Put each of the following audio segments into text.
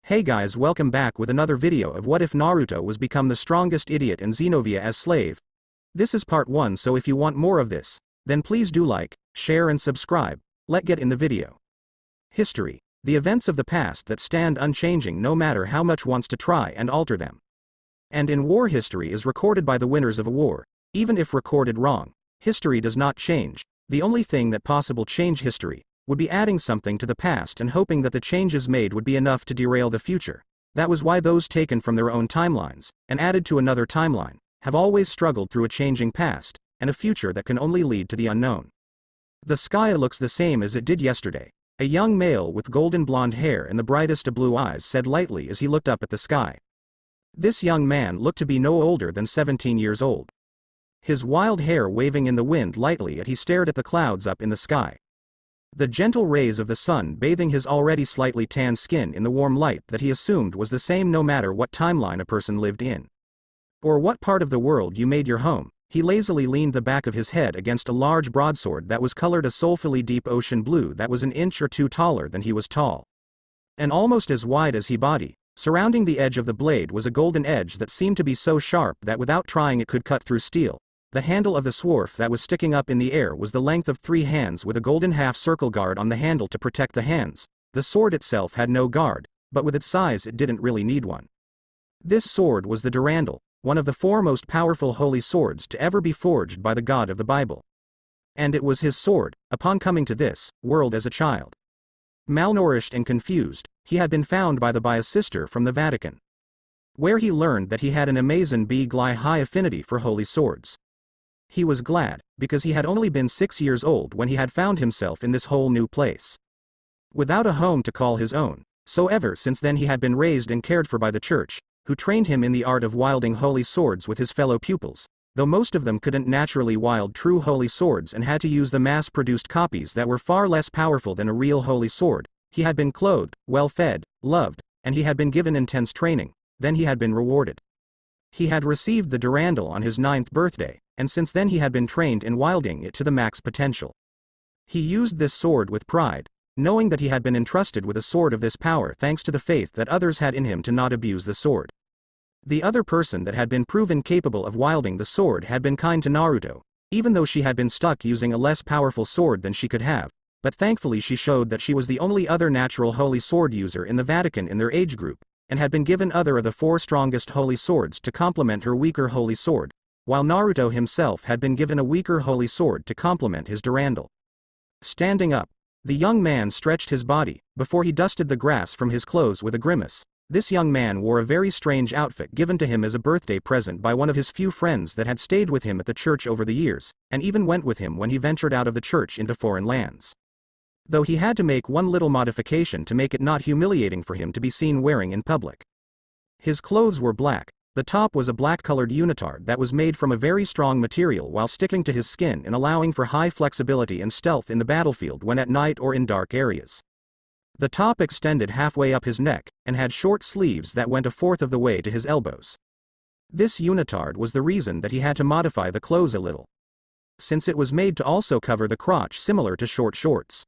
Hey guys, welcome back with another video of what if Naruto was become the strongest idiot and Xenovia as slave. This is part 1, so if you want more of this, then please do like, share and subscribe. Let's get in the video. History. The events of the past that stand unchanging no matter how much wants to try and alter them. And in war, history is recorded by the winners of a war. Even if recorded wrong, history does not change. The only thing that possible change history would be adding something to the past and hoping that the changes made would be enough to derail the future. That was why those taken from their own timelines, and added to another timeline, have always struggled through a changing past, and a future that can only lead to the unknown. The sky looks the same as it did yesterday. A young male with golden blonde hair and the brightest of blue eyes said lightly as he looked up at the sky. This young man looked to be no older than 17 years old. His wild hair waving in the wind lightly as he stared at the clouds up in the sky. The gentle rays of the sun bathing his already slightly tanned skin in the warm light that he assumed was the same no matter what timeline a person lived in. Or what part of the world you made your home. He lazily leaned the back of his head against a large broadsword that was colored a soulfully deep ocean blue that was an inch or two taller than he was tall. And almost as wide as he body. Surrounding the edge of the blade was a golden edge that seemed to be so sharp that without trying it could cut through steel. The handle of the swarf that was sticking up in the air was the length of 3 hands with a golden half-circle guard on the handle to protect the hands. The sword itself had no guard, but with its size it didn't really need one. This sword was the Durandal, one of the 4 most powerful holy swords to ever be forged by the God of the Bible. And it was his sword, upon coming to this world as a child. Malnourished and confused, he had been found by a sister from the Vatican, where he learned that he had an amazing big high affinity for holy swords. He was glad, because he had only been 6 years old when he had found himself in this whole new place, without a home to call his own. So ever since then he had been raised and cared for by the church, who trained him in the art of wielding holy swords with his fellow pupils, though most of them couldn't naturally wield true holy swords and had to use the mass-produced copies that were far less powerful than a real holy sword. He had been clothed, well-fed, loved, and he had been given intense training. Then he had been rewarded. He had received the Durandal on his 9th birthday, and since then he had been trained in wielding it to the max potential. He used this sword with pride, knowing that he had been entrusted with a sword of this power thanks to the faith that others had in him to not abuse the sword. The other person that had been proven capable of wielding the sword had been kind to Naruto, even though she had been stuck using a less powerful sword than she could have, but thankfully she showed that she was the only other natural holy sword user in the Vatican in their age group, and had been given other of the 4 strongest holy swords to complement her weaker holy sword, while Naruto himself had been given a weaker holy sword to complement his Durandal. Standing up, the young man stretched his body, before he dusted the grass from his clothes with a grimace. This young man wore a very strange outfit given to him as a birthday present by one of his few friends that had stayed with him at the church over the years, and even went with him when he ventured out of the church into foreign lands. Though he had to make one little modification to make it not humiliating for him to be seen wearing in public. His clothes were black. The top was a black-colored unitard that was made from a very strong material while sticking to his skin and allowing for high flexibility and stealth in the battlefield when at night or in dark areas. The top extended halfway up his neck, and had short sleeves that went a fourth of the way to his elbows. This unitard was the reason that he had to modify the clothes a little, since it was made to also cover the crotch similar to short shorts.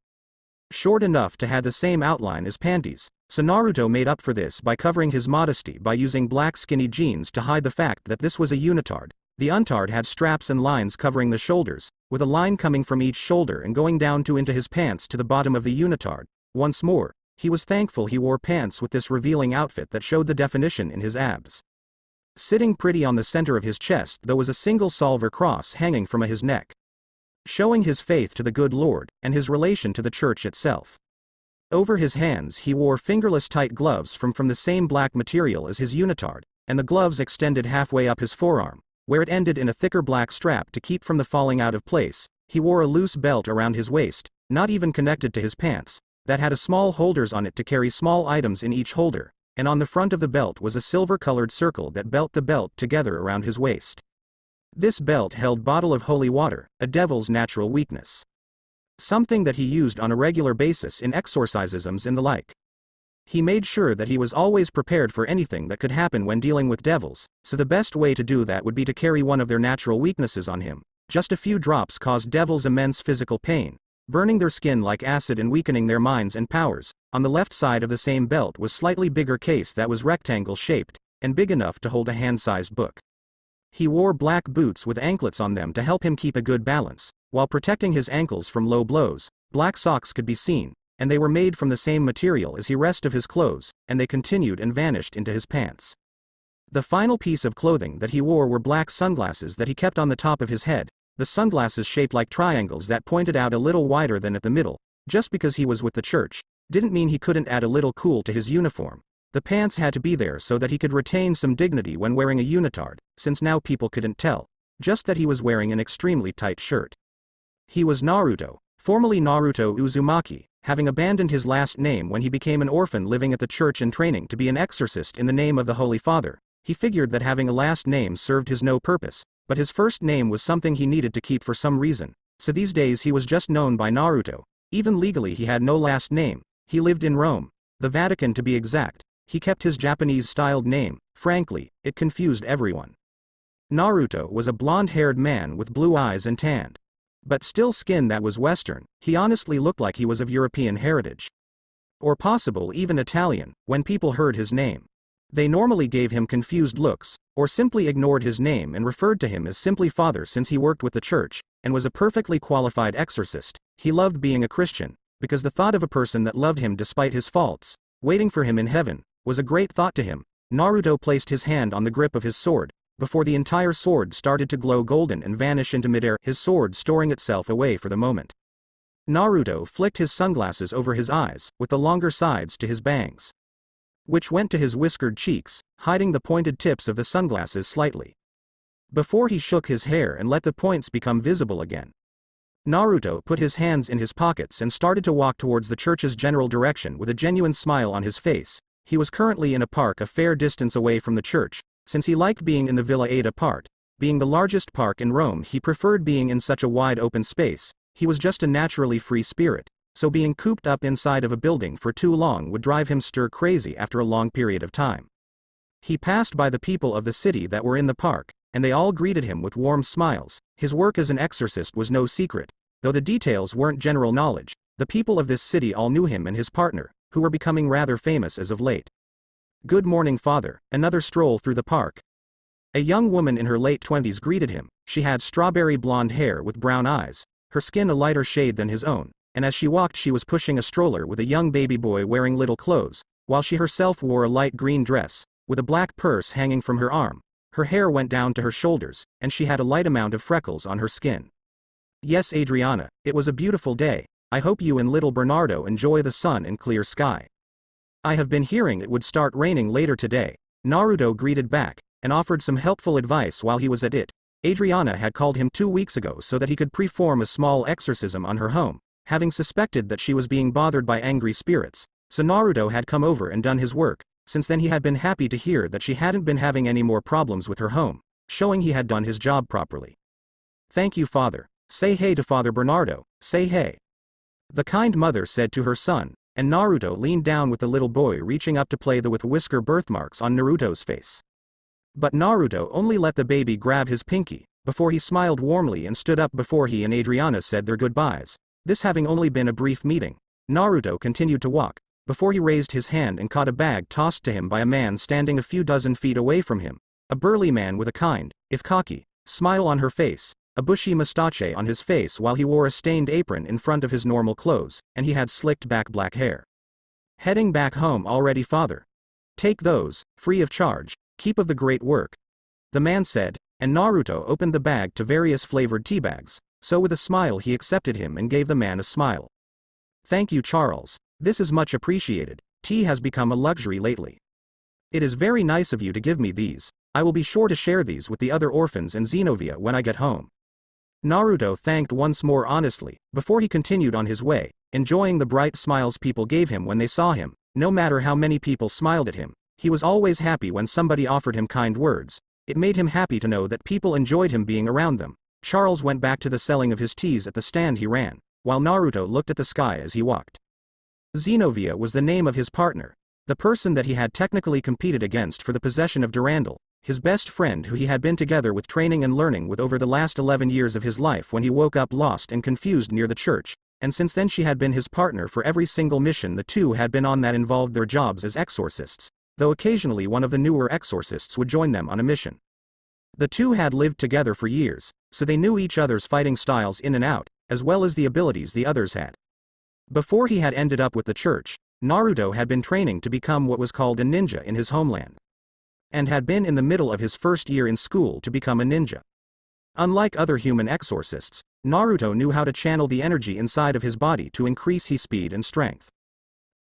Short enough to have the same outline as panties, so Naruto made up for this by covering his modesty by using black skinny jeans to hide the fact that this was a unitard. The untard had straps and lines covering the shoulders, with a line coming from each shoulder and going down into his pants to the bottom of the unitard. Once more, he was thankful he wore pants with this revealing outfit that showed the definition in his abs. Sitting pretty on the center of his chest there was a single silver cross hanging from his neck, showing his faith to the good Lord, and his relation to the church itself. Over his hands he wore fingerless tight gloves from the same black material as his unitard, and the gloves extended halfway up his forearm, where it ended in a thicker black strap to keep from the falling out of place. He wore a loose belt around his waist, not even connected to his pants, that had a small holders on it to carry small items in each holder, and on the front of the belt was a silver-colored circle that belt the belt together around his waist. This belt held bottle of holy water, a devil's natural weakness. Something that he used on a regular basis in exorcisms and the like. He made sure that he was always prepared for anything that could happen when dealing with devils, so the best way to do that would be to carry one of their natural weaknesses on him. Just a few drops caused devils immense physical pain, burning their skin like acid and weakening their minds and powers, On the left side of the same belt was slightly bigger case that was rectangle-shaped, and big enough to hold a hand-sized book. He wore black boots with anklets on them to help him keep a good balance, while protecting his ankles from low blows. Black socks could be seen, and they were made from the same material as the rest of his clothes, and they continued and vanished into his pants. The final piece of clothing that he wore were black sunglasses that he kept on the top of his head, the sunglasses shaped like triangles that pointed out a little wider than at the middle. Just because he was with the church didn't mean he couldn't add a little cool to his uniform. The pants had to be there so that he could retain some dignity when wearing a unitard, since now people couldn't tell, just that he was wearing an extremely tight shirt. He was Naruto, formerly Naruto Uzumaki, having abandoned his last name when he became an orphan living at the church and training to be an exorcist in the name of the Holy Father. He figured that having a last name served his no purpose, but his first name was something he needed to keep for some reason, so these days he was just known by Naruto. Even legally he had no last name. He lived in Rome, the Vatican to be exact. He kept his Japanese-styled name. Frankly, it confused everyone. Naruto was a blonde-haired man with blue eyes and tanned, but still skin that was Western. He honestly looked like he was of European heritage, or possible even Italian. When people heard his name, they normally gave him confused looks, or simply ignored his name and referred to him as simply Father, since he worked with the church and was a perfectly qualified exorcist. He loved being a Christian, because the thought of a person that loved him despite his faults, waiting for him in heaven, was a great thought to him. Naruto placed his hand on the grip of his sword, before the entire sword started to glow golden and vanish into midair, his sword storing itself away for the moment. Naruto flicked his sunglasses over his eyes, with the longer sides to his bangs, which went to his whiskered cheeks, hiding the pointed tips of the sunglasses slightly, before he shook his hair and let the points become visible again. Naruto put his hands in his pockets and started to walk towards the church's general direction with a genuine smile on his face. He was currently in a park a fair distance away from the church, since he liked being in the Villa Ada part. Being the largest park in Rome, he preferred being in such a wide open space. He was just a naturally free spirit, so being cooped up inside of a building for too long would drive him stir crazy after a long period of time. He passed by the people of the city that were in the park, and they all greeted him with warm smiles. His work as an exorcist was no secret, though the details weren't general knowledge. The people of this city all knew him and his partner, who were becoming rather famous as of late. "Good morning, Father." Another stroll through the park. A young woman in her late 20s greeted him. She had strawberry blonde hair with brown eyes, her skin a lighter shade than his own, and as she walked she was pushing a stroller with a young baby boy wearing little clothes, while she herself wore a light green dress, with a black purse hanging from her arm. Her hair went down to her shoulders, and she had a light amount of freckles on her skin. "Yes, Adriana, it was a beautiful day. I hope you and little Bernardo enjoy the sun and clear sky. I have been hearing it would start raining later today." Naruto greeted back, and offered some helpful advice while he was at it. Adriana had called him 2 weeks ago so that he could perform a small exorcism on her home, having suspected that she was being bothered by angry spirits, so Naruto had come over and done his work. Since then he had been happy to hear that she hadn't been having any more problems with her home, showing he had done his job properly. "Thank you, Father. Say hey to Father Bernardo, say hey," the kind mother said to her son, and Naruto leaned down with the little boy reaching up to play with whisker birthmarks on Naruto's face. But Naruto only let the baby grab his pinky, before he smiled warmly and stood up before he and Adriana said their goodbyes. This having only been a brief meeting, Naruto continued to walk, before he raised his hand and caught a bag tossed to him by a man standing a few dozen feet away from him. A burly man with a kind, if cocky, smile on her face, a bushy mustache on his face while he wore a stained apron in front of his normal clothes, and he had slicked back black hair. "Heading back home already, Father? Take those, free of charge. Keep of the great work," the man said, and Naruto opened the bag to various flavored tea bags, so with a smile he accepted him and gave the man a smile. "Thank you, Charles. This is much appreciated. Tea has become a luxury lately. It is very nice of you to give me these. I will be sure to share these with the other orphans and Xenovia when I get home." Naruto thanked once more honestly, before he continued on his way, enjoying the bright smiles people gave him when they saw him. No matter how many people smiled at him, he was always happy when somebody offered him kind words. It made him happy to know that people enjoyed him being around them. Charles went back to the selling of his teas at the stand he ran, while Naruto looked at the sky as he walked. Xenovia was the name of his partner, the person that he had technically competed against for the possession of Durandal, his best friend who he had been together with training and learning with over the last 11 years of his life when he woke up lost and confused near the church. and since then she had been his partner for every single mission the two had been on that involved their jobs as exorcists, though occasionally one of the newer exorcists would join them on a mission. The two had lived together for years, so they knew each other's fighting styles in and out, as well as the abilities the others had. Before he had ended up with the church, Naruto had been training to become what was called a ninja in his homeland, and had been in the middle of his first year in school to become a ninja. Unlike other human exorcists, Naruto knew how to channel the energy inside of his body to increase his speed and strength.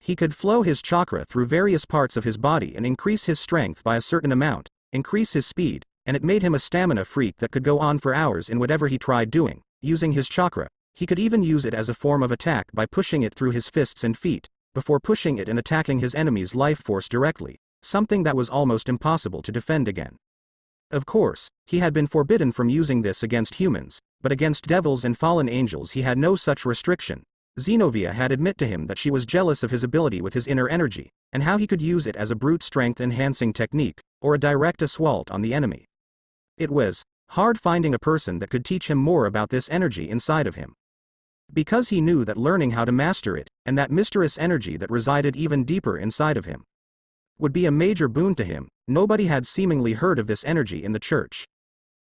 He could flow his chakra through various parts of his body and increase his strength by a certain amount, increase his speed, and it made him a stamina freak that could go on for hours in whatever he tried doing, using his chakra. He could even use it as a form of attack by pushing it through his fists and feet, before pushing it and attacking his enemy's life force directly, something that was almost impossible to defend again. Of course, he had been forbidden from using this against humans, but against devils and fallen angels he had no such restriction. Xenovia had admitted to him that she was jealous of his ability with his inner energy, and how he could use it as a brute strength enhancing technique, or a direct assault on the enemy. It was hard finding a person that could teach him more about this energy inside of him. Because he knew that learning how to master it, and that mysterious energy that resided even deeper inside of him, would be a major boon to him. Nobody had seemingly heard of this energy in the church.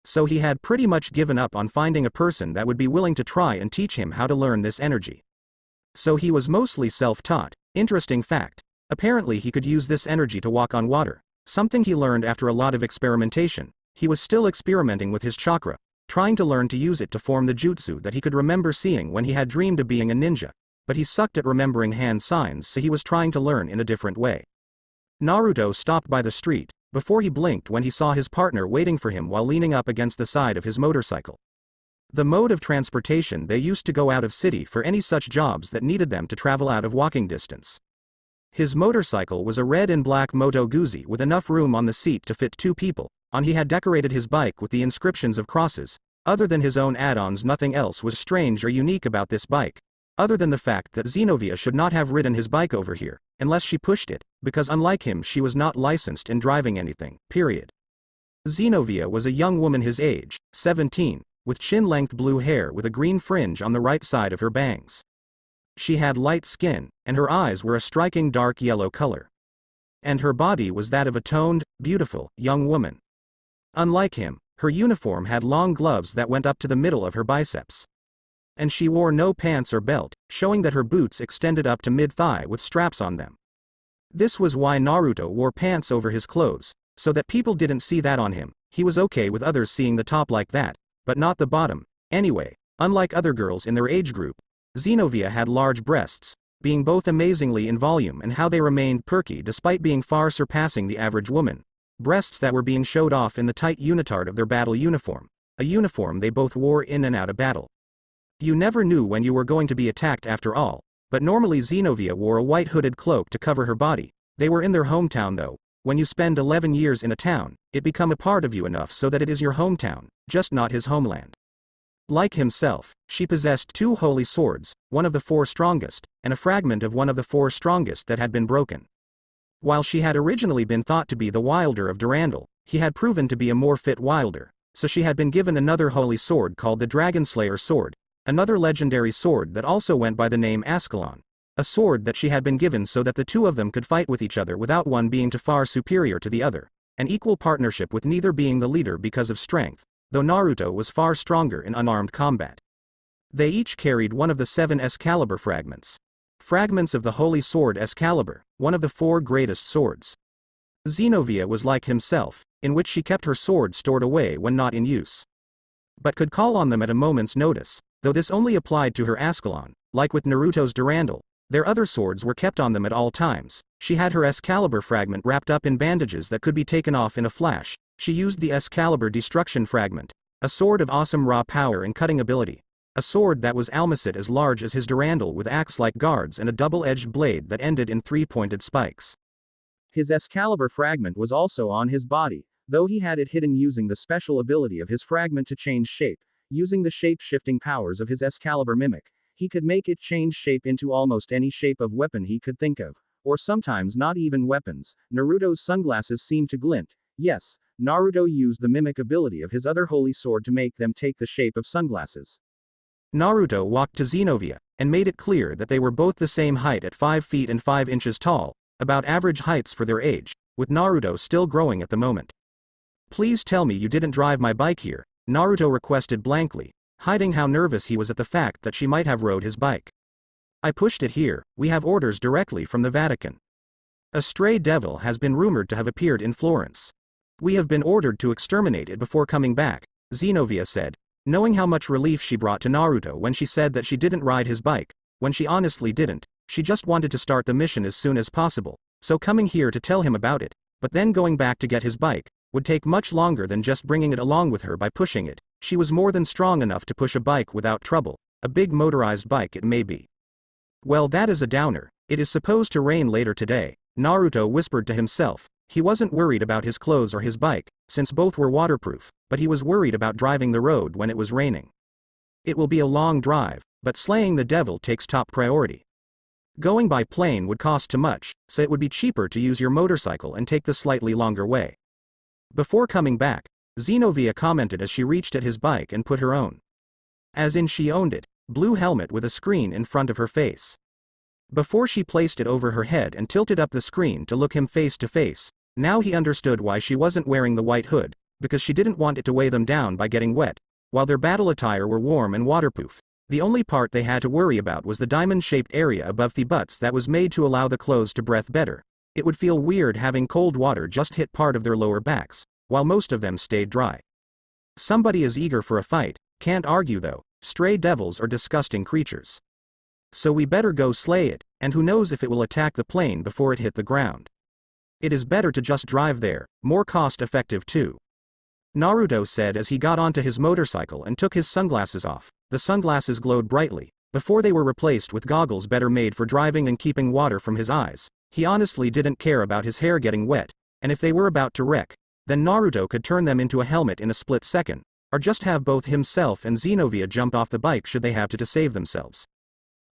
So he had pretty much given up on finding a person that would be willing to try and teach him how to learn this energy. So he was mostly self-taught. Interesting fact. Apparently he could use this energy to walk on water, something he learned after a lot of experimentation. He was still experimenting with his chakra, trying to learn to use it to form the jutsu that he could remember seeing when he had dreamed of being a ninja, but he sucked at remembering hand signs, so he was trying to learn in a different way. Naruto stopped by the street, before he blinked when he saw his partner waiting for him while leaning up against the side of his motorcycle. The mode of transportation they used to go out of city for any such jobs that needed them to travel out of walking distance. His motorcycle was a red and black Moto Guzzi with enough room on the seat to fit two people. On he had decorated his bike with the inscriptions of crosses. Other than his own add-ons, nothing else was strange or unique about this bike, other than the fact that Xenovia should not have ridden his bike over here, unless she pushed it, because unlike him she was not licensed in driving anything, period. Xenovia was a young woman his age, 17, with chin-length blue hair with a green fringe on the right side of her bangs. She had light skin, and her eyes were a striking dark yellow color. And her body was that of a toned, beautiful, young woman. Unlike him, her uniform had long gloves that went up to the middle of her biceps. And she wore no pants or belt, showing that her boots extended up to mid-thigh with straps on them. This was why Naruto wore pants over his clothes, so that people didn't see that on him. He was okay with others seeing the top like that, but not the bottom. Anyway, unlike other girls in their age group, Xenovia had large breasts, being both amazingly in volume and how they remained perky despite being far surpassing the average woman. Breasts that were being showed off in the tight unitard of their battle uniform, a uniform they both wore in and out of battle. You never knew when you were going to be attacked after all, but normally Xenovia wore a white hooded cloak to cover her body. They were in their hometown though. When you spend 11 years in a town, it become a part of you enough so that it is your hometown, just not his homeland. Like himself, she possessed two holy swords, one of the four strongest, and a fragment of one of the four strongest that had been broken. While she had originally been thought to be the Wilder of Durandal, he had proven to be a more fit Wilder, so she had been given another holy sword called the Dragonslayer sword, another legendary sword that also went by the name Ascalon, a sword that she had been given so that the two of them could fight with each other without one being too far superior to the other, an equal partnership with neither being the leader because of strength, though Naruto was far stronger in unarmed combat. They each carried one of the 7 Excalibur fragments. Fragments of the holy sword Excalibur, one of the 4 greatest swords. Xenovia was like himself, in which she kept her swords stored away when not in use, but could call on them at a moment's notice, though this only applied to her Ascalon. Like with Naruto's Durandal, their other swords were kept on them at all times. She had her Excalibur fragment wrapped up in bandages that could be taken off in a flash. She used the Excalibur Destruction Fragment, a sword of awesome raw power and cutting ability. A sword that was almost as large as his Durandal with axe-like guards and a double-edged blade that ended in 3-pointed spikes. His Excalibur fragment was also on his body, though he had it hidden using the special ability of his fragment to change shape. Using the shape-shifting powers of his Excalibur mimic, he could make it change shape into almost any shape of weapon he could think of, or sometimes not even weapons. Naruto's sunglasses seemed to glint. Yes, Naruto used the mimic ability of his other holy sword to make them take the shape of sunglasses. Naruto walked to Xenovia, and made it clear that they were both the same height at 5 feet and 5 inches tall, about average heights for their age, with Naruto still growing at the moment. Please tell me you didn't drive my bike here, Naruto requested blankly, hiding how nervous he was at the fact that she might have rode his bike. I pushed it here, we have orders directly from the Vatican. A stray devil has been rumored to have appeared in Florence. We have been ordered to exterminate it before coming back, Xenovia said, knowing how much relief she brought to Naruto when she said that she didn't ride his bike, when she honestly didn't, she just wanted to start the mission as soon as possible, so coming here to tell him about it, but then going back to get his bike, would take much longer than just bringing it along with her by pushing it. She was more than strong enough to push a bike without trouble, a big motorized bike it may be. Well, that is a downer. It is supposed to rain later today, Naruto whispered to himself. He wasn't worried about his clothes or his bike, since both were waterproof, but he was worried about driving the road when it was raining. It will be a long drive, but slaying the devil takes top priority. Going by plane would cost too much, so it would be cheaper to use your motorcycle and take the slightly longer way. Before coming back, Xenovia commented as she reached at his bike and put her own. As in she owned it, blue helmet with a screen in front of her face. Before she placed it over her head and tilted up the screen to look him face to face, now he understood why she wasn't wearing the white hood, because she didn't want it to weigh them down by getting wet. While their battle attire were warm and waterproof, the only part they had to worry about was the diamond-shaped area above the butts that was made to allow the clothes to breathe better. It would feel weird having cold water just hit part of their lower backs, while most of them stayed dry. Somebody is eager for a fight, can't argue though, stray devils are disgusting creatures. So we better go slay it, and who knows if it will attack the plane before it hit the ground. It is better to just drive there, more cost-effective too. Naruto said as he got onto his motorcycle and took his sunglasses off. The sunglasses glowed brightly, before they were replaced with goggles better made for driving and keeping water from his eyes. He honestly didn't care about his hair getting wet, and if they were about to wreck, then Naruto could turn them into a helmet in a split second, or just have both himself and Xenovia jump off the bike should they have to save themselves.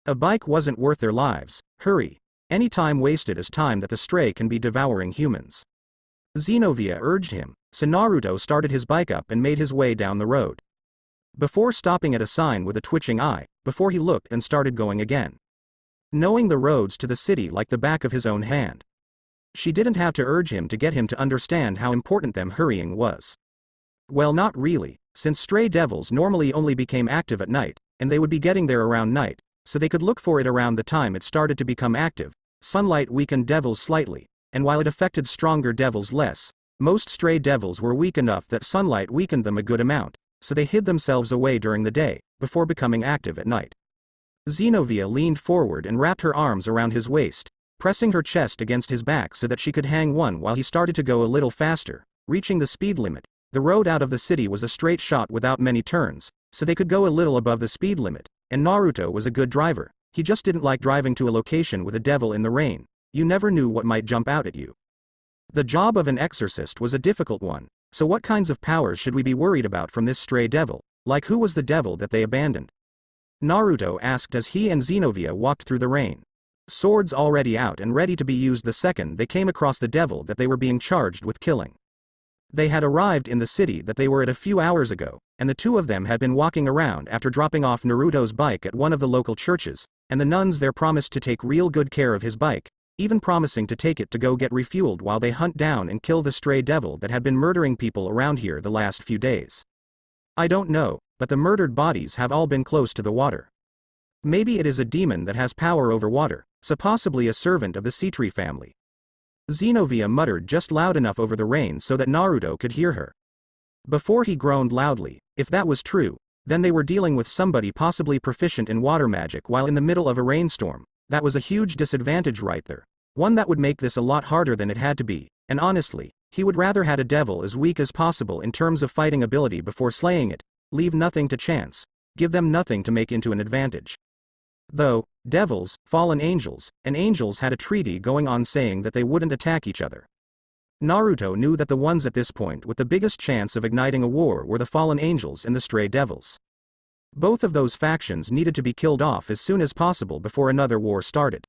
A bike wasn't worth their lives. Hurry. Any time wasted is time that the stray can be devouring humans. Xenovia urged him, so Naruto started his bike up and made his way down the road. Before stopping at a sign with a twitching eye, before he looked and started going again. Knowing the roads to the city like the back of his own hand. She didn't have to urge him to get him to understand how important them hurrying was. Well, not really, since stray devils normally only became active at night, and they would be getting there around night, so they could look for it around the time it started to become active. Sunlight weakened devils slightly, and while it affected stronger devils less, most stray devils were weak enough that sunlight weakened them a good amount, so they hid themselves away during the day, before becoming active at night. Xenovia leaned forward and wrapped her arms around his waist, pressing her chest against his back so that she could hang one while he started to go a little faster, reaching the speed limit. The road out of the city was a straight shot without many turns, so they could go a little above the speed limit, and Naruto was a good driver. He just didn't like driving to a location with a devil in the rain. You never knew what might jump out at you. The job of an exorcist was a difficult one, so what kinds of powers should we be worried about from this stray devil? Like who was the devil that they abandoned? Naruto asked as he and Xenovia walked through the rain. Swords already out and ready to be used the second they came across the devil that they were being charged with killing. They had arrived in the city that they were at a few hours ago, and the two of them had been walking around after dropping off Naruto's bike at one of the local churches, and the nuns there promised to take real good care of his bike, even promising to take it to go get refueled while they hunt down and kill the stray devil that had been murdering people around here the last few days. I don't know, but the murdered bodies have all been close to the water. Maybe it is a demon that has power over water, so possibly a servant of the Citree family. Xenovia muttered just loud enough over the rain so that Naruto could hear her. Before he groaned loudly, if that was true, then they were dealing with somebody possibly proficient in water magic while in the middle of a rainstorm. That was a huge disadvantage right there. One that would make this a lot harder than it had to be, and honestly, he would rather had a devil as weak as possible in terms of fighting ability before slaying it, leave nothing to chance, give them nothing to make into an advantage. Though, devils, fallen angels, and angels had a treaty going on saying that they wouldn't attack each other. Naruto knew that the ones at this point with the biggest chance of igniting a war were the fallen angels and the stray devils. Both of those factions needed to be killed off as soon as possible before another war started.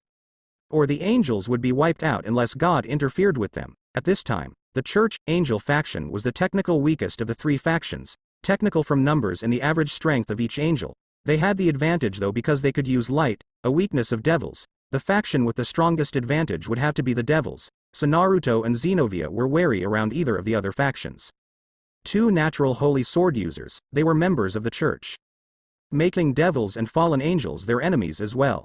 Or the angels would be wiped out unless God interfered with them. At this time, the Church Angel faction was the technical weakest of the three factions, technical from numbers and the average strength of each angel. They had the advantage though because they could use light, a weakness of devils. The faction with the strongest advantage would have to be the devils, so Naruto and Xenovia were wary around either of the other factions. Two natural holy sword users, they were members of the church, making devils and fallen angels their enemies as well.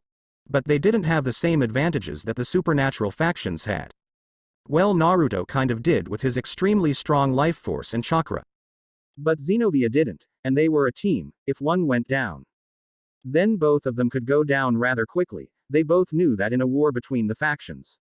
But they didn't have the same advantages that the supernatural factions had. Well, Naruto kind of did with his extremely strong life force and chakra. But Xenovia didn't, and they were a team. If one went down, then both of them could go down rather quickly. They both knew that in a war between the factions,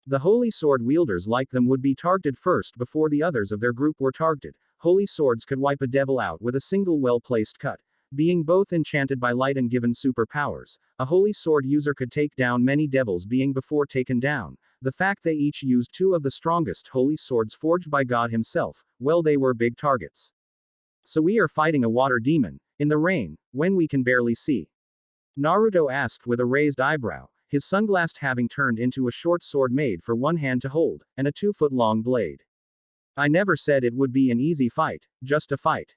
the holy sword wielders like them would be targeted first before the others of their group were targeted. Holy swords could wipe a devil out with a single well-placed cut. Being both enchanted by light and given superpowers, a holy sword user could take down many devils being before taken down. The fact they each used two of the strongest holy swords forged by God himself, well, they were big targets. So we are fighting a water demon, in the rain, when we can barely see? Naruto asked with a raised eyebrow, his sunglass having turned into a short sword made for one hand to hold, and a 2-foot-long blade. I never said it would be an easy fight, just a fight.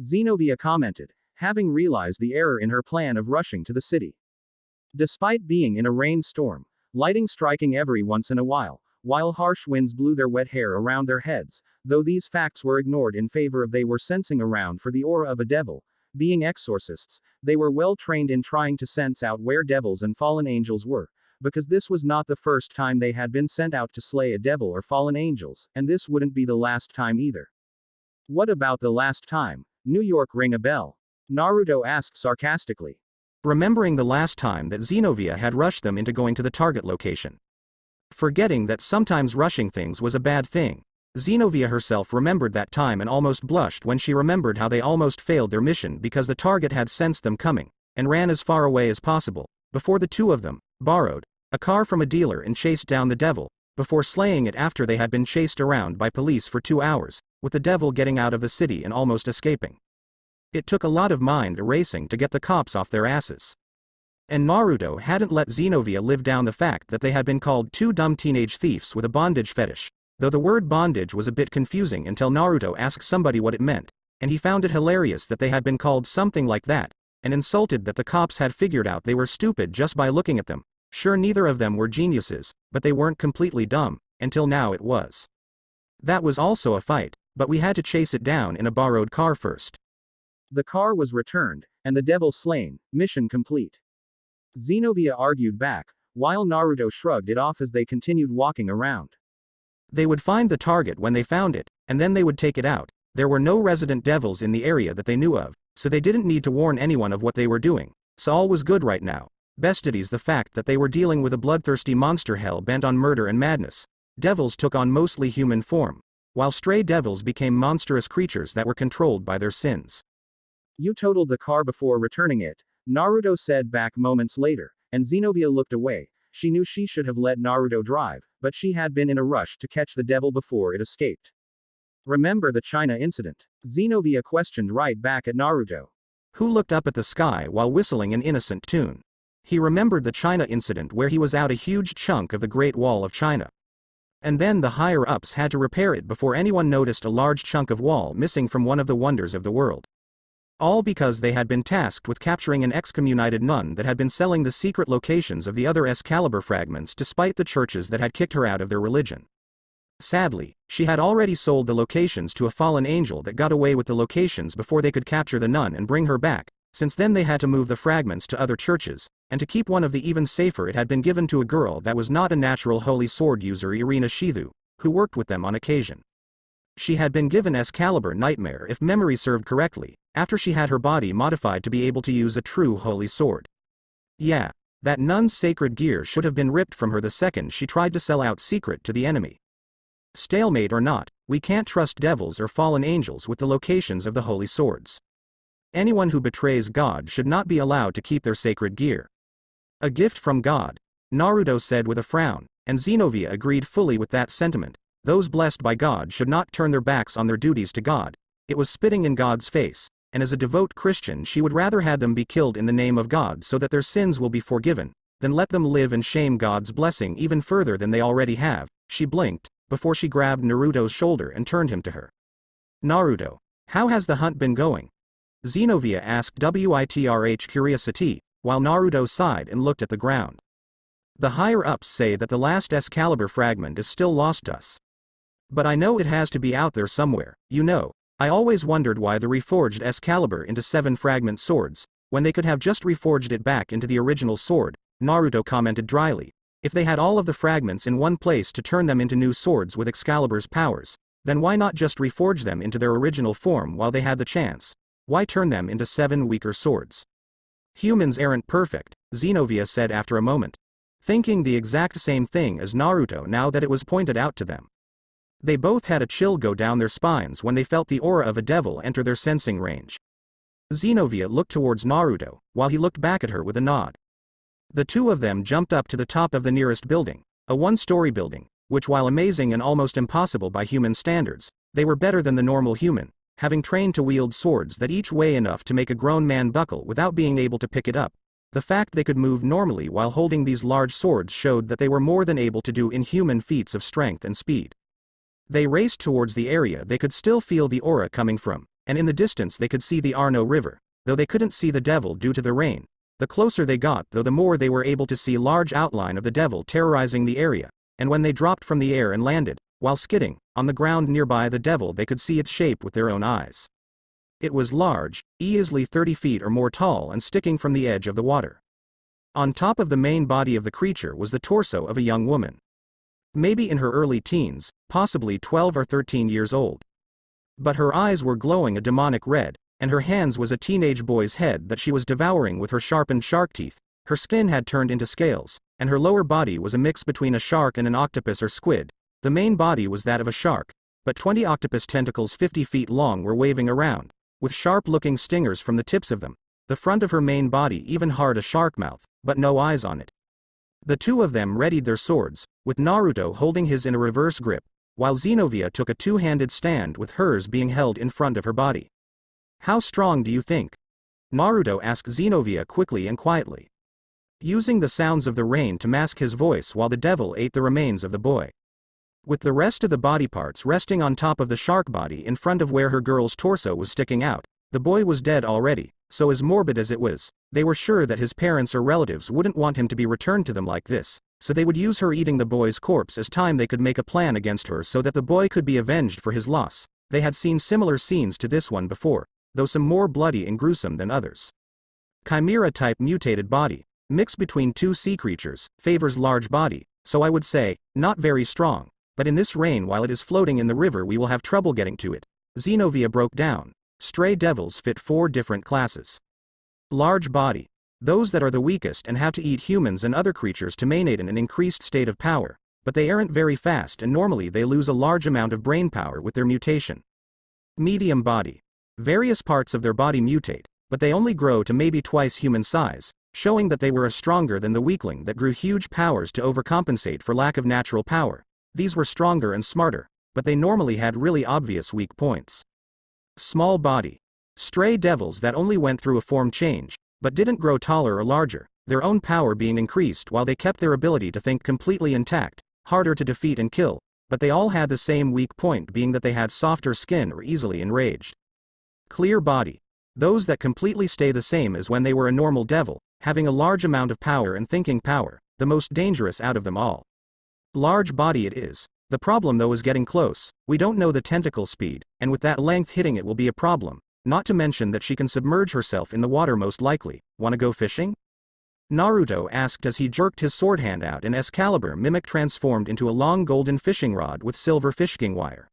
Xenovia commented, having realized the error in her plan of rushing to the city. Despite being in a rainstorm, lightning striking every once in a while harsh winds blew their wet hair around their heads, though these facts were ignored in favor of they were sensing around for the aura of a devil. Being exorcists, they were well trained in trying to sense out where devils and fallen angels were, because this was not the first time they had been sent out to slay a devil or fallen angels, and this wouldn't be the last time either. What about the last time? New York ring a bell? Naruto asked sarcastically, remembering the last time that Xenovia had rushed them into going to the target location. Forgetting that sometimes rushing things was a bad thing, Xenovia herself remembered that time and almost blushed when she remembered how they almost failed their mission because the target had sensed them coming, and ran as far away as possible, before the two of them borrowed a car from a dealer and chased down the devil, before slaying it after they had been chased around by police for 2 hours, with the devil getting out of the city and almost escaping. It took a lot of mind erasing to get the cops off their asses. And Naruto hadn't let Xenovia live down the fact that they had been called two dumb teenage thieves with a bondage fetish, though the word bondage was a bit confusing until Naruto asked somebody what it meant, and he found it hilarious that they had been called something like that, and insulted that the cops had figured out they were stupid just by looking at them. Sure, neither of them were geniuses, but they weren't completely dumb, until now it was. That was also a fight, but we had to chase it down in a borrowed car first. The car was returned, and the devil slain, mission complete. Xenovia argued back, while Naruto shrugged it off as they continued walking around. They would find the target when they found it, and then they would take it out. There were no resident devils in the area that they knew of, so they didn't need to warn anyone of what they were doing, so all was good right now. Bestieties, the fact that they were dealing with a bloodthirsty monster hell bent on murder and madness. Devils took on mostly human form, while stray devils became monstrous creatures that were controlled by their sins. You totaled the car before returning it, Naruto said back moments later, and Xenovia looked away. She knew she should have let Naruto drive, but she had been in a rush to catch the devil before it escaped. Remember the China incident? Xenovia questioned right back at Naruto, who looked up at the sky while whistling an innocent tune. He remembered the China incident where he was out a huge chunk of the Great Wall of China. And then the higher-ups had to repair it before anyone noticed a large chunk of wall missing from one of the wonders of the world. All because they had been tasked with capturing an excommunicated nun that had been selling the secret locations of the other Excalibur fragments despite the churches that had kicked her out of their religion. Sadly, she had already sold the locations to a fallen angel that got away with the locations before they could capture the nun and bring her back. Since then they had to move the fragments to other churches, and to keep one of the even safer it had been given to a girl that was not a natural holy sword user, Irina Shithu, who worked with them on occasion. She had been given Excalibur Nightmare if memory served correctly, after she had her body modified to be able to use a true holy sword. Yeah, that nun's sacred gear should have been ripped from her the second she tried to sell out secret to the enemy. Stalemate or not, we can't trust devils or fallen angels with the locations of the holy swords. Anyone who betrays God should not be allowed to keep their sacred gear. A gift from God, Naruto said with a frown, and Xenovia agreed fully with that sentiment. Those blessed by God should not turn their backs on their duties to God. It was spitting in God's face, and as a devout Christian she would rather have them be killed in the name of God so that their sins will be forgiven, than let them live and shame God's blessing even further than they already have. She blinked, before she grabbed Naruto's shoulder and turned him to her. Naruto, how has the hunt been going? Xenovia asked with curiosity, while Naruto sighed and looked at the ground. The higher-ups say that the last Excalibur fragment is still lost to us. But I know it has to be out there somewhere, you know. I always wondered why they reforged Excalibur into 7 fragment swords, when they could have just reforged it back into the original sword, Naruto commented dryly. If they had all of the fragments in one place to turn them into new swords with Excalibur's powers, then why not just reforge them into their original form while they had the chance? Why turn them into 7 weaker swords? Humans aren't perfect, Xenovia said after a moment. Thinking the exact same thing as Naruto now that it was pointed out to them. They both had a chill go down their spines when they felt the aura of a devil enter their sensing range. Xenovia looked towards Naruto, while he looked back at her with a nod. The two of them jumped up to the top of the nearest building, a one-story building, which while amazing and almost impossible by human standards, they were better than the normal human, having trained to wield swords that each weigh enough to make a grown man buckle without being able to pick it up. The fact they could move normally while holding these large swords showed that they were more than able to do inhuman feats of strength and speed. They raced towards the area they could still feel the aura coming from, and in the distance they could see the Arno River, though they couldn't see the devil due to the rain. The closer they got though the more they were able to see large outline of the devil terrorizing the area, and when they dropped from the air and landed, while skidding, on the ground nearby the devil they could see its shape with their own eyes. It was large, easily 30 feet or more tall and sticking from the edge of the water. On top of the main body of the creature was the torso of a young woman. Maybe in her early teens, possibly 12 or 13 years old. But her eyes were glowing a demonic red, and her hands was a teenage boy's head that she was devouring with her sharpened shark teeth. Her skin had turned into scales, and her lower body was a mix between a shark and an octopus or squid. The main body was that of a shark, but 20 octopus tentacles 50 feet long were waving around, with sharp-looking stingers from the tips of them. The front of her main body even had a shark mouth, but no eyes on it. The two of them readied their swords, with Naruto holding his in a reverse grip, while Xenovia took a two-handed stand with hers being held in front of her body. How strong do you think? Naruto asked Xenovia quickly and quietly, using the sounds of the rain to mask his voice while the devil ate the remains of the boy. With the rest of the body parts resting on top of the shark body in front of where her girl's torso was sticking out, the boy was dead already, so as morbid as it was, they were sure that his parents or relatives wouldn't want him to be returned to them like this, so they would use her eating the boy's corpse as time they could make a plan against her so that the boy could be avenged for his loss. They had seen similar scenes to this one before, though some more bloody and gruesome than others. Chimera-type mutated body, mixed between two sea creatures, favors large body, so I would say, not very strong, but in this rain while it is floating in the river we will have trouble getting to it. Xenovia broke down. Stray devils fit 4 different classes. Large body. Those that are the weakest and have to eat humans and other creatures to maintain an increased state of power, but they aren't very fast and normally they lose a large amount of brain power with their mutation. Medium body. Various parts of their body mutate, but they only grow to maybe twice human size, showing that they were stronger than the weakling that grew huge powers to overcompensate for lack of natural power. These were stronger and smarter, but they normally had really obvious weak points. Small body. Stray devils that only went through a form change, but didn't grow taller or larger, their own power being increased while they kept their ability to think completely intact, harder to defeat and kill, but they all had the same weak point being that they had softer skin or easily enraged. Clear body. Those that completely stay the same as when they were a normal devil, having a large amount of power and thinking power, the most dangerous out of them all. Large body it is. The problem though is getting close. We don't know the tentacle speed, and with that length hitting it will be a problem, not to mention that she can submerge herself in the water most likely. Wanna go fishing? Naruto asked as he jerked his sword hand out and Excalibur mimic transformed into a long golden fishing rod with silver fishing wire.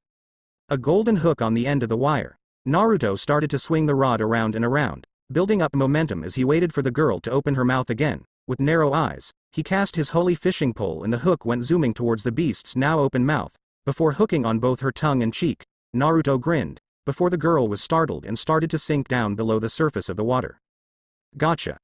A golden hook on the end of the wire. Naruto started to swing the rod around and around, building up momentum as he waited for the girl to open her mouth again. With narrow eyes, he cast his holy fishing pole and the hook went zooming towards the beast's now open mouth, before hooking on both her tongue and cheek. Naruto grinned, before the girl was startled and started to sink down below the surface of the water. Gotcha.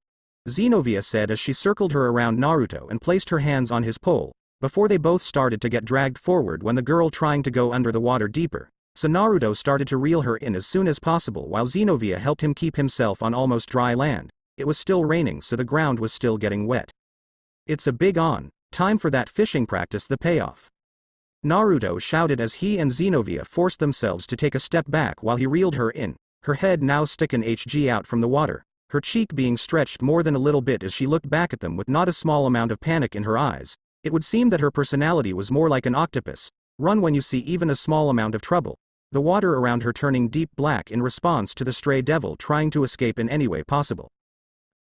Xenovia said as she circled her around Naruto and placed her hands on his pole, before they both started to get dragged forward when the girl trying to go under the water deeper, so Naruto started to reel her in as soon as possible while Xenovia helped him keep himself on almost dry land. It was still raining so the ground was still getting wet. It's a big on, time for that fishing practice the payoff. Naruto shouted as he and Xenovia forced themselves to take a step back while he reeled her in, her head now sticking out from the water, her cheek being stretched more than a little bit as she looked back at them with not a small amount of panic in her eyes. It would seem that her personality was more like an octopus, run when you see even a small amount of trouble, the water around her turning deep black in response to the stray devil trying to escape in any way possible.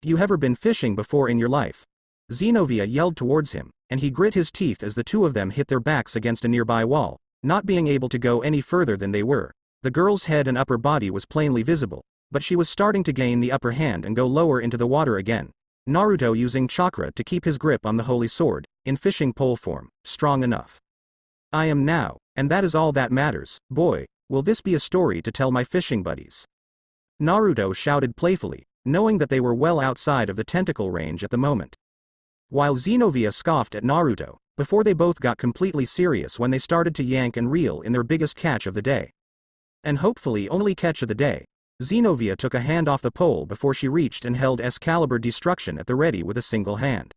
You ever been fishing before in your life? Xenovia yelled towards him, and he grit his teeth as the two of them hit their backs against a nearby wall, not being able to go any further than they were. The girl's head and upper body was plainly visible, but she was starting to gain the upper hand and go lower into the water again. Naruto using chakra to keep his grip on the holy sword, in fishing pole form, strong enough. I am now, and that is all that matters. Boy, will this be a story to tell my fishing buddies. Naruto shouted playfully, knowing that they were well outside of the tentacle range at the moment. While Xenovia scoffed at Naruto, before they both got completely serious when they started to yank and reel in their biggest catch of the day. And hopefully only catch of the day. Xenovia took a hand off the pole before she reached and held Excalibur Destruction at the ready with a single hand.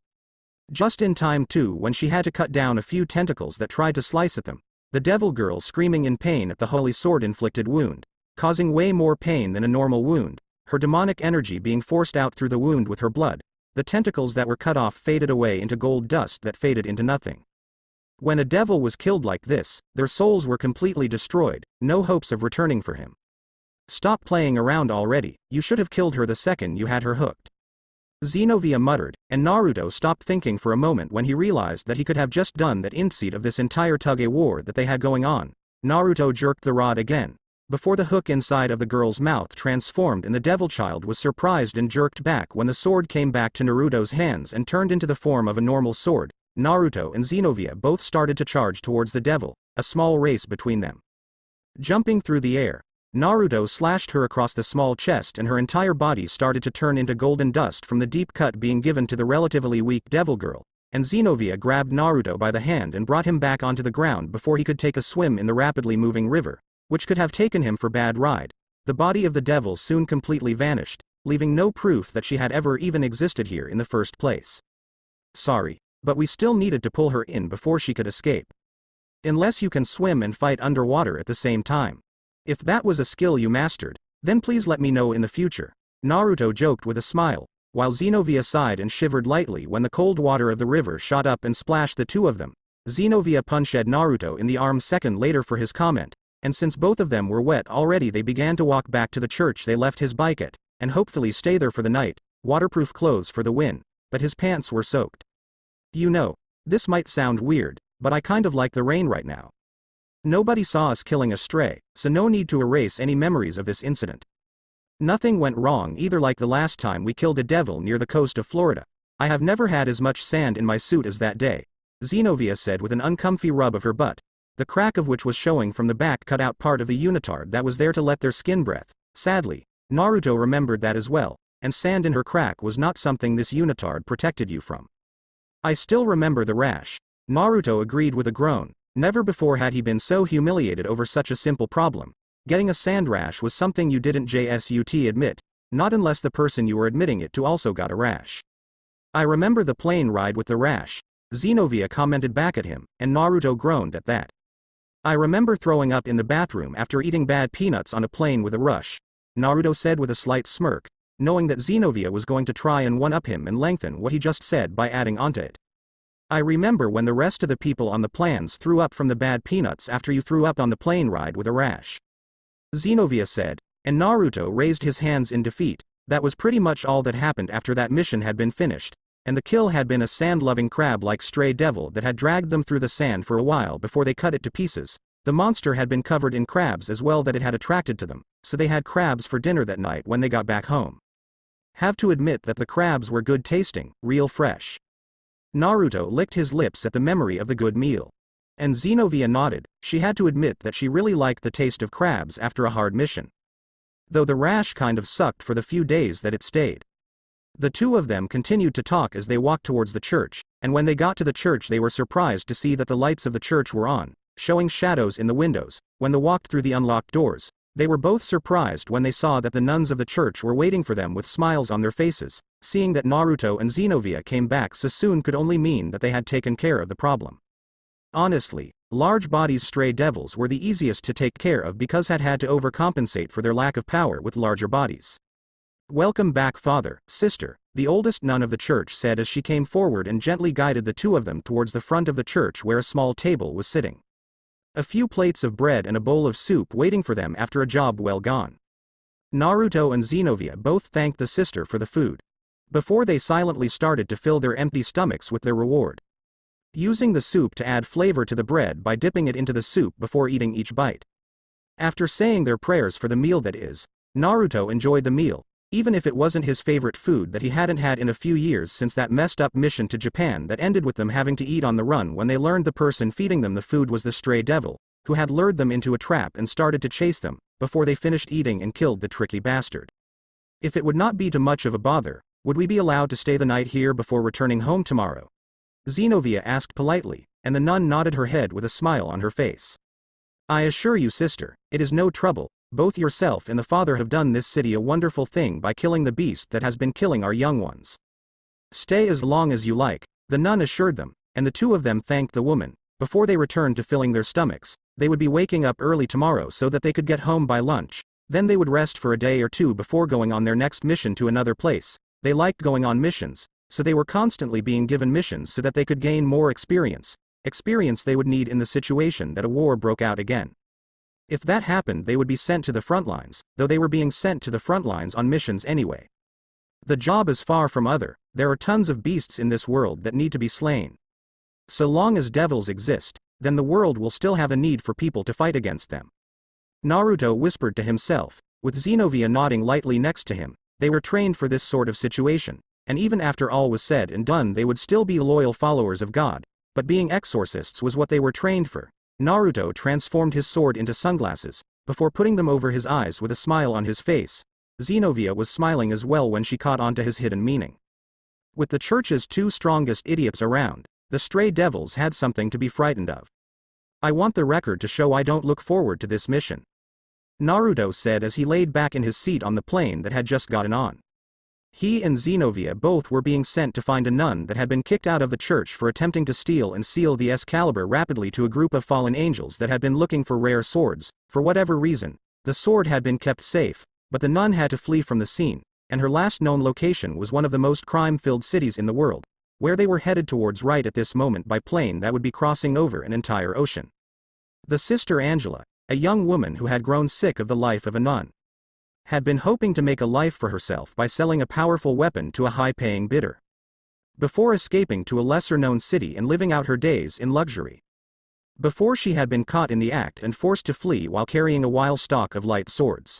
Just in time too when she had to cut down a few tentacles that tried to slice at them, the devil girl screaming in pain at the holy sword inflicted wound, causing way more pain than a normal wound, her demonic energy being forced out through the wound with her blood. The tentacles that were cut off faded away into gold dust that faded into nothing. When a devil was killed like this, their souls were completely destroyed, no hopes of returning for him. Stop playing around already, you should have killed her the second you had her hooked. Xenovia muttered, and Naruto stopped thinking for a moment when he realized that he could have just done that instead of this entire tug-of-war that they had going on. Naruto jerked the rod again. Before the hook inside of the girl's mouth transformed and the devil child was surprised and jerked back when the sword came back to Naruto's hands and turned into the form of a normal sword. Naruto and Xenovia both started to charge towards the devil, a small race between them. Jumping through the air, Naruto slashed her across the small chest and her entire body started to turn into golden dust from the deep cut being given to the relatively weak devil girl, and Xenovia grabbed Naruto by the hand and brought him back onto the ground before he could take a swim in the rapidly moving river, which could have taken him for bad ride. The body of the devil soon completely vanished, leaving no proof that she had ever even existed here in the first place. Sorry, but we still needed to pull her in before she could escape. Unless you can swim and fight underwater at the same time. If that was a skill you mastered, then please let me know in the future. Naruto joked with a smile, while Xenovia sighed and shivered lightly when the cold water of the river shot up and splashed the two of them. Xenovia punched Naruto in the arm second later for his comment, and since both of them were wet already they began to walk back to the church they left his bike at, and hopefully stay there for the night. Waterproof clothes for the win, but his pants were soaked. You know, this might sound weird, but I kind of like the rain right now. Nobody saw us killing a stray, so no need to erase any memories of this incident. Nothing went wrong either like the last time we killed a devil near the coast of Florida. I have never had as much sand in my suit as that day, Xenovia said with an uncomfy rub of her butt, the crack of which was showing from the back cut out part of the unitard that was there to let their skin breath. Sadly, Naruto remembered that as well, and sand in her crack was not something this unitard protected you from. I still remember the rash. Naruto agreed with a groan. Never before had he been so humiliated over such a simple problem. Getting a sand rash was something you didn't just admit, not unless the person you were admitting it to also got a rash. I remember the plane ride with the rash, Xenovia commented back at him, and Naruto groaned at that. I remember throwing up in the bathroom after eating bad peanuts on a plane with a rush, Naruto said with a slight smirk, knowing that Xenovia was going to try and one-up him and lengthen what he just said by adding onto it. I remember when the rest of the people on the plans threw up from the bad peanuts after you threw up on the plane ride with a rash, Xenovia said, and Naruto raised his hands in defeat. That was pretty much all that happened after that mission had been finished, and the kill had been a sand-loving crab-like stray devil that had dragged them through the sand for a while before they cut it to pieces. The monster had been covered in crabs as well that it had attracted to them, so they had crabs for dinner that night when they got back home. Have to admit that the crabs were good tasting, real fresh. Naruto licked his lips at the memory of the good meal. And Xenovia nodded, she had to admit that she really liked the taste of crabs after a hard mission. Though the rash kind of sucked for the few days that it stayed. The two of them continued to talk as they walked towards the church, and when they got to the church they were surprised to see that the lights of the church were on, showing shadows in the windows. When they walked through the unlocked doors, they were both surprised when they saw that the nuns of the church were waiting for them with smiles on their faces. Seeing that Naruto and Xenovia came back so soon could only mean that they had taken care of the problem. Honestly, large bodies stray devils were the easiest to take care of because had to overcompensate for their lack of power with larger bodies. "Welcome back, father, sister," the oldest nun of the church said as she came forward and gently guided the two of them towards the front of the church where a small table was sitting. A few plates of bread and a bowl of soup waiting for them after a job well gone. Naruto and Xenovia both thanked the sister for the food. Before they silently started to fill their empty stomachs with their reward. Using the soup to add flavor to the bread by dipping it into the soup before eating each bite. After saying their prayers for the meal that is, Naruto enjoyed the meal, even if it wasn't his favorite food that he hadn't had in a few years since that messed up mission to Japan that ended with them having to eat on the run when they learned the person feeding them the food was the stray devil, who had lured them into a trap and started to chase them, before they finished eating and killed the tricky bastard. "If it would not be too much of a bother, would we be allowed to stay the night here before returning home tomorrow?" Xenovia asked politely, and the nun nodded her head with a smile on her face. "I assure you, sister, it is no trouble. Both yourself and the father have done this city a wonderful thing by killing the beast that has been killing our young ones. Stay as long as you like," the nun assured them, and the two of them thanked the woman. Before they returned to filling their stomachs, they would be waking up early tomorrow so that they could get home by lunch. Then they would rest for a day or two before going on their next mission to another place. They liked going on missions, so they were constantly being given missions so that they could gain more experience they would need in the situation that a war broke out again. If that happened, they would be sent to the front lines, though they were being sent to the front lines on missions anyway. The job is far from other. There are tons of beasts in this world that need to be slain. So long as devils exist, then the world will still have a need for people to fight against them. Naruto whispered to himself, with Xenovia nodding lightly next to him. They were trained for this sort of situation, and even after all was said and done they would still be loyal followers of God, but being exorcists was what they were trained for. Naruto transformed his sword into sunglasses, before putting them over his eyes with a smile on his face. Xenovia was smiling as well when she caught on to his hidden meaning. With the church's two strongest idiots around, the stray devils had something to be frightened of. "I want the record to show I don't look forward to this mission," Naruto said as he laid back in his seat on the plane that had just gotten on. He and Xenovia both were being sent to find a nun that had been kicked out of the church for attempting to steal and seal the Excalibur rapidly to a group of fallen angels that had been looking for rare swords. For whatever reason, the sword had been kept safe, but the nun had to flee from the scene, and her last known location was one of the most crime-filled cities in the world, where they were headed towards right at this moment by plane that would be crossing over an entire ocean. The sister Angela, a young woman who had grown sick of the life of a nun, had been hoping to make a life for herself by selling a powerful weapon to a high-paying bidder, before escaping to a lesser-known city and living out her days in luxury. Before she had been caught in the act and forced to flee while carrying a wild stock of light swords.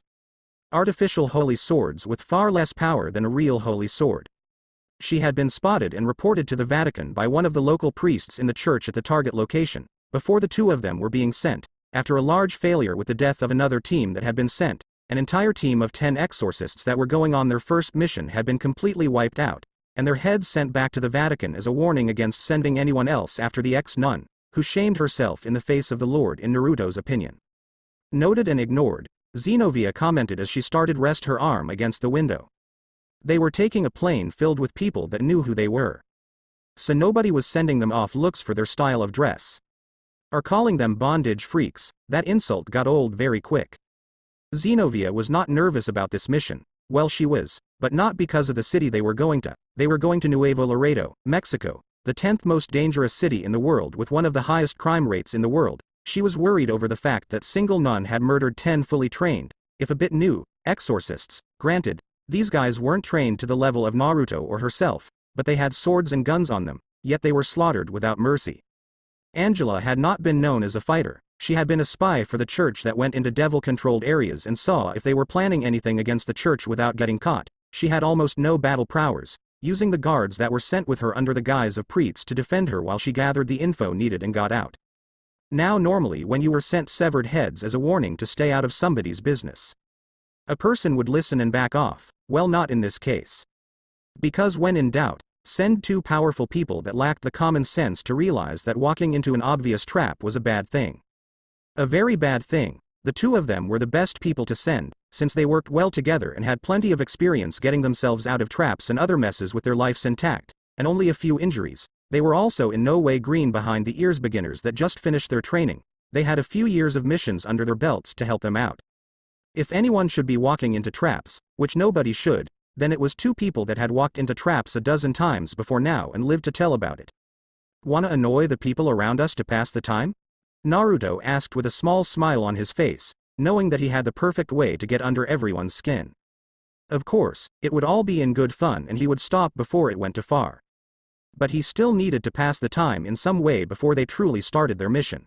Artificial holy swords with far less power than a real holy sword. She had been spotted and reported to the Vatican by one of the local priests in the church at the target location, before the two of them were being sent. After a large failure with the death of another team that had been sent, an entire team of 10 exorcists that were going on their first mission had been completely wiped out, and their heads sent back to the Vatican as a warning against sending anyone else after the ex-nun, who shamed herself in the face of the Lord in Naruto's opinion. Noted and ignored, Xenovia commented as she started to rest her arm against the window. They were taking a plane filled with people that knew who they were. So nobody was sending them off looks for their style of dress. Or calling them bondage freaks. That insult got old very quick. Xenovia was not nervous about this mission. Well, she was, but not because of the city they were going to. They were going to Nuevo Laredo, Mexico, the 10th most dangerous city in the world with one of the highest crime rates in the world. She was worried over the fact that single nun had murdered 10 fully trained, if a bit new, exorcists. Granted, these guys weren't trained to the level of Naruto or herself, but they had swords and guns on them, yet they were slaughtered without mercy. Angela had not been known as a fighter. She had been a spy for the church that went into devil-controlled areas and saw if they were planning anything against the church without getting caught. She had almost no battle prowess, using the guards that were sent with her under the guise of priests to defend her while she gathered the info needed and got out. Now normally when you were sent severed heads as a warning to stay out of somebody's business, a person would listen and back off. Well, not in this case. Because when in doubt, send two powerful people that lacked the common sense to realize that walking into an obvious trap was a bad thing. A very bad thing. The two of them were the best people to send, since they worked well together and had plenty of experience getting themselves out of traps and other messes with their lives intact, and only a few injuries. They were also in no way green behind the ears beginners that just finished their training. They had a few years of missions under their belts to help them out. If anyone should be walking into traps, which nobody should, then it was two people that had walked into traps a dozen times before now and lived to tell about it. Wanna annoy the people around us to pass the time? Naruto asked with a small smile on his face, knowing that he had the perfect way to get under everyone's skin. Of course, it would all be in good fun and he would stop before it went too far. But he still needed to pass the time in some way before they truly started their mission.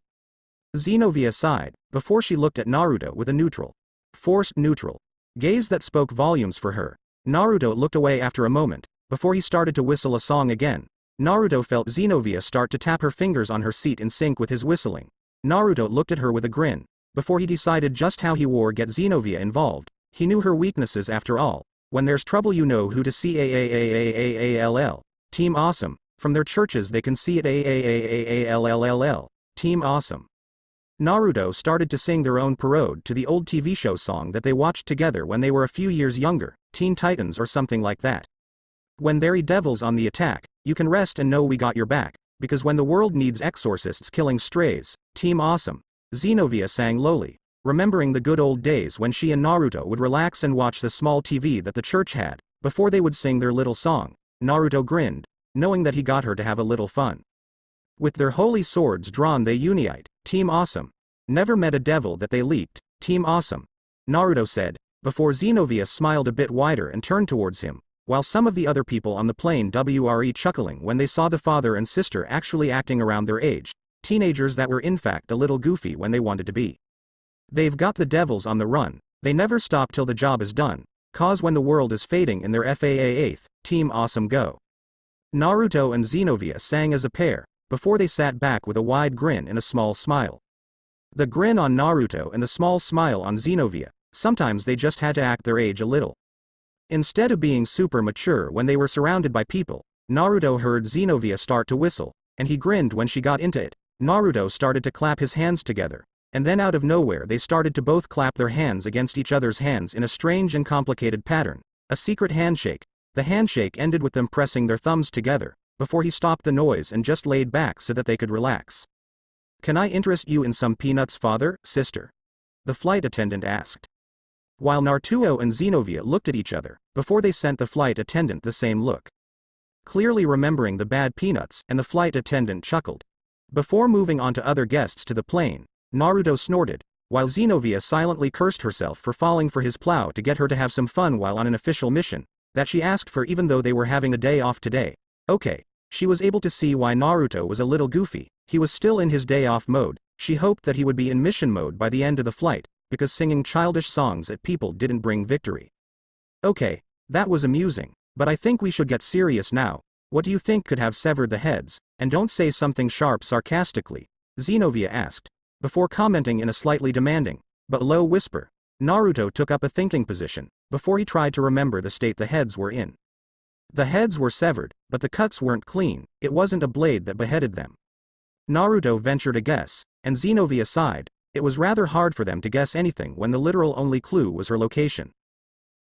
Xenovia sighed, before she looked at Naruto with a neutral, forced neutral gaze that spoke volumes for her. Naruto looked away after a moment, before he started to whistle a song again. Naruto felt Xenovia start to tap her fingers on her seat in sync with his whistling. Naruto looked at her with a grin, before he decided just how he would get Xenovia involved. He knew her weaknesses after all. When there's trouble you know who to see. AAAAAAALL. Team Awesome. From their churches they can see it. AAAAAALLL. Team Awesome. Naruto started to sing their own parode to the old TV show song that they watched together when they were a few years younger, Teen Titans or something like that. When there are devils on the attack, you can rest and know we got your back, because when the world needs exorcists killing strays, Team Awesome. Xenovia sang lowly, remembering the good old days when she and Naruto would relax and watch the small TV that the church had, before they would sing their little song. Naruto grinned, knowing that he got her to have a little fun. With their holy swords drawn they unite, Team Awesome. Never met a devil that they leaped, Team Awesome. Naruto said, before Xenovia smiled a bit wider and turned towards him, while some of the other people on the plane were chuckling when they saw the father and sister actually acting around their age, teenagers that were in fact a little goofy when they wanted to be. They've got the devils on the run, they never stop till the job is done, cause when the world is fading in their FAA 8th, Team Awesome go. Naruto and Xenovia sang as a pair, before they sat back with a wide grin and a small smile. The grin on Naruto and the small smile on Xenovia, sometimes they just had to act their age a little. Instead of being super mature when they were surrounded by people, Naruto heard Xenovia start to whistle, and he grinned when she got into it. Naruto started to clap his hands together, and then out of nowhere they started to both clap their hands against each other's hands in a strange and complicated pattern, a secret handshake. The handshake ended with them pressing their thumbs together, before he stopped the noise and just laid back so that they could relax. Can I interest you in some peanuts, father, sister? The flight attendant asked. While Naruto and Xenovia looked at each other, before they sent the flight attendant the same look. Clearly remembering the bad peanuts, and the flight attendant chuckled. Before moving on to other guests to the plane, Naruto snorted, while Xenovia silently cursed herself for falling for his plow to get her to have some fun while on an official mission, that she asked for even though they were having a day off today. Okay, she was able to see why Naruto was a little goofy. He was still in his day off mode. She hoped that he would be in mission mode by the end of the flight, because singing childish songs at people didn't bring victory. Okay, that was amusing, but I think we should get serious now. What do you think could have severed the heads? And don't say something sharp sarcastically, Xenovia asked, before commenting in a slightly demanding, but low whisper. Naruto took up a thinking position, before he tried to remember the state the heads were in. The heads were severed, but the cuts weren't clean. It wasn't a blade that beheaded them. Naruto ventured a guess, and Xenovia sighed. It was rather hard for them to guess anything when the literal only clue was her location.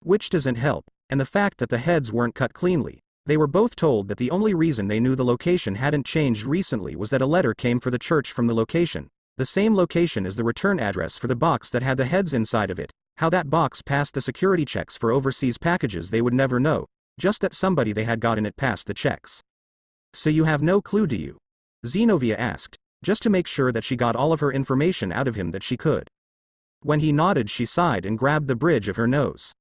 Which doesn't help, and the fact that the heads weren't cut cleanly. They were both told that the only reason they knew the location hadn't changed recently was that a letter came for the church from the location. The same location as the return address for the box that had the heads inside of it. How that box passed the security checks for overseas packages they would never know, just that somebody they had gotten it past the checks. So you have no clue, do you? Xenovia asked, just to make sure that she got all of her information out of him that she could. When he nodded she sighed and grabbed the bridge of her nose.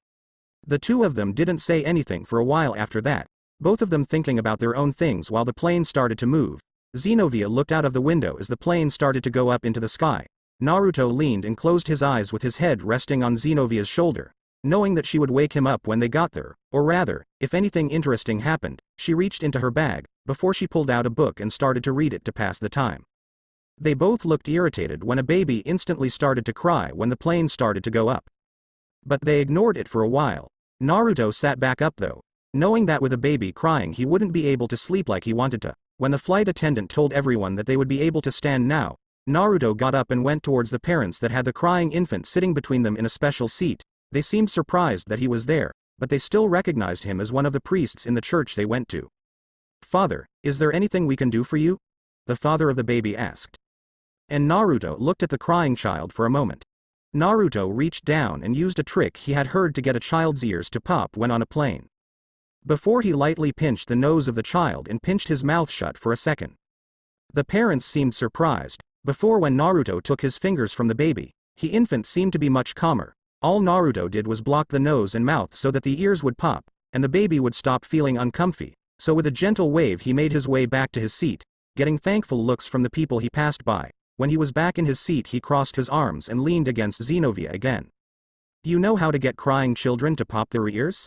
The two of them didn't say anything for a while after that, both of them thinking about their own things while the plane started to move. Xenovia looked out of the window as the plane started to go up into the sky. Naruto leaned and closed his eyes with his head resting on Xenovia's shoulder, knowing that she would wake him up when they got there, or rather, if anything interesting happened. She reached into her bag, before she pulled out a book and started to read it to pass the time. They both looked irritated when a baby instantly started to cry when the plane started to go up. But they ignored it for a while. Naruto sat back up though, knowing that with a baby crying he wouldn't be able to sleep like he wanted to. When the flight attendant told everyone that they would be able to stand now, Naruto got up and went towards the parents that had the crying infant sitting between them in a special seat. They seemed surprised that he was there, but they still recognized him as one of the priests in the church they went to. Father, is there anything we can do for you? The father of the baby asked. And Naruto looked at the crying child for a moment. Naruto reached down and used a trick he had heard to get a child's ears to pop when on a plane. Before he lightly pinched the nose of the child and pinched his mouth shut for a second. The parents seemed surprised. Before, when Naruto took his fingers from the baby, the infant seemed to be much calmer. All Naruto did was block the nose and mouth so that the ears would pop, and the baby would stop feeling uncomfy. So with a gentle wave he made his way back to his seat, getting thankful looks from the people he passed by. When he was back in his seat he crossed his arms and leaned against Xenovia again. You know how to get crying children to pop their ears?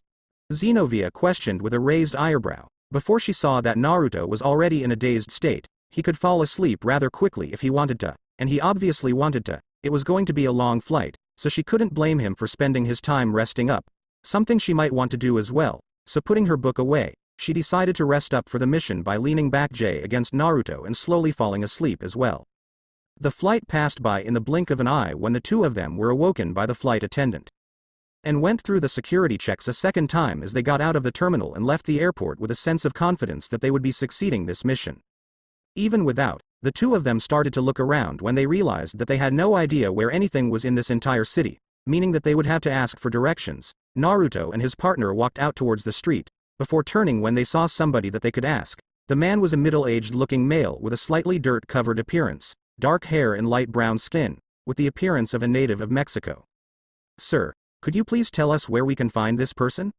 Xenovia questioned with a raised eyebrow. Before she saw that Naruto was already in a dazed state, he could fall asleep rather quickly if he wanted to, and he obviously wanted to. It was going to be a long flight, so she couldn't blame him for spending his time resting up. Something she might want to do as well, so putting her book away, she decided to rest up for the mission by leaning back against Naruto and slowly falling asleep as well. The flight passed by in the blink of an eye when the two of them were awoken by the flight attendant. And went through the security checks a second time as they got out of the terminal and left the airport with a sense of confidence that they would be succeeding this mission. Even without, the two of them started to look around when they realized that they had no idea where anything was in this entire city, meaning that they would have to ask for directions. Naruto and his partner walked out towards the street, before turning when they saw somebody that they could ask. The man was a middle-aged looking male with a slightly dirt-covered appearance, dark hair and light brown skin, with the appearance of a native of Mexico. Sir, could you please tell us where we can find this person?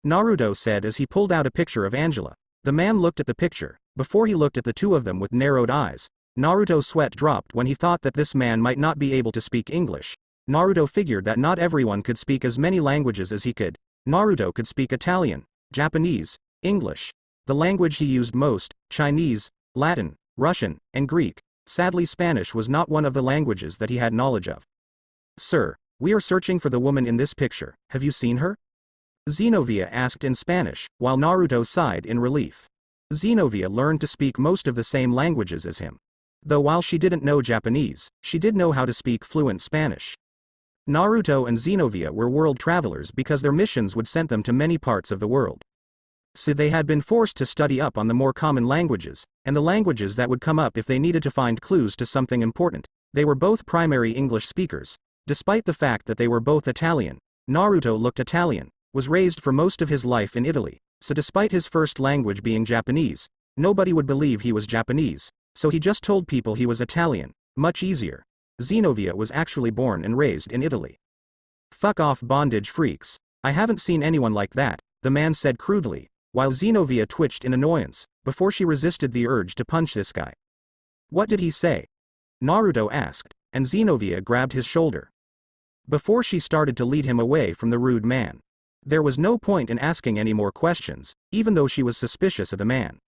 Naruto said as he pulled out a picture of Angela. The man looked at the picture. Before he looked at the two of them with narrowed eyes, Naruto's sweat dropped when he thought that this man might not be able to speak English. Naruto figured that not everyone could speak as many languages as he could. Naruto could speak Italian, Japanese, English. The language he used most, Chinese, Latin, Russian, and Greek. Sadly, Spanish was not one of the languages that he had knowledge of. Sir, we are searching for the woman in this picture. Have you seen her? Xenovia asked in Spanish, while Naruto sighed in relief. Xenovia learned to speak most of the same languages as him. Though while she didn't know Japanese, she did know how to speak fluent Spanish. Naruto and Xenovia were world travelers because their missions would send them to many parts of the world. So they had been forced to study up on the more common languages, and the languages that would come up if they needed to find clues to something important. They were both primary English speakers. Despite the fact that they were both Italian, Naruto looked Italian, was raised for most of his life in Italy, so despite his first language being Japanese, nobody would believe he was Japanese, so he just told people he was Italian. Much easier. Xenovia was actually born and raised in Italy. Fuck off, bondage freaks. I haven't seen anyone like that, the man said crudely, while Xenovia twitched in annoyance, before she resisted the urge to punch this guy. What did he say? Naruto asked, and Xenovia grabbed his shoulder. Before she started to lead him away from the rude man. There was no point in asking any more questions, even though she was suspicious of the man.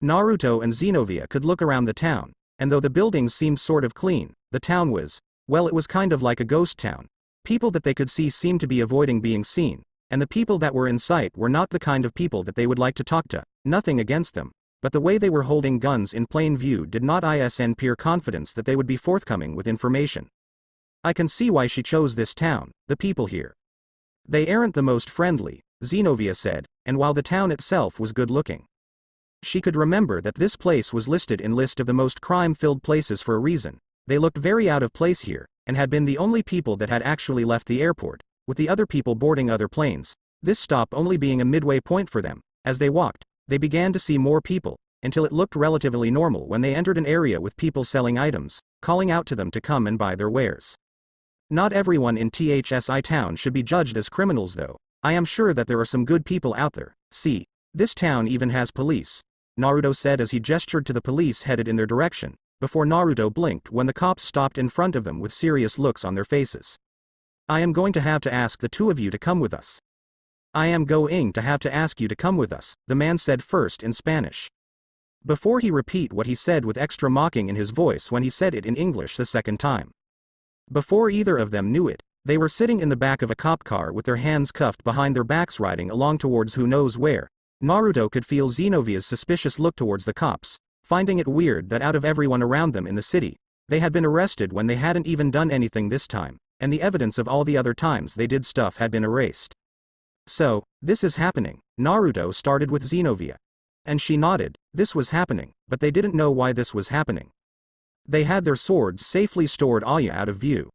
Naruto and Xenovia could look around the town, and though the buildings seemed sort of clean, the town was, well, it was kind of like a ghost town. People that they could see seemed to be avoiding being seen, and the people that were in sight were not the kind of people that they would like to talk to. Nothing against them, but the way they were holding guns in plain view did not inspire confidence that they would be forthcoming with information. I can see why she chose this town. The people here, they aren't the most friendly, Xenovia said, and while the town itself was good looking, she could remember that this place was listed in list of the most crime-filled places for a reason. They looked very out of place here, and had been the only people that had actually left the airport, with the other people boarding other planes, this stop only being a midway point for them. As they walked, they began to see more people, until it looked relatively normal when they entered an area with people selling items, calling out to them to come and buy their wares. Not everyone in THSI town should be judged as criminals though. I am sure that there are some good people out there. See, this town even has police, Naruto said as he gestured to the police headed in their direction, before Naruto blinked when the cops stopped in front of them with serious looks on their faces. I am going to have to ask the two of you to come with us. I am going to have to ask you to come with us, the man said first in Spanish. Before he repeat what he said with extra mocking in his voice when he said it in English the second time. Before either of them knew it, they were sitting in the back of a cop car with their hands cuffed behind their backs riding along towards who knows where. Naruto could feel Xenovia's suspicious look towards the cops, finding it weird that out of everyone around them in the city, they had been arrested when they hadn't even done anything this time, and the evidence of all the other times they did stuff had been erased. So, this is happening. Naruto started with Xenovia. And she nodded. This was happening, but they didn't know why this was happening. They had their swords safely stored out of view.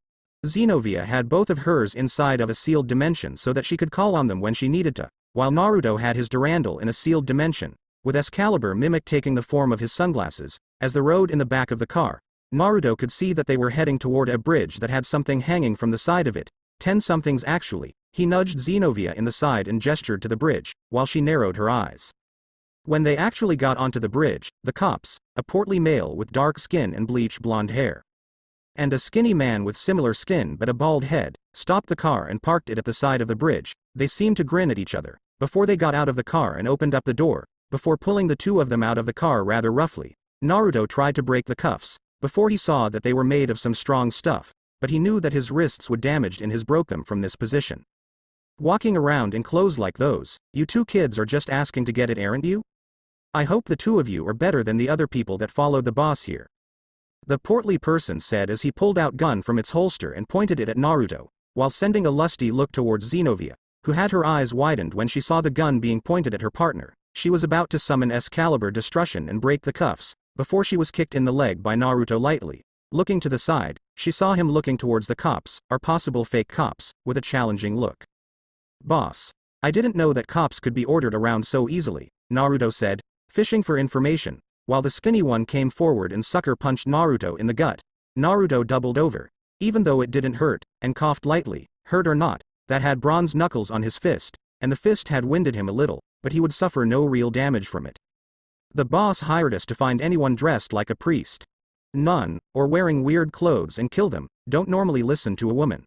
Xenovia had both of hers inside of a sealed dimension so that she could call on them when she needed to, while Naruto had his Durandal in a sealed dimension, with Excalibur mimic taking the form of his sunglasses. As they rode in the back of the car, Naruto could see that they were heading toward a bridge that had something hanging from the side of it. 10-somethings actually. He nudged Xenovia in the side and gestured to the bridge, while she narrowed her eyes. When they actually got onto the bridge, the cops, a portly male with dark skin and bleached blonde hair, and a skinny man with similar skin but a bald head, stopped the car and parked it at the side of the bridge. They seemed to grin at each other before they got out of the car and opened up the door, before pulling the two of them out of the car rather roughly. Naruto tried to break the cuffs, before he saw that they were made of some strong stuff, but he knew that his wrists would damage and his broke them from this position. Walking around in clothes like those, you two kids are just asking to get it, aren't you? I hope the two of you are better than the other people that followed the boss here. The portly person said as he pulled out gun from its holster and pointed it at Naruto, while sending a lusty look towards Xenovia, who had her eyes widened when she saw the gun being pointed at her partner. She was about to summon Excalibur Destruction and break the cuffs, before she was kicked in the leg by Naruto lightly. Looking to the side, she saw him looking towards the cops, or possible fake cops, with a challenging look. Boss, I didn't know that cops could be ordered around so easily, Naruto said, fishing for information, while the skinny one came forward and sucker punched Naruto in the gut. Naruto doubled over, even though it didn't hurt, and coughed lightly. Hurt or not, that had bronze knuckles on his fist, and the fist had winded him a little, but he would suffer no real damage from it. The boss hired us to find anyone dressed like a priest. None, or wearing weird clothes and kill them, don't normally listen to a woman.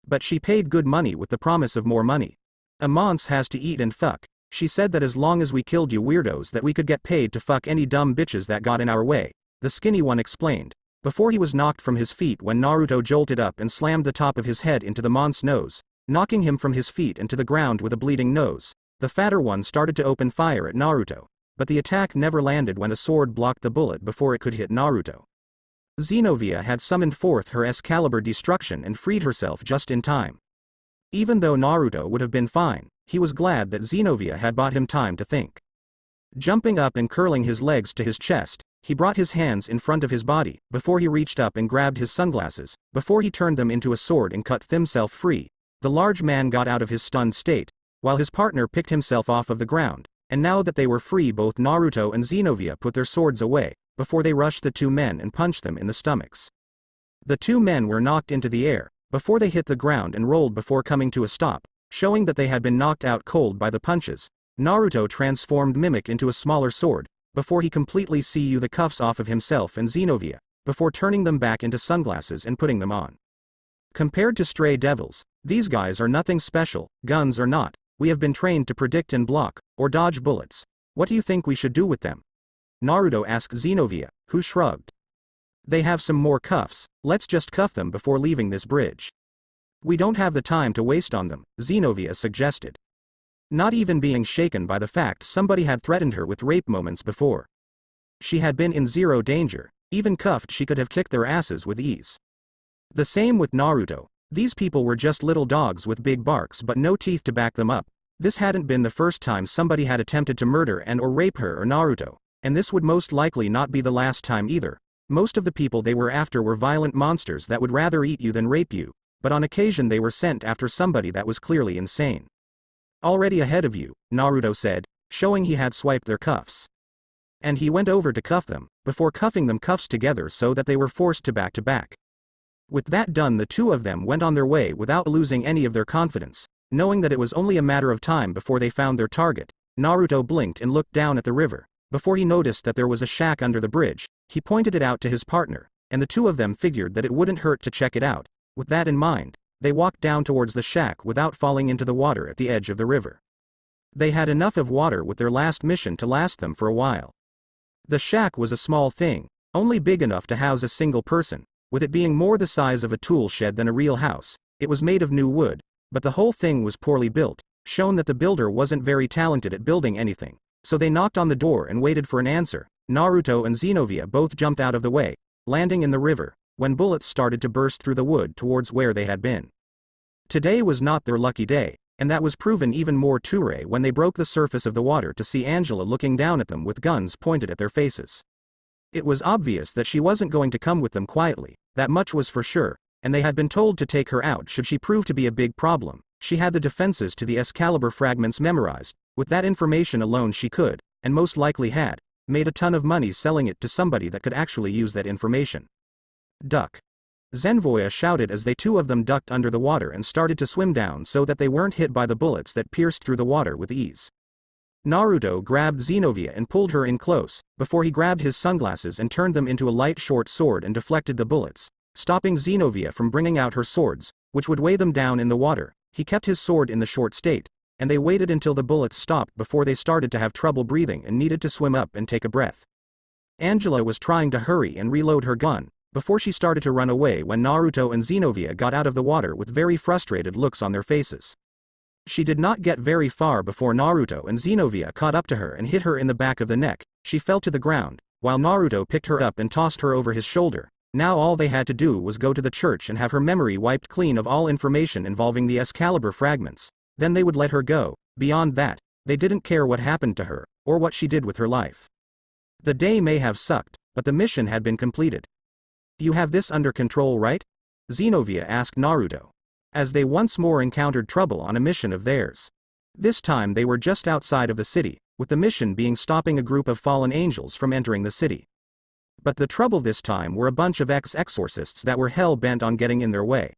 But she paid good money with the promise of more money. A Mons has to eat and fuck. She said that as long as we killed you weirdos that we could get paid to fuck any dumb bitches that got in our way, the skinny one explained, before he was knocked from his feet when Naruto jolted up and slammed the top of his head into the Mons' nose, knocking him from his feet and to the ground with a bleeding nose. The fatter one started to open fire at Naruto, but the attack never landed when a sword blocked the bullet before it could hit Naruto. Xenovia had summoned forth her Excalibur Destruction and freed herself just in time. Even though Naruto would have been fine, he was glad that Xenovia had bought him time to think. Jumping up and curling his legs to his chest, he brought his hands in front of his body, before he reached up and grabbed his sunglasses, before he turned them into a sword and cut himself free. The large man got out of his stunned state, while his partner picked himself off of the ground, and now that they were free both Naruto and Xenovia put their swords away, before they rushed the two men and punched them in the stomachs. The two men were knocked into the air, before they hit the ground and rolled before coming to a stop, showing that they had been knocked out cold by the punches. Naruto transformed Mimic into a smaller sword, before he completely CU the cuffs off of himself and Xenovia, before turning them back into sunglasses and putting them on. Compared to stray devils, these guys are nothing special, guns or not, we have been trained to predict and block, or dodge bullets. What do you think we should do with them? Naruto asked Xenovia, who shrugged. They have some more cuffs, let's just cuff them before leaving this bridge. We don't have the time to waste on them, Xenovia suggested. Not even being shaken by the fact somebody had threatened her with rape moments before. She had been in zero danger, even cuffed she could have kicked their asses with ease. The same with Naruto, these people were just little dogs with big barks but no teeth to back them up. This hadn't been the first time somebody had attempted to murder and or rape her or Naruto, and this would most likely not be the last time either. Most of the people they were after were violent monsters that would rather eat you than rape you, but on occasion they were sent after somebody that was clearly insane. Already ahead of you, Naruto said, showing he had swiped their cuffs. And he went over to cuff them, before cuffing them cuffs together so that they were forced to back. With that done the two of them went on their way without losing any of their confidence, knowing that it was only a matter of time before they found their target. Naruto blinked and looked down at the river, before he noticed that there was a shack under the bridge. He pointed it out to his partner, and the two of them figured that it wouldn't hurt to check it out. With that in mind, they walked down towards the shack without falling into the water at the edge of the river. They had enough of water with their last mission to last them for a while. The shack was a small thing, only big enough to house a single person, with it being more the size of a tool shed than a real house. It was made of new wood, but the whole thing was poorly built, shown that the builder wasn't very talented at building anything. So they knocked on the door and waited for an answer. Naruto and Xenovia both jumped out of the way, landing in the river, when bullets started to burst through the wood towards where they had been. Today was not their lucky day. and that was proven even more true when they broke the surface of the water to see Angela looking down at them with guns pointed at their faces. It was obvious that she wasn't going to come with them quietly, that much was for sure, and they had been told to take her out should she prove to be a big problem. She had the defenses to the Excalibur fragments memorized. With that information alone she could, and most likely had, made a ton of money selling it to somebody that could actually use that information. Duck. Xenovia shouted as they two of them ducked under the water and started to swim down so that they weren't hit by the bullets that pierced through the water with ease. Naruto grabbed Xenovia and pulled her in close, before he grabbed his sunglasses and turned them into a light short sword and deflected the bullets, stopping Xenovia from bringing out her swords, which would weigh them down in the water. He kept his sword in the short state, and they waited until the bullets stopped before they started to have trouble breathing and needed to swim up and take a breath. Angela was trying to hurry and reload her gun, before she started to run away when Naruto and Xenovia got out of the water with very frustrated looks on their faces. She did not get very far before Naruto and Xenovia caught up to her and hit her in the back of the neck. She fell to the ground, while Naruto picked her up and tossed her over his shoulder. Now all they had to do was go to the church and have her memory wiped clean of all information involving the Excalibur fragments. Then they would let her go. Beyond that, they didn't care what happened to her, or what she did with her life. The day may have sucked, but the mission had been completed. "You have this under control, right?" Xenovia asked Naruto, as they once more encountered trouble on a mission of theirs. This time they were just outside of the city, with the mission being stopping a group of fallen angels from entering the city. But the trouble this time were a bunch of ex-exorcists that were hell-bent on getting in their way.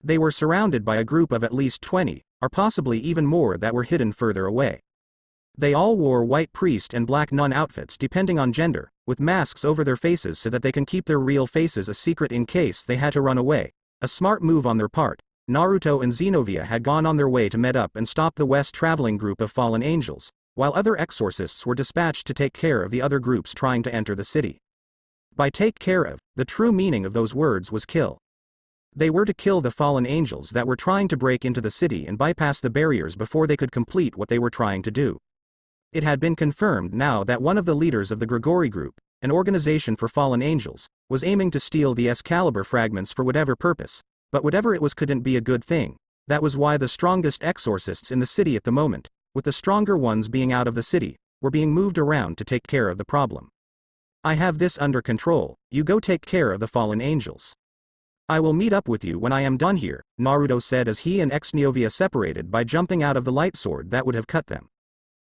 They were surrounded by a group of at least 20, or possibly even more that were hidden further away. They all wore white priest and black nun outfits depending on gender, with masks over their faces so that they can keep their real faces a secret in case they had to run away. A smart move on their part. Naruto and Xenovia had gone on their way to meet up and stop the West traveling group of fallen angels, while other exorcists were dispatched to take care of the other groups trying to enter the city. By take care of, the true meaning of those words was kill. They were to kill the fallen angels that were trying to break into the city and bypass the barriers before they could complete what they were trying to do. It had been confirmed now that one of the leaders of the Grigori Group, an organization for fallen angels, was aiming to steal the Excalibur fragments for whatever purpose, but whatever it was couldn't be a good thing. That was why the strongest exorcists in the city at the moment, with the stronger ones being out of the city, were being moved around to take care of the problem. "I have this under control, you go take care of the fallen angels. I will meet up with you when I am done here," Naruto said as he and Xenovia separated by jumping out of the light sword that would have cut them.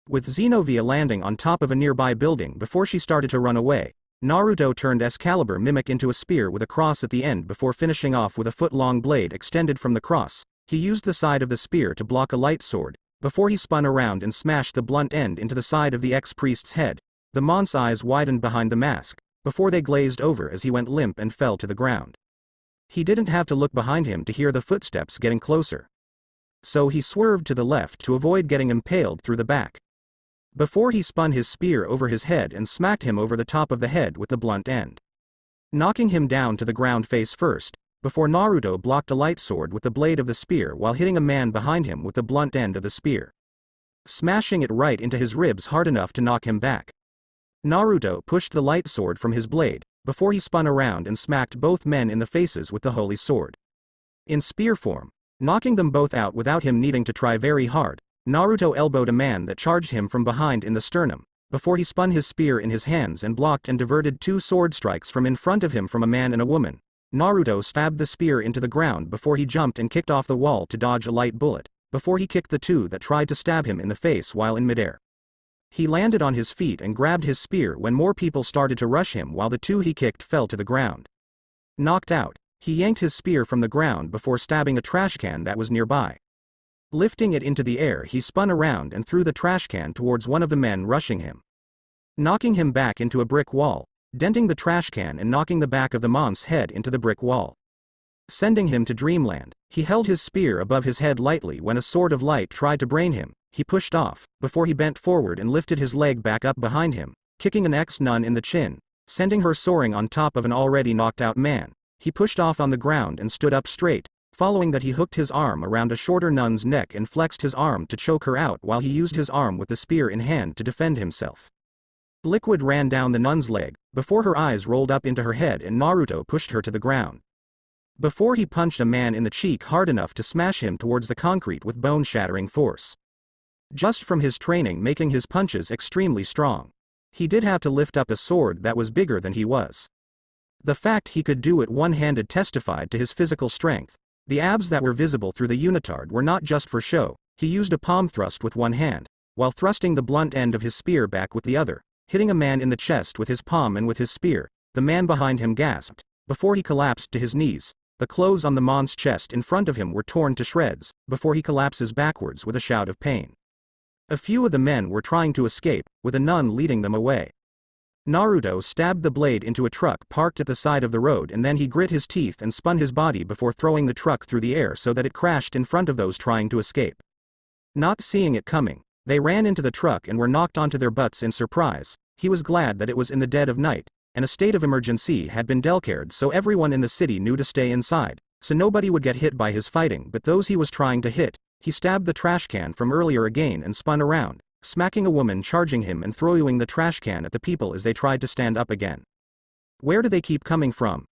With Xenovia landing on top of a nearby building before she started to run away, Naruto turned Excalibur mimic into a spear with a cross at the end before finishing off with a foot-long blade extended from the cross. He used the side of the spear to block a light sword, before he spun around and smashed the blunt end into the side of the ex-priest's head. The monk's eyes widened behind the mask, before they glazed over as he went limp and fell to the ground. He didn't have to look behind him to hear the footsteps getting closer. So he swerved to the left to avoid getting impaled through the back. Before he spun his spear over his head and smacked him over the top of the head with the blunt end, knocking him down to the ground face first, before Naruto blocked a light sword with the blade of the spear while hitting a man behind him with the blunt end of the spear, smashing it right into his ribs hard enough to knock him back. Naruto pushed the light sword from his blade, before he spun around and smacked both men in the faces with the holy sword. In spear form, knocking them both out without him needing to try very hard, Naruto elbowed a man that charged him from behind in the sternum, before he spun his spear in his hands and blocked and diverted two sword strikes from in front of him from a man and a woman. Naruto stabbed the spear into the ground before he jumped and kicked off the wall to dodge a light bullet, before he kicked the two that tried to stab him in the face while in midair. He landed on his feet and grabbed his spear when more people started to rush him while the two he kicked fell to the ground. Knocked out, he yanked his spear from the ground before stabbing a trash can that was nearby. Lifting it into the air, he spun around and threw the trash can towards one of the men rushing him, knocking him back into a brick wall, denting the trash can and knocking the back of the monk's head into the brick wall, sending him to dreamland. He held his spear above his head lightly when a sword of light tried to brain him. He pushed off, before he bent forward and lifted his leg back up behind him, kicking an ex-nun in the chin, sending her soaring on top of an already knocked-out man. He pushed off on the ground and stood up straight. Following that, he hooked his arm around a shorter nun's neck and flexed his arm to choke her out while he used his arm with the spear in hand to defend himself. Liquid ran down the nun's leg, before her eyes rolled up into her head and Naruto pushed her to the ground. before he punched a man in the cheek hard enough to smash him towards the concrete with bone-shattering force. Just from his training making his punches extremely strong. He did have to lift up a sword that was bigger than he was. The fact he could do it one-handed testified to his physical strength. The abs that were visible through the unitard were not just for show. He used a palm thrust with one hand, while thrusting the blunt end of his spear back with the other, hitting a man in the chest with his palm and with his spear. The man behind him gasped, before he collapsed to his knees. The clothes on the man's chest in front of him were torn to shreds, before he collapses backwards with a shout of pain. A few of the men were trying to escape, with a nun leading them away. Naruto stabbed the blade into a truck parked at the side of the road, and then he grit his teeth and spun his body before throwing the truck through the air so that it crashed in front of those trying to escape. Not seeing it coming, they ran into the truck and were knocked onto their butts in surprise. He was glad that it was in the dead of night, and a state of emergency had been declared, so everyone in the city knew to stay inside, so nobody would get hit by his fighting. But those he was trying to hit, he stabbed the trash can from earlier again and spun around, smacking a woman charging him and throwing the trash can at the people as they tried to stand up again. Where do they keep coming from?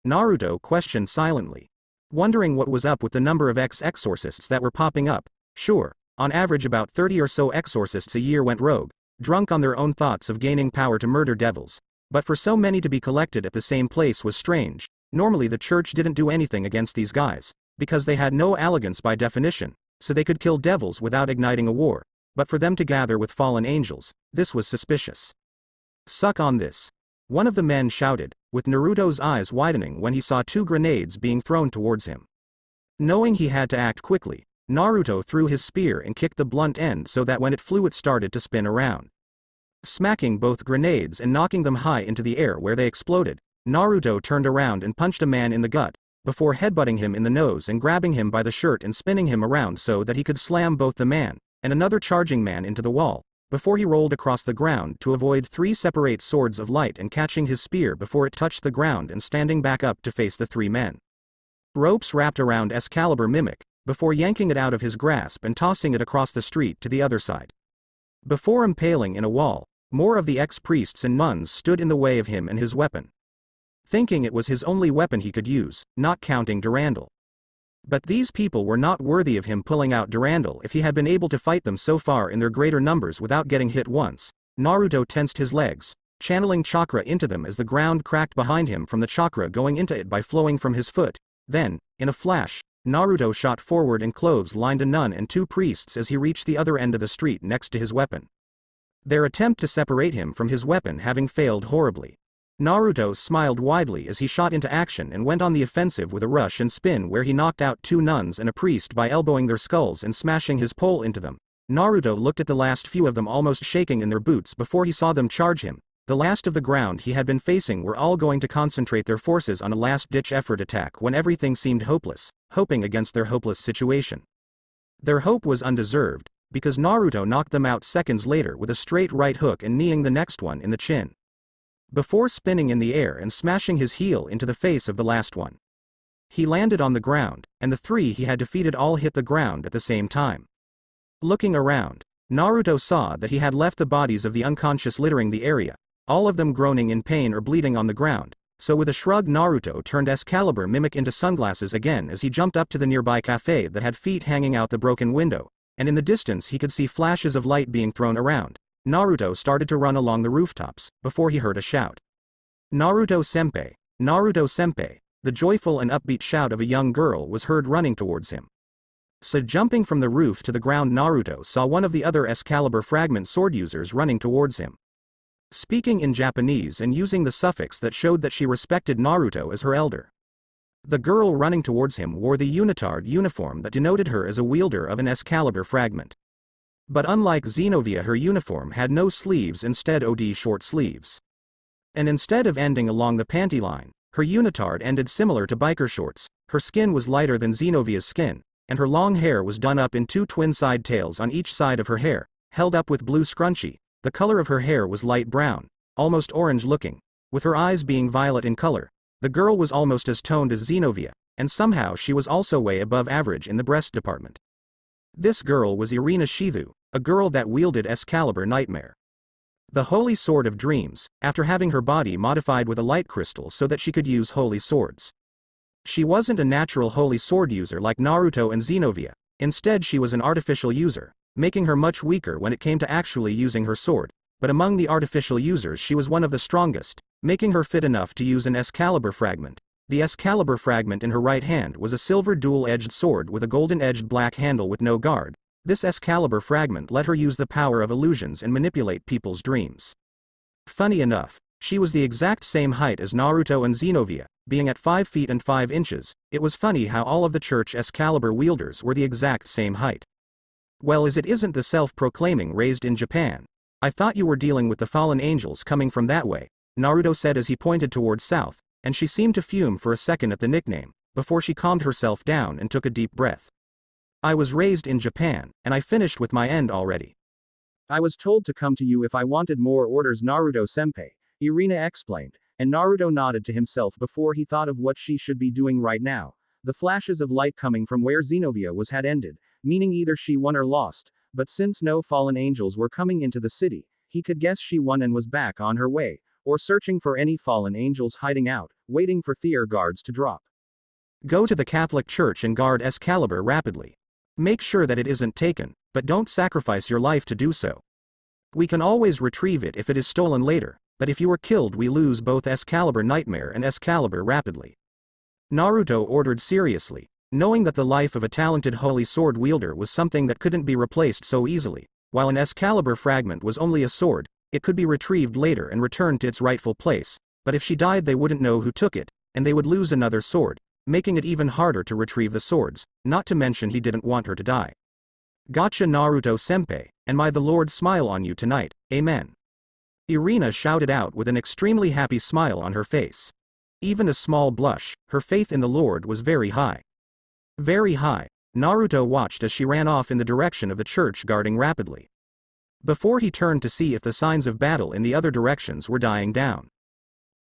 Naruto questioned silently, wondering what was up with the number of exorcists that were popping up. Sure, on average about 30 or so exorcists a year went rogue, drunk on their own thoughts of gaining power to murder devils. But for so many to be collected at the same place was strange. Normally the church didn't do anything against these guys, because they had no elegance by definition, so they could kill devils without igniting a war. But for them to gather with fallen angels, this was suspicious. Suck on this. One of the men shouted, with Naruto's eyes widening when he saw 2 grenades being thrown towards him. Knowing he had to act quickly, Naruto threw his spear and kicked the blunt end so that when it flew it started to spin around, smacking both grenades and knocking them high into the air where they exploded. Naruto turned around and punched a man in the gut, before headbutting him in the nose and grabbing him by the shirt and spinning him around so that he could slam both the man and another charging man into the wall, before he rolled across the ground to avoid 3 separate swords of light and catching his spear before it touched the ground and standing back up to face the 3 men. Ropes wrapped around Excalibur Mimic, before yanking it out of his grasp and tossing it across the street to the other side. Before impaling in a wall, more of the ex-priests and nuns stood in the way of him and his weapon, thinking it was his only weapon he could use, not counting Durandal. But these people were not worthy of him pulling out Durandal if he had been able to fight them so far in their greater numbers without getting hit once. Naruto tensed his legs, channeling chakra into them as the ground cracked behind him from the chakra going into it by flowing from his foot. Then, in a flash, Naruto shot forward and clothes-lined a nun and 2 priests as he reached the other end of the street next to his weapon. Their attempt to separate him from his weapon having failed horribly, Naruto smiled widely as he shot into action and went on the offensive with a rush and spin where he knocked out 2 nuns and a priest by elbowing their skulls and smashing his pole into them. Naruto looked at the last few of them almost shaking in their boots before he saw them charge him. The last of the ground he had been facing were all going to concentrate their forces on a last-ditch effort attack when everything seemed hopeless, hoping against their hopeless situation. Their hope was undeserved, because Naruto knocked them out seconds later with a straight right hook and kneeing the next one in the chin, before spinning in the air and smashing his heel into the face of the last one. He landed on the ground, and the 3 he had defeated all hit the ground at the same time. Looking around, Naruto saw that he had left the bodies of the unconscious littering the area, all of them groaning in pain or bleeding on the ground. So with a shrug Naruto turned Excalibur Mimic into sunglasses again as he jumped up to the nearby cafe that had feet hanging out the broken window, and in the distance he could see flashes of light being thrown around. Naruto started to run along the rooftops, before he heard a shout. Naruto Senpai! Naruto Senpai! The joyful and upbeat shout of a young girl was heard running towards him. So jumping from the roof to the ground, Naruto saw one of the other Excalibur fragment sword users running towards him. Speaking in Japanese and using the suffix that showed that she respected Naruto as her elder. The girl running towards him wore the unitard uniform that denoted her as a wielder of an Excalibur fragment. But unlike Xenovia, her uniform had no sleeves, instead OD short sleeves. And instead of ending along the panty line, her unitard ended similar to biker shorts. Her skin was lighter than Xenovia's skin, and her long hair was done up in 2 twin side tails on each side of her hair, held up with blue scrunchie. The color of her hair was light brown, almost orange looking, with her eyes being violet in color. The girl was almost as toned as Xenovia, and somehow she was also way above average in the breast department. This girl was Irina Shithu, a girl that wielded Excalibur Nightmare, the Holy Sword of Dreams, after having her body modified with a light crystal so that she could use holy swords. She wasn't a natural holy sword user like Naruto and Xenovia, instead she was an artificial user, making her much weaker when it came to actually using her sword, but among the artificial users she was one of the strongest, making her fit enough to use an Excalibur fragment. The Excalibur fragment in her right hand was a silver dual-edged sword with a golden-edged black handle with no guard. This Excalibur fragment let her use the power of illusions and manipulate people's dreams. Funny enough, she was the exact same height as Naruto and Xenovia, being at 5 feet and 5 inches. It was funny how all of the church Excalibur wielders were the exact same height. Well, as it isn't the self-proclaiming raised in Japan. I thought you were dealing with the fallen angels coming from that way, Naruto said as he pointed towards south, and she seemed to fume for a second at the nickname, before she calmed herself down and took a deep breath. I was raised in Japan, and I finished with my end already. I was told to come to you if I wanted more orders, Naruto-senpai, Irina explained, and Naruto nodded to himself before he thought of what she should be doing right now. The flashes of light coming from where Xenovia was had ended, meaning either she won or lost, but since no fallen angels were coming into the city, he could guess she won and was back on her way, or searching for any fallen angels hiding out, waiting for their guards to drop. Go to the Catholic Church and guard Excalibur rapidly. Make sure that it isn't taken, but don't sacrifice your life to do so. We can always retrieve it if it is stolen later, but if you are killed we lose both Excalibur Nightmare and Excalibur rapidly. Naruto ordered seriously, knowing that the life of a talented holy sword wielder was something that couldn't be replaced so easily. While an Excalibur fragment was only a sword, it could be retrieved later and returned to its rightful place, but if she died they wouldn't know who took it, and they would lose another sword, making it even harder to retrieve the swords, not to mention he didn't want her to die. Gotcha, Naruto-senpai, and may the Lord smile on you tonight, amen. Irina shouted out with an extremely happy smile on her face. Even a small blush, her faith in the Lord was very high. Very high. Naruto watched as she ran off in the direction of the church, guarding rapidly. Before he turned to see if the signs of battle in the other directions were dying down.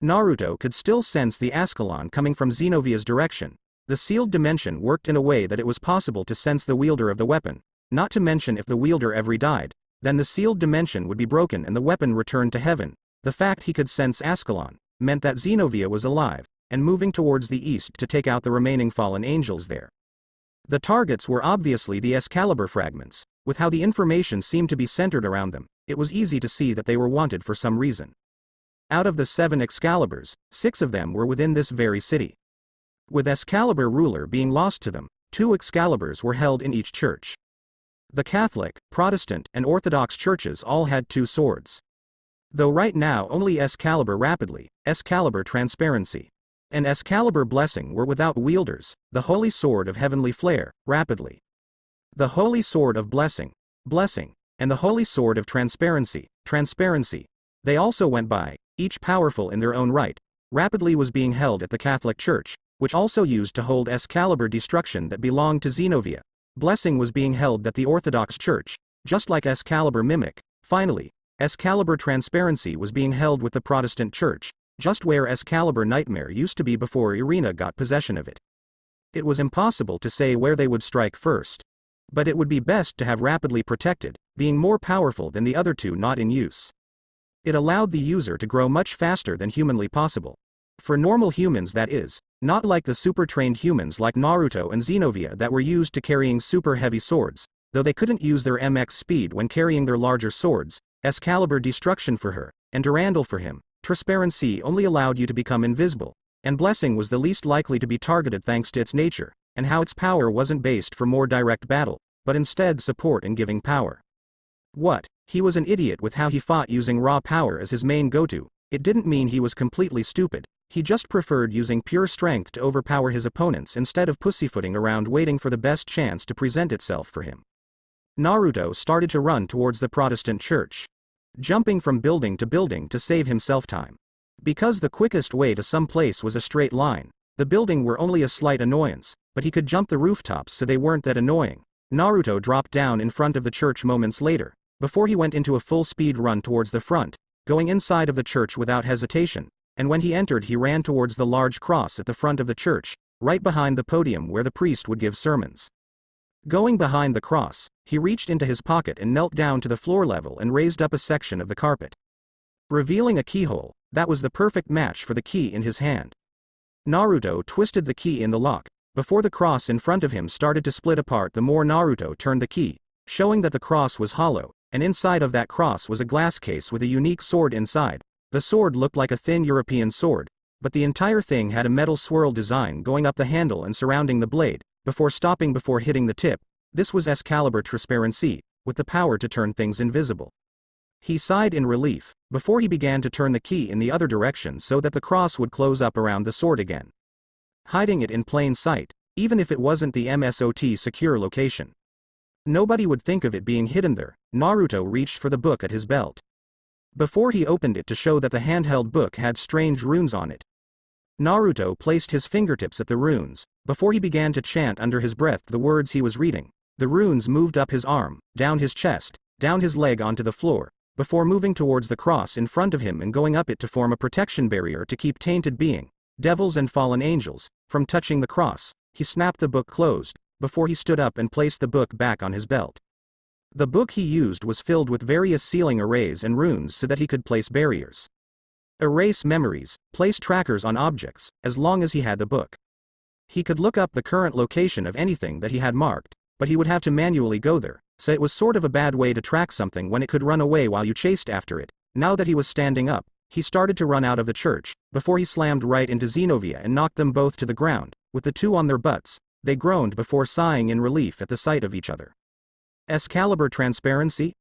Naruto could still sense the Ascalon coming from Xenovia's direction. The sealed dimension worked in a way that it was possible to sense the wielder of the weapon, not to mention if the wielder ever died, then the sealed dimension would be broken and the weapon returned to heaven. The fact he could sense Ascalon meant that Xenovia was alive, and moving towards the east to take out the remaining fallen angels there. The targets were obviously the Excalibur fragments. With how the information seemed to be centered around them, it was easy to see that they were wanted for some reason. Out of the 7 Excaliburs, 6 of them were within this very city. With Excalibur ruler being lost to them, 2 Excaliburs were held in each church. The Catholic, Protestant, and Orthodox churches all had 2 swords. Though right now only Excalibur Rapidly, Excalibur Transparency, and Excalibur Blessing were without wielders, the Holy Sword of Heavenly Flare, Rapidly. The Holy Sword of Blessing, Blessing, and the Holy Sword of Transparency, Transparency. They also went by, each powerful in their own right. Rapidly was being held at the Catholic Church, which also used to hold Excalibur Destruction that belonged to Xenovia. Blessing was being held at the Orthodox Church, just like Excalibur Mimic. Finally, Excalibur Transparency was being held with the Protestant Church, just where Excalibur Nightmare used to be before Irina got possession of it. It was impossible to say where they would strike first. But it would be best to have Rapidly protected, being more powerful than the other 2 not in use. It allowed the user to grow much faster than humanly possible. For normal humans, that is, not like the super-trained humans like Naruto and Xenovia that were used to carrying super heavy swords, though they couldn't use their MX speed when carrying their larger swords. Excalibur Destruction for her, and Durandal for him. Transparency only allowed you to become invisible, and Blessing was the least likely to be targeted thanks to its nature, and how its power wasn't based for more direct battle, but instead support and giving power. What? He was an idiot with how he fought using raw power as his main go-to. It didn't mean he was completely stupid, he just preferred using pure strength to overpower his opponents instead of pussyfooting around waiting for the best chance to present itself for him. Naruto started to run towards the Protestant church, jumping from building to save himself time. Because the quickest way to some place was a straight line, the building were only a slight annoyance, but he could jump the rooftops so they weren't that annoying. Naruto dropped down in front of the church moments later, before he went into a full-speed run towards the front, going inside of the church without hesitation, and when he entered he ran towards the large cross at the front of the church, right behind the podium where the priest would give sermons. Going behind the cross, he reached into his pocket and knelt down to the floor level and raised up a section of the carpet, revealing a keyhole that was the perfect match for the key in his hand. Naruto twisted the key in the lock. Before the cross in front of him started to split apart, the more Naruto turned the key, showing that the cross was hollow, and inside of that cross was a glass case with a unique sword inside. The sword looked like a thin European sword, but the entire thing had a metal swirl design going up the handle and surrounding the blade, before stopping before hitting the tip. This was Excalibur transparency, with the power to turn things invisible. He sighed in relief, before he began to turn the key in the other direction so that the cross would close up around the sword again, hiding it in plain sight, even if it wasn't the MSOT secure location. Nobody would think of it being hidden there. Naruto reached for the book at his belt. Before he opened it to show that the handheld book had strange runes on it, Naruto placed his fingertips at the runes, before he began to chant under his breath the words he was reading. The runes moved up his arm, down his chest, down his leg onto the floor, before moving towards the cross in front of him and going up it to form a protection barrier to keep tainted being, devils and fallen angels, from touching the cross. He snapped the book closed, before he stood up and placed the book back on his belt. The book he used was filled with various sealing arrays and runes so that he could place barriers, erase memories, place trackers on objects, as long as he had the book. He could look up the current location of anything that he had marked, but he would have to manually go there, so it was sort of a bad way to track something when it could run away while you chased after it. Now that he was standing up, he started to run out of the church, before he slammed right into Xenovia and knocked them both to the ground. With the two on their butts, they groaned before sighing in relief at the sight of each other. Excalibur transparency?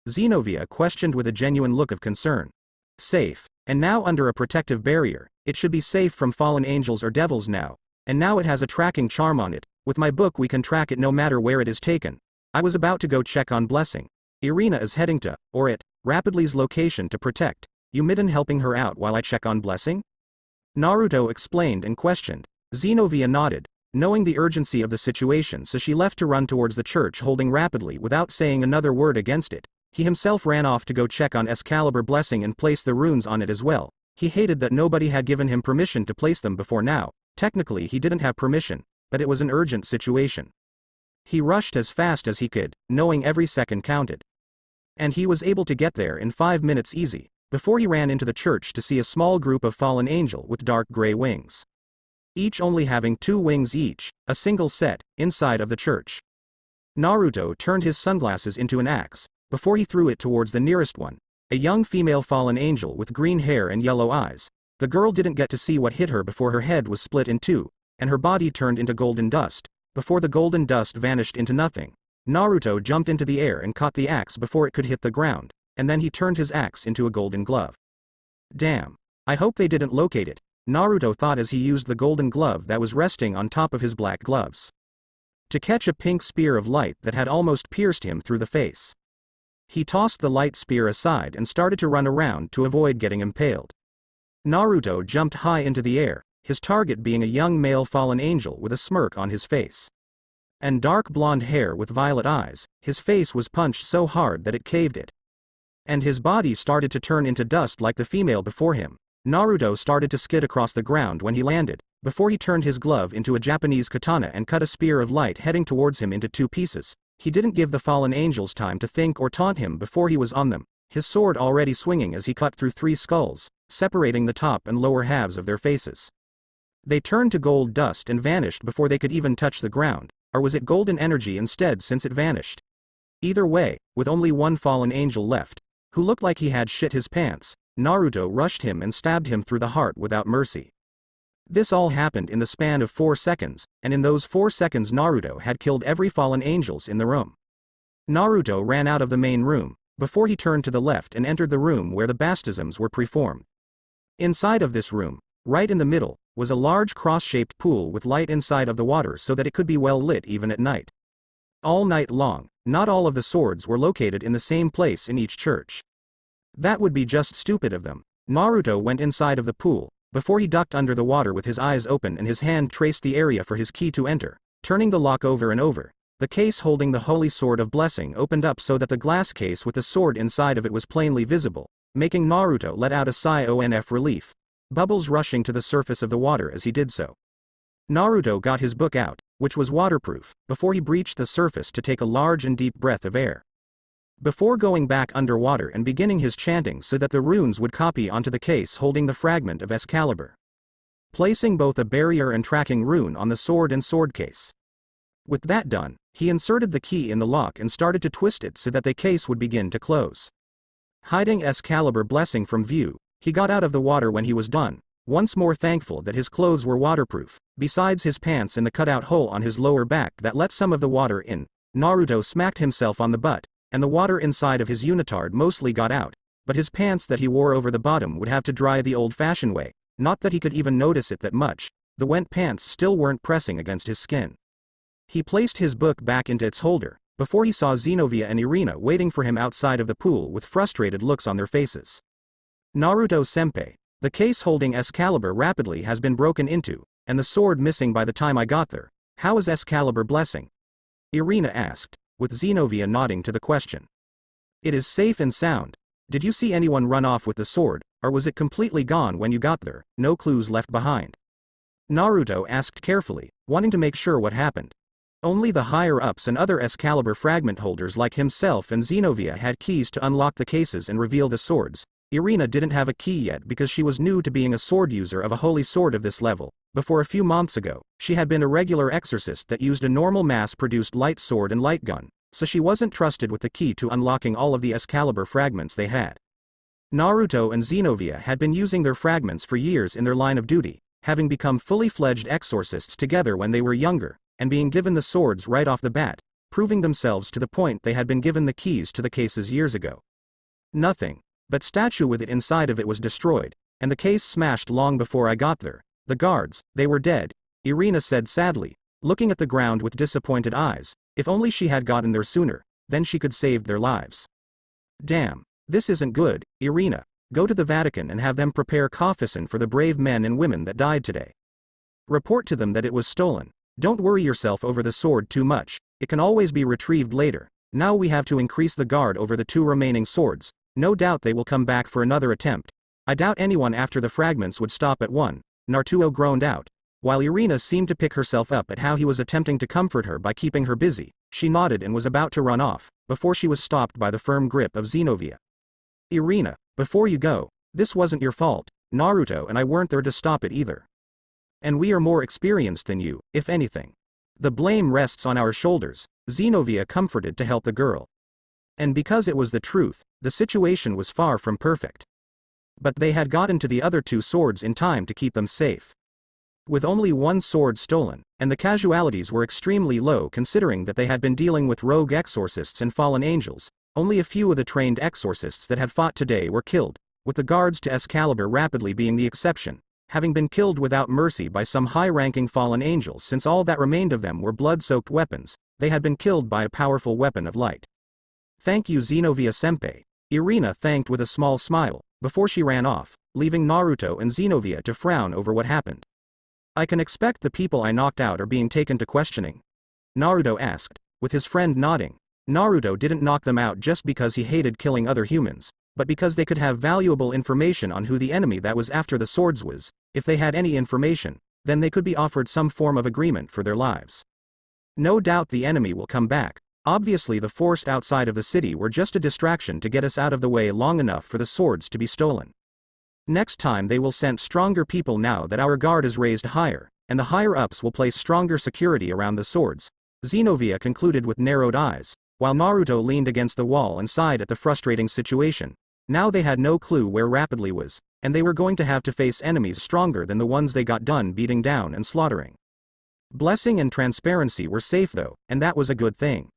Xenovia questioned with a genuine look of concern. Safe, and now under a protective barrier. It should be safe from fallen angels or devils now, and now it has a tracking charm on it. With my book we can track it no matter where it is taken. I was about to go check on Blessing. Irina is heading to, or it, Rapidly's location to protect. You midden helping her out while I check on Blessing? Naruto explained and questioned. Xenovia nodded, knowing the urgency of the situation, so she left to run towards the church holding Rapidly without saying another word against it. He himself ran off to go check on Excalibur Blessing and place the runes on it as well. He hated that nobody had given him permission to place them before now. Technically he didn't have permission, but it was an urgent situation. He rushed as fast as he could, knowing every second counted. And he was able to get there in 5 minutes easy, before he ran into the church to see a small group of fallen angel with dark gray wings, each only having 2 wings each, a single set, inside of the church. Naruto turned his sunglasses into an axe, before he threw it towards the nearest one, a young female fallen angel with green hair and yellow eyes. The girl didn't get to see what hit her before her head was split in 2, and her body turned into golden dust. Before the golden dust vanished into nothing, Naruto jumped into the air and caught the axe before it could hit the ground, and then he turned his axe into a golden glove. Damn. I hope they didn't locate it, Naruto thought as he used the golden glove that was resting on top of his black gloves to catch a pink spear of light that had almost pierced him through the face. He tossed the light spear aside and started to run around to avoid getting impaled. Naruto jumped high into the air, his target being a young male fallen angel with a smirk on his face and dark blonde hair with violet eyes. His face was punched so hard that it caved it, and his body started to turn into dust like the female before him. Naruto started to skid across the ground when he landed, before he turned his glove into a Japanese katana and cut a spear of light heading towards him into 2 pieces. He didn't give the fallen angels time to think or taunt him before he was on them, his sword already swinging as he cut through 3 skulls, separating the top and lower halves of their faces. They turned to gold dust and vanished before they could even touch the ground, or was it golden energy instead since it vanished? Either way, with only 1 fallen angel left, who looked like he had shit his pants, Naruto rushed him and stabbed him through the heart without mercy. This all happened in the span of 4 seconds, and in those 4 seconds Naruto had killed every fallen angels in the room. Naruto ran out of the main room, before he turned to the left and entered the room where the baptisms were performed. Inside of this room, right in the middle, was a large cross-shaped pool with light inside of the water so that it could be well lit even at night. All night long, not all of the swords were located in the same place in each church. That would be just stupid of them. Naruto went inside of the pool, before he ducked under the water with his eyes open and his hand traced the area for his key to enter, turning the lock over and over. The case holding the Holy Sword of Blessing opened up so that the glass case with the sword inside of it was plainly visible, making Naruto let out a sigh of relief, bubbles rushing to the surface of the water as he did so. Naruto got his book out, which was waterproof, before he breached the surface to take a large and deep breath of air, before going back underwater and beginning his chanting so that the runes would copy onto the case holding the fragment of Excalibur. placing both a barrier and tracking rune on the sword and sword case. With that done, he inserted the key in the lock and started to twist it so that the case would begin to close. Hiding Excalibur blessing from view, he got out of the water when he was done, once more thankful that his clothes were waterproof, besides his pants and the cutout hole on his lower back that let some of the water in. Naruto smacked himself on the butt, and the water inside of his unitard mostly got out, but his pants that he wore over the bottom would have to dry the old-fashioned way, not that he could even notice it that much, the wet pants still weren't pressing against his skin. He placed his book back into its holder, before he saw Xenovia and Irina waiting for him outside of the pool with frustrated looks on their faces. Naruto-senpai, the case holding Excalibur rapidly has been broken into, and the sword missing by the time I got there. How is Excalibur blessing? Irina asked, with Xenovia nodding to the question. It is safe and sound. Did you see anyone run off with the sword, or was it completely gone when you got there, no clues left behind? Naruto asked carefully, wanting to make sure what happened. Only the higher-ups and other Excalibur fragment holders like himself and Xenovia had keys to unlock the cases and reveal the swords. Irina didn't have a key yet because she was new to being a sword user of a holy sword of this level. Before a few months ago, she had been a regular exorcist that used a normal mass-produced light sword and light gun, so she wasn't trusted with the key to unlocking all of the Excalibur fragments they had. Naruto and Xenovia had been using their fragments for years in their line of duty, having become fully fledged exorcists together when they were younger, and being given the swords right off the bat, proving themselves to the point they had been given the keys to the cases years ago. Nothing but statue with it inside of it was destroyed, and the case smashed long before I got there. The guards, they were dead, Irina said sadly, looking at the ground with disappointed eyes. If only she had gotten there sooner, then she could save their lives. Damn, this isn't good. Irina, go to the Vatican and have them prepare coffin for the brave men and women that died today. Report to them that it was stolen. Don't worry yourself over the sword too much, it can always be retrieved later. Now we have to increase the guard over the 2 remaining swords. No doubt they will come back for another attempt. I doubt anyone after the fragments would stop at one, Naruto groaned out. While Irina seemed to pick herself up at how he was attempting to comfort her by keeping her busy, she nodded and was about to run off, before she was stopped by the firm grip of Xenovia. Irina, before you go, this wasn't your fault. Naruto and I weren't there to stop it either. And we are more experienced than you, if anything. The blame rests on our shoulders, Xenovia comforted to help the girl. And because it was the truth, the situation was far from perfect. But they had gotten to the other 2 swords in time to keep them safe. With only 1 sword stolen, and the casualties were extremely low considering that they had been dealing with rogue exorcists and fallen angels, only a few of the trained exorcists that had fought today were killed, with the guards to Excalibur rapidly being the exception, having been killed without mercy by some high-ranking fallen angels since all that remained of them were blood-soaked weapons. They had been killed by a powerful weapon of light. Thank you Xenovia-senpai, Irina thanked with a small smile, before she ran off, leaving Naruto and Xenovia to frown over what happened. I can expect the people I knocked out are being taken to questioning? Naruto asked, with his friend nodding. Naruto didn't knock them out just because he hated killing other humans, but because they could have valuable information on who the enemy that was after the swords was. If they had any information, then they could be offered some form of agreement for their lives. No doubt the enemy will come back. Obviously the force outside of the city were just a distraction to get us out of the way long enough for the swords to be stolen. Next time they will send stronger people now that our guard is raised higher, and the higher-ups will place stronger security around the swords, Xenovia concluded with narrowed eyes, while Naruto leaned against the wall and sighed at the frustrating situation. Now they had no clue where Rapidly was, and they were going to have to face enemies stronger than the ones they got done beating down and slaughtering. Blessing and transparency were safe though, and that was a good thing.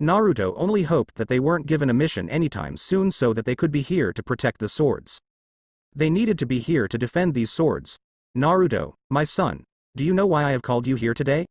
Naruto only hoped that they weren't given a mission anytime soon so that they could be here to protect the swords. They needed to be here to defend these swords. Naruto, my son, do you know why I have called you here today?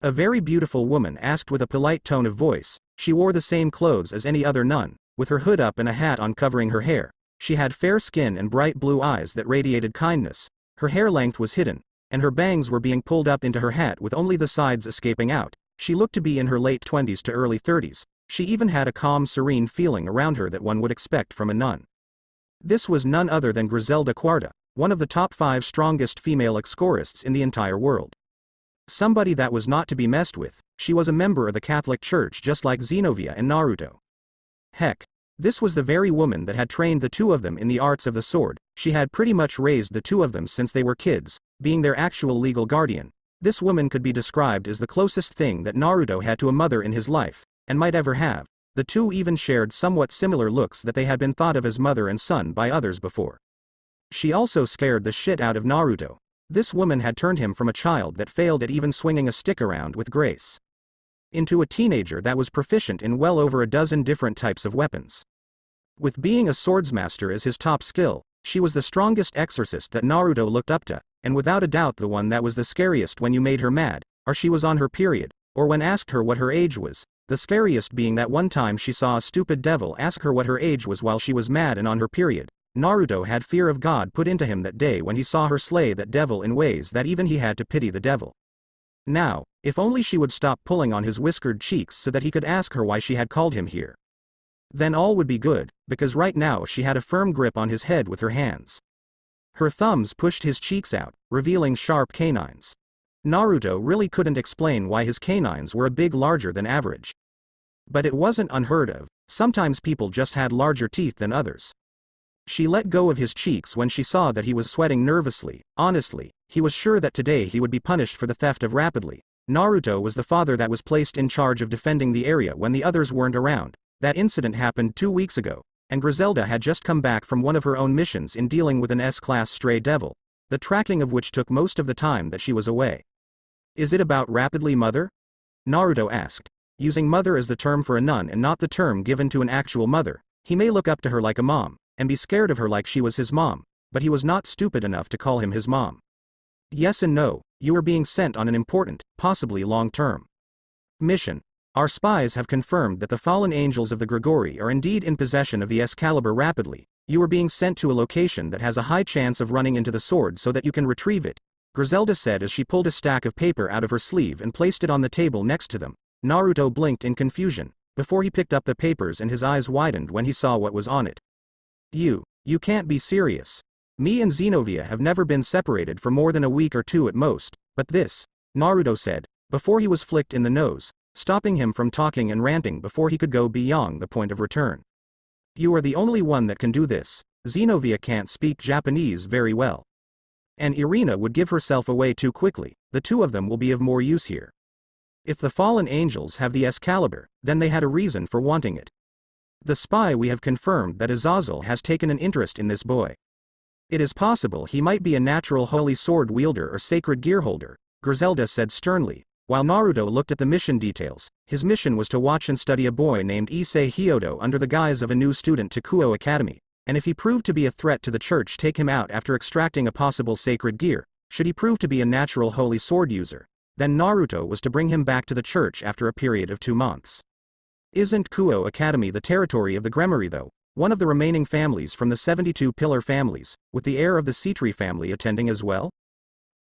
A very beautiful woman asked with a polite tone of voice. She wore the same clothes as any other nun, with her hood up and a hat on covering her hair. She had fair skin and bright blue eyes that radiated kindness. Her hair length was hidden, and her bangs were being pulled up into her hat with only the sides escaping out. She looked to be in her late 20s to early 30s. She even had a calm, serene feeling around her that one would expect from a nun. This was none other than Griselda Quarta, one of the top 5 strongest female exorcists in the entire world. Somebody that was not to be messed with. She was a member of the Catholic Church just like Xenovia and Naruto. Heck, this was the very woman that had trained the 2 of them in the arts of the sword. She had pretty much raised the 2 of them since they were kids, being their actual legal guardian. This woman could be described as the closest thing that Naruto had to a mother in his life, and might ever have. The two even shared somewhat similar looks that they had been thought of as mother and son by others before. She also scared the shit out of Naruto. This woman had turned him from a child that failed at even swinging a stick around with grace into a teenager that was proficient in well over a dozen different types of weapons. With being a swordsmaster as his top skill, she was the strongest exorcist that Naruto looked up to, and without a doubt the one that was the scariest when you made her mad, or she was on her period, or when asked her what her age was, the scariest being that one time she saw a stupid devil ask her what her age was while she was mad and on her period. Naruto had fear of God put into him that day when he saw her slay that devil in ways that even he had to pity the devil. Now, if only she would stop pulling on his whiskered cheeks so that he could ask her why she had called him here. Then all would be good, because right now she had a firm grip on his head with her hands. Her thumbs pushed his cheeks out, revealing sharp canines. Naruto really couldn't explain why his canines were a bit larger than average. But it wasn't unheard of, sometimes people just had larger teeth than others. She let go of his cheeks when she saw that he was sweating nervously. Honestly, he was sure that today he would be punished for the theft of rapidly. Naruto was the father that was placed in charge of defending the area when the others weren't around. That incident happened 2 weeks ago, and Griselda had just come back from one of her own missions in dealing with an S-class stray devil, the tracking of which took most of the time that she was away. Is it about rapidly, mother? Naruto asked. Using mother as the term for a nun and not the term given to an actual mother, he may look up to her like a mom, and be scared of her like she was his mom, but he was not stupid enough to call him his mom. Yes and no, you are being sent on an important, possibly long-term mission. Our spies have confirmed that the fallen angels of the Grigori are indeed in possession of the Excalibur rapidly. You are being sent to a location that has a high chance of running into the sword so that you can retrieve it, Griselda said as she pulled a stack of paper out of her sleeve and placed it on the table next to them. Naruto blinked in confusion, before he picked up the papers and his eyes widened when he saw what was on it. You can't be serious. Me and Xenovia have never been separated for more than a week or two at most, but this, Naruto said, before he was flicked in the nose, stopping him from talking and ranting before he could go beyond the point of return. You are the only one that can do this. Xenovia can't speak Japanese very well. And Irina would give herself away too quickly. The two of them will be of more use here. If the fallen angels have the Excalibur, then they had a reason for wanting it. The spy we have confirmed that Azazel has taken an interest in this boy. It is possible he might be a natural holy sword wielder or sacred gear holder, Griselda said sternly. While Naruto looked at the mission details, his mission was to watch and study a boy named Issei Hyodo under the guise of a new student to Kuo Academy, and if he proved to be a threat to the church, take him out after extracting a possible sacred gear. Should he prove to be a natural holy sword user, then Naruto was to bring him back to the church after a period of 2 months. Isn't Kuo Academy the territory of the Gremari though, one of the remaining families from the 72 pillar families, with the heir of the Citri family attending as well?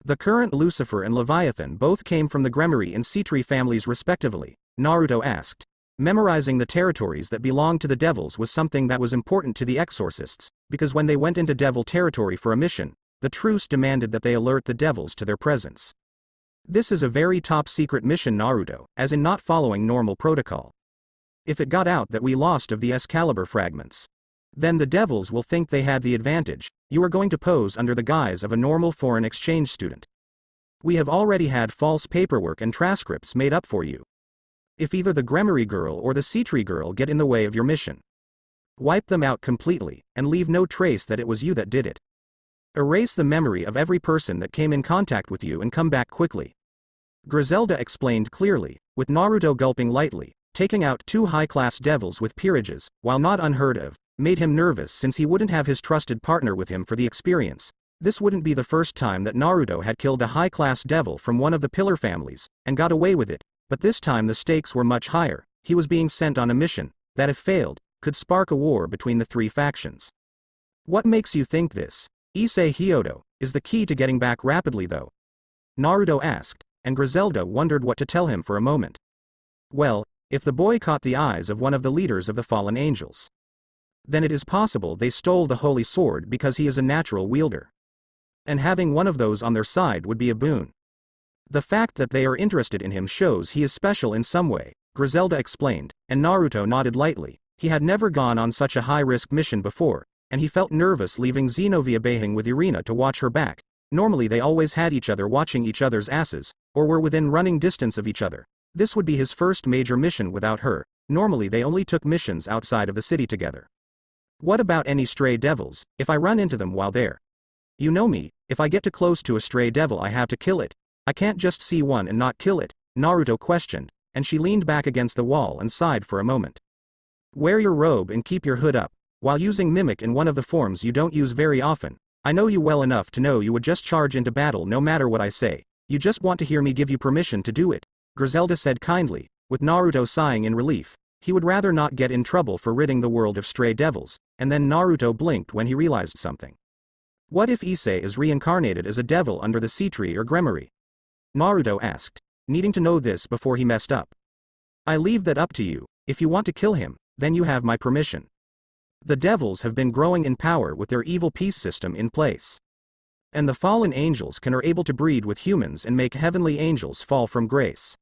The current Lucifer and Leviathan both came from the Gremari and Citri families respectively, Naruto asked. Memorizing the territories that belonged to the devils was something that was important to the exorcists, because when they went into devil territory for a mission, the truce demanded that they alert the devils to their presence. This is a very top secret mission, Naruto, as in not following normal protocol. If it got out that we lost of the Excalibur fragments, then the devils will think they had the advantage. You are going to pose under the guise of a normal foreign exchange student. We have already had false paperwork and transcripts made up for you. If either the Gremari girl or the Citri girl get in the way of your mission, wipe them out completely, and leave no trace that it was you that did it. Erase the memory of every person that came in contact with you and come back quickly. Griselda explained clearly, with Naruto gulping lightly. Taking out 2 high-class devils with peerages, while not unheard of, made him nervous since he wouldn't have his trusted partner with him for the experience. This wouldn't be the first time that Naruto had killed a high-class devil from one of the pillar families, and got away with it, but this time the stakes were much higher. He was being sent on a mission that, if failed, could spark a war between the 3 factions. What makes you think this? Issei Hyodo is the key to getting back rapidly though? Naruto asked, and Griselda wondered what to tell him for a moment. Well, if the boy caught the eyes of one of the leaders of the fallen angels, then it is possible they stole the holy sword because he is a natural wielder. And having one of those on their side would be a boon. The fact that they are interested in him shows he is special in some way, Griselda explained, and Naruto nodded lightly. He had never gone on such a high-risk mission before, and he felt nervous leaving Xenovia Beihing with Irina to watch her back. Normally they always had each other watching each other's asses, or were within running distance of each other. This would be his first major mission without her. Normally they only took missions outside of the city together. What about any stray devils, if I run into them while there? You know me, if I get too close to a stray devil I have to kill it. I can't just see one and not kill it, Naruto questioned, and she leaned back against the wall and sighed for a moment. Wear your robe and keep your hood up. While using mimic in one of the forms you don't use very often, I know you well enough to know you would just charge into battle no matter what I say. You just want to hear me give you permission to do it, Griselda said kindly, with Naruto sighing in relief. He would rather not get in trouble for ridding the world of stray devils, and then Naruto blinked when he realized something. What if Issei is reincarnated as a devil under the sea tree or Gremory? Naruto asked, needing to know this before he messed up. I leave that up to you. If you want to kill him, then you have my permission. The devils have been growing in power with their evil peace system in place. And the fallen angels are able to breed with humans and make heavenly angels fall from grace.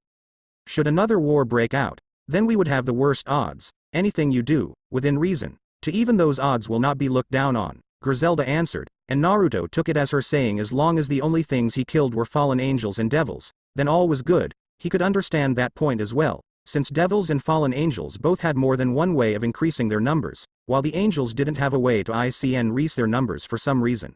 Should another war break out, then we would have the worst odds. Anything you do, within reason, to even those odds will not be looked down on, Griselda answered, and Naruto took it as her saying as long as the only things he killed were fallen angels and devils, then all was good. He could understand that point as well, since devils and fallen angels both had more than one way of increasing their numbers, while the angels didn't have a way to increase their numbers for some reason.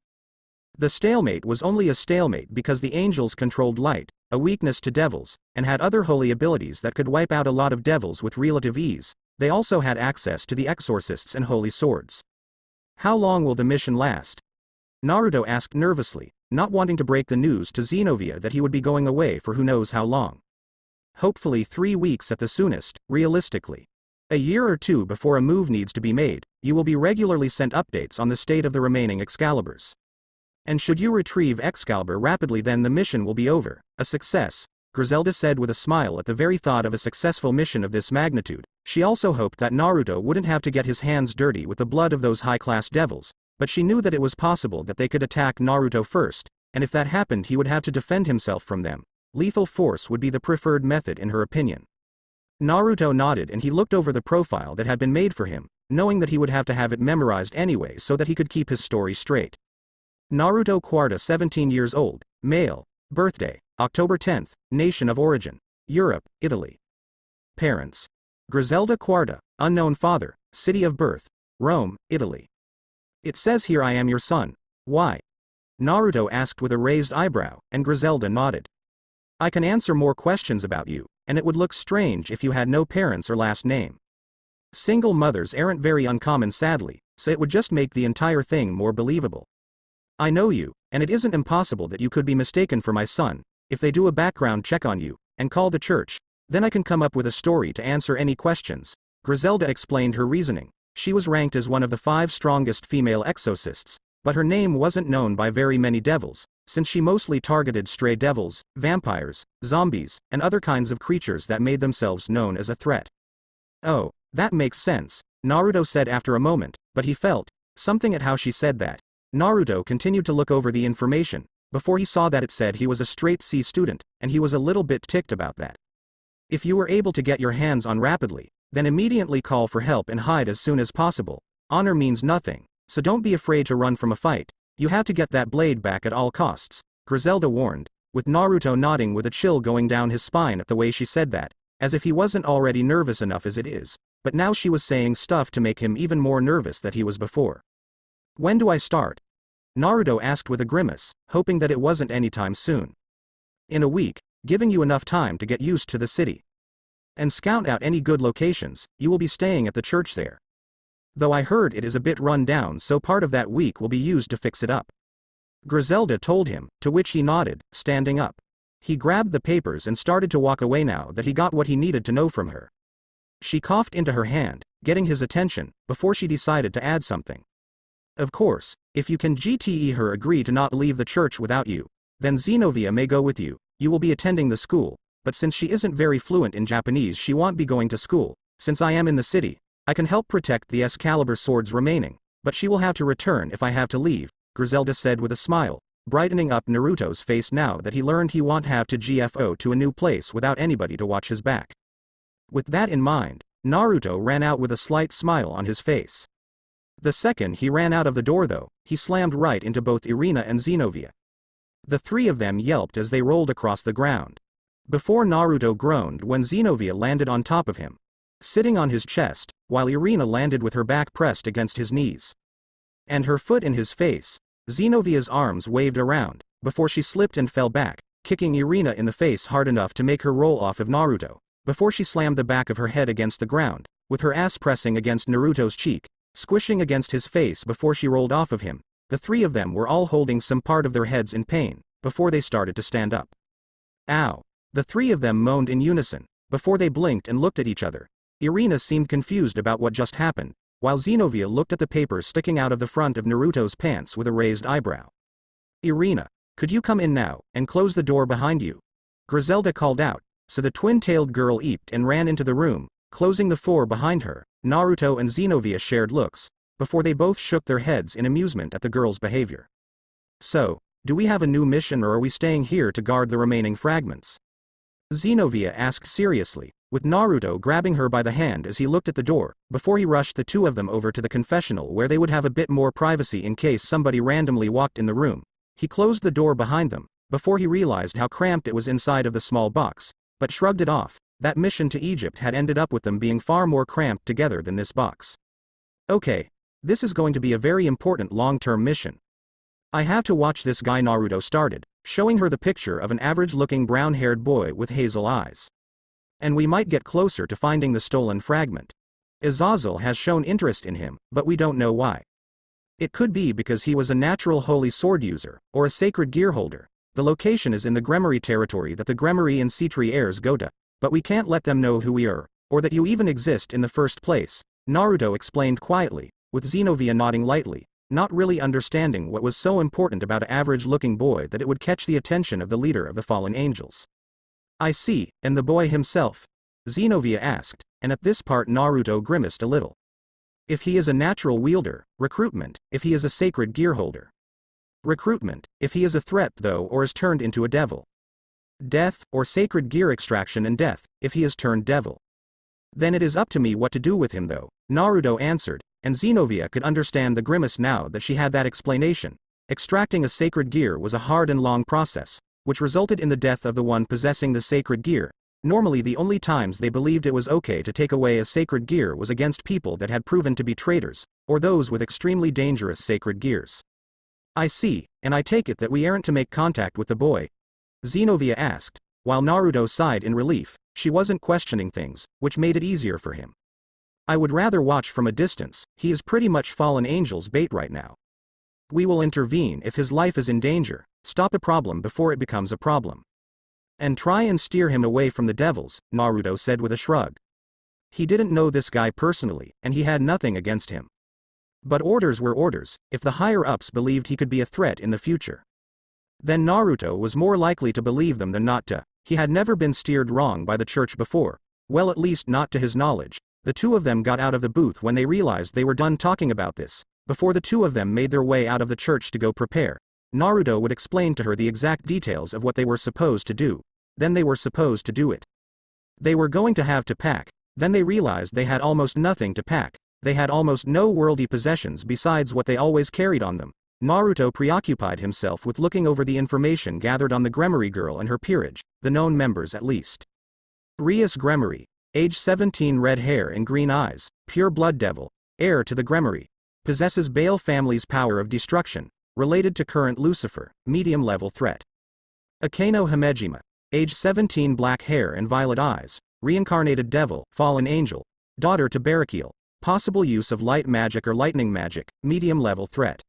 The stalemate was only a stalemate because the angels controlled light, a weakness to devils, and had other holy abilities that could wipe out a lot of devils with relative ease. They also had access to the exorcists and holy swords. How long will the mission last? Naruto asked nervously, not wanting to break the news to Xenovia that he would be going away for who knows how long. Hopefully 3 weeks at the soonest, realistically. A year or two before a move needs to be made, you will be regularly sent updates on the state of the remaining Excaliburs. And should you retrieve Excalibur rapidly then the mission will be over. A success, Griselda said with a smile at the very thought of a successful mission of this magnitude. She also hoped that Naruto wouldn't have to get his hands dirty with the blood of those high-class devils, but she knew that it was possible that they could attack Naruto first, and if that happened he would have to defend himself from them. Lethal force would be the preferred method in her opinion. Naruto nodded and he looked over the profile that had been made for him, knowing that he would have to have it memorized anyway so that he could keep his story straight. Naruto Quarta 17 years old, male, birthday, October 10th, nation of origin, Europe, Italy. Parents. Griselda Quarta, unknown father, city of birth, Rome, Italy. It says here I am your son. Why? Naruto asked with a raised eyebrow, and Griselda nodded. I can answer more questions about you, and it would look strange if you had no parents or last name. Single mothers aren't very uncommon sadly, so it would just make the entire thing more believable. I know you, and it isn't impossible that you could be mistaken for my son. If they do a background check on you, and call the church, then I can come up with a story to answer any questions. Griselda explained her reasoning. She was ranked as one of the 5 strongest female exorcists, but her name wasn't known by very many devils, since she mostly targeted stray devils, vampires, zombies, and other kinds of creatures that made themselves known as a threat. Oh, that makes sense, Naruto said after a moment, but he felt something at how she said that. Naruto continued to look over the information, before he saw that it said he was a straight C student, and he was a little bit ticked about that. If you were able to get your hands on rapidly, then immediately call for help and hide as soon as possible. Honor means nothing, so don't be afraid to run from a fight. You have to get that blade back at all costs, Griselda warned, with Naruto nodding with a chill going down his spine at the way she said that, as if he wasn't already nervous enough as it is, but now she was saying stuff to make him even more nervous than he was before. When do I start? Naruto asked with a grimace, hoping that it wasn't anytime soon. In a week, giving you enough time to get used to the city. And scout out any good locations. You will be staying at the church there. Though I heard it is a bit run down, so part of that week will be used to fix it up. Griselda told him, to which he nodded, standing up. He grabbed the papers and started to walk away now that he got what he needed to know from her. She coughed into her hand, getting his attention, before she decided to add something. Of course, if you can GTE her agree to not leave the church without you, then Xenovia may go with you. You will be attending the school, but since she isn't very fluent in Japanese she won't be going to school. Since I am in the city, I can help protect the Excalibur swords remaining, but she will have to return if I have to leave, Griselda said with a smile, brightening up Naruto's face now that he learned he won't have to GFO to a new place without anybody to watch his back. With that in mind, Naruto ran out with a slight smile on his face. The second he ran out of the door though, he slammed right into both Irina and Xenovia. The three of them yelped as they rolled across the ground. Before Naruto groaned when Xenovia landed on top of him, sitting on his chest, while Irina landed with her back pressed against his knees and her foot in his face. Xenovia's arms waved around, before she slipped and fell back, kicking Irina in the face hard enough to make her roll off of Naruto, before she slammed the back of her head against the ground, with her ass pressing against Naruto's cheek, squishing against his face before she rolled off of him. The three of them were all holding some part of their heads in pain, before they started to stand up. Ow! The three of them moaned in unison, before they blinked and looked at each other. Irina seemed confused about what just happened, while Xenovia looked at the paper sticking out of the front of Naruto's pants with a raised eyebrow. Irina, could you come in now, and close the door behind you? Griselda called out, so the twin-tailed girl eeped and ran into the room, closing the door behind her. Naruto and Xenovia shared looks, before they both shook their heads in amusement at the girl's behavior. So, do we have a new mission or are we staying here to guard the remaining fragments? Xenovia asked seriously, with Naruto grabbing her by the hand as he looked at the door, before he rushed the two of them over to the confessional where they would have a bit more privacy in case somebody randomly walked in the room. He closed the door behind them, before he realized how cramped it was inside of the small box, but shrugged it off. That mission to Egypt had ended up with them being far more cramped together than this box. Okay, this is going to be a very important long-term mission. I have to watch this guy. Naruto started, showing her the picture of an average-looking brown-haired boy with hazel eyes. And we might get closer to finding the stolen fragment. Azazel has shown interest in him, but we don't know why. It could be because he was a natural holy sword user, or a sacred gear holder. The location is in the Gremory territory that the Gremory and Cetri heirs go to, but we can't let them know who we are, or that you even exist in the first place, Naruto explained quietly, with Xenovia nodding lightly, not really understanding what was so important about an average-looking boy that it would catch the attention of the leader of the fallen angels. I see, and the boy himself? Xenovia asked, and at this part Naruto grimaced a little. If he is a natural wielder, recruitment; if he is a sacred gear holder, recruitment; if he is a threat though or is turned into a devil, death; or sacred gear extraction and death, if he is turned devil. Then it is up to me what to do with him though, Naruto answered, and Xenovia could understand the grimace now that she had that explanation. Extracting a sacred gear was a hard and long process, which resulted in the death of the one possessing the sacred gear. Normally the only times they believed it was okay to take away a sacred gear was against people that had proven to be traitors, or those with extremely dangerous sacred gears. I see, and I take it that we aren't to make contact with the boy? Xenovia asked, while Naruto sighed in relief. She wasn't questioning things, which made it easier for him. I would rather watch from a distance. He is pretty much fallen angel's bait right now. We will intervene if his life is in danger, stop a problem before it becomes a problem. And try and steer him away from the devils, Naruto said with a shrug. He didn't know this guy personally, and he had nothing against him. But orders were orders. If the higher-ups believed he could be a threat in the future, then Naruto was more likely to believe them than not to. He had never been steered wrong by the church before. Well, at least not to his knowledge. The two of them got out of the booth when they realized they were done talking about this. Before the two of them made their way out of the church to go prepare, Naruto would explain to her the exact details of what they were supposed to do. Then they were supposed to do it. They were going to have to pack. Then they realized they had almost nothing to pack. They had almost no worldly possessions besides what they always carried on them. Naruto preoccupied himself with looking over the information gathered on the Gremory girl and her peerage, the known members at least. Rias Gremory, age 17, red hair and green eyes, pure blood devil, heir to the Gremory, possesses Baal family's power of destruction, related to current Lucifer, medium-level threat. Akeno Himejima, age 17, black hair and violet eyes, reincarnated devil, fallen angel, daughter to Barakiel, possible use of light magic or lightning magic, medium-level threat.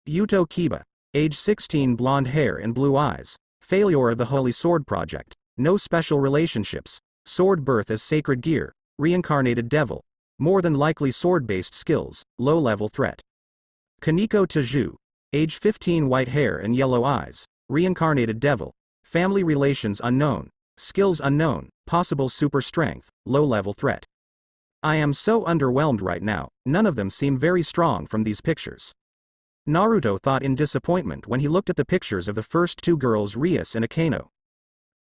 Yuto Kiba, age 16, blonde hair and blue eyes, failure of the Holy Sword Project, no special relationships, sword birth as sacred gear, reincarnated devil, more than likely sword-based skills, low-level threat. Kaneko Taju, age 15, white hair and yellow eyes, reincarnated devil, family relations unknown, skills unknown, possible super strength, low-level threat. I am so underwhelmed right now. None of them seem very strong from these pictures. Naruto thought in disappointment when he looked at the pictures of the first two girls, Rias and Akeno.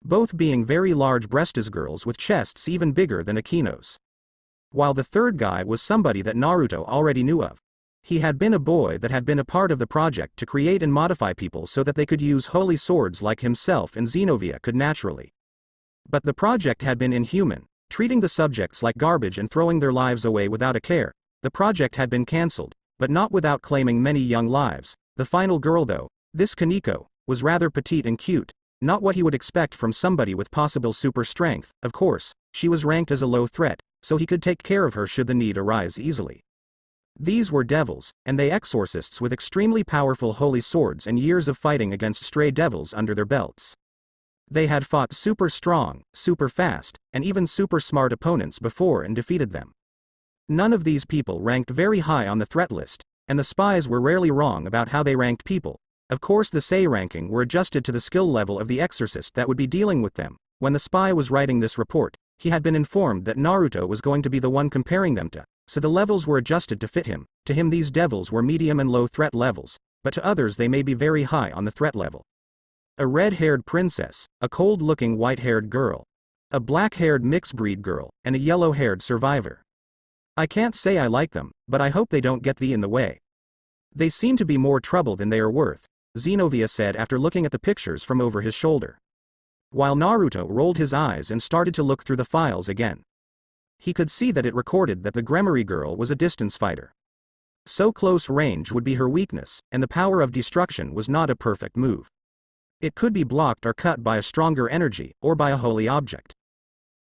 Both being very large-breasted girls with chests even bigger than Akeno's. While the third guy was somebody that Naruto already knew of. He had been a boy that had been a part of the project to create and modify people so that they could use holy swords like himself and Xenovia could naturally. But the project had been inhuman, treating the subjects like garbage and throwing their lives away without a care. The project had been cancelled, but not without claiming many young lives. The final girl though, this Kaneko, was rather petite and cute, not what he would expect from somebody with possible super strength. Of course, she was ranked as a low threat, so he could take care of her should the need arise easily. These were devils, and they exorcists with extremely powerful holy swords and years of fighting against stray devils under their belts. They had fought super strong, super fast, and even super smart opponents before and defeated them. None of these people ranked very high on the threat list, and the spies were rarely wrong about how they ranked people. Of course the SEI ranking were adjusted to the skill level of the exorcist that would be dealing with them. When the spy was writing this report, he had been informed that Naruto was going to be the one comparing them to, so the levels were adjusted to fit him. To him these devils were medium and low threat levels, but to others they may be very high on the threat level. A red-haired princess, a cold-looking white-haired girl, a black-haired mixed-breed girl, and a yellow-haired survivor. I can't say I like them, but I hope they don't get in the way. They seem to be more trouble than they are worth, Xenovia said after looking at the pictures from over his shoulder. While Naruto rolled his eyes and started to look through the files again. He could see that it recorded that the Gremory girl was a distance fighter. So close range would be her weakness, and the power of destruction was not a perfect move. It could be blocked or cut by a stronger energy, or by a holy object.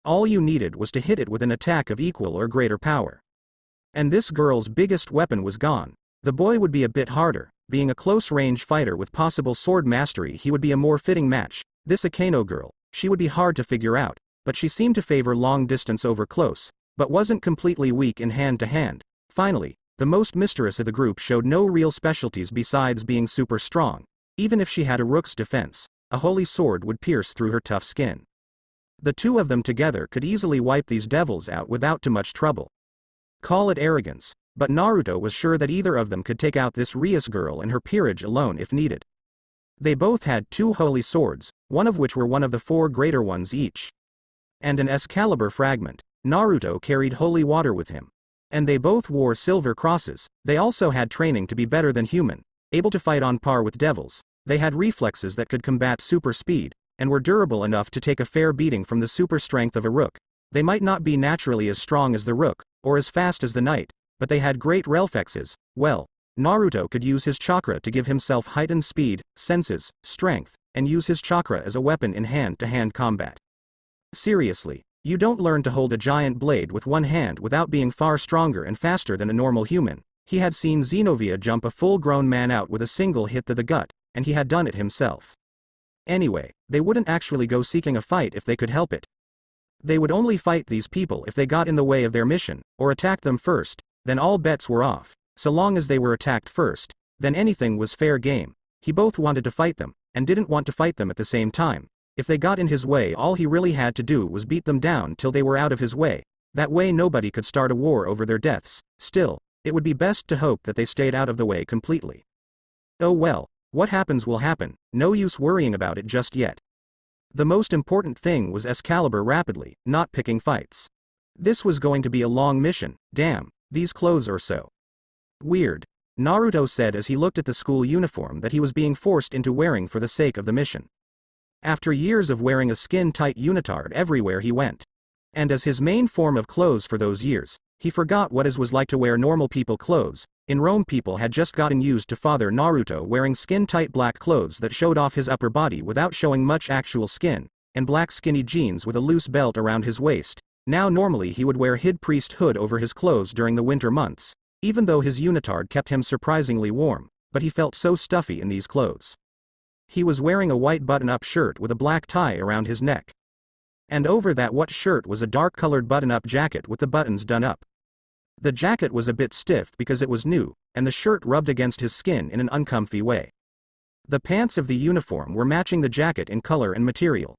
All you needed was to hit it with an attack of equal or greater power. And this girl's biggest weapon was gone. The boy would be a bit harder. Being a close-range fighter with possible sword mastery, he would be a more fitting match. This Akeno girl, she would be hard to figure out, but she seemed to favor long distance over close, but wasn't completely weak in hand-to-hand. Finally, the most mistress of the group showed no real specialties besides being super strong. Even if she had a rook's defense, a holy sword would pierce through her tough skin. The two of them together could easily wipe these devils out without too much trouble. Call it arrogance, but Naruto was sure that either of them could take out this Rias girl and her peerage alone if needed. They both had 2 holy swords, one of which were one of the 4 greater ones each. And an Excalibur fragment. Naruto carried holy water with him. And they both wore silver crosses. They also had training to be better than human, able to fight on par with devils. They had reflexes that could combat super speed, and were durable enough to take a fair beating from the super strength of a rook. They might not be naturally as strong as the rook, or as fast as the knight, but they had great reflexes. Well, Naruto could use his chakra to give himself heightened speed, senses, strength, and use his chakra as a weapon in hand-to-hand combat. Seriously, you don't learn to hold a giant blade with one hand without being far stronger and faster than a normal human. He had seen Xenovia jump a full-grown man out with a single hit to the gut, and he had done it himself. Anyway, they wouldn't actually go seeking a fight if they could help it. They would only fight these people if they got in the way of their mission, or attacked them first, then all bets were off. So long as they were attacked first, then anything was fair game. He both wanted to fight them, and didn't want to fight them at the same time. If they got in his way, all he really had to do was beat them down till they were out of his way. That way nobody could start a war over their deaths. Still, it would be best to hope that they stayed out of the way completely. Oh well, what happens will happen, no use worrying about it just yet. The most important thing was Excalibur rapidly, not picking fights. This was going to be a long mission. Damn, these clothes are so weird, Naruto said as he looked at the school uniform that he was being forced into wearing for the sake of the mission. After years of wearing a skin-tight unitard everywhere he went, and as his main form of clothes for those years, he forgot what it was like to wear normal people clothes. In Rome, people had just gotten used to Father Naruto wearing skin-tight black clothes that showed off his upper body without showing much actual skin, and black skinny jeans with a loose belt around his waist. Now normally he would wear hid priest hood over his clothes during the winter months, even though his unitard kept him surprisingly warm, but he felt so stuffy in these clothes. He was wearing a white button-up shirt with a black tie around his neck. And over that white shirt was a dark-colored button-up jacket with the buttons done up. The jacket was a bit stiff because it was new, and the shirt rubbed against his skin in an uncomfy way. The pants of the uniform were matching the jacket in color and material.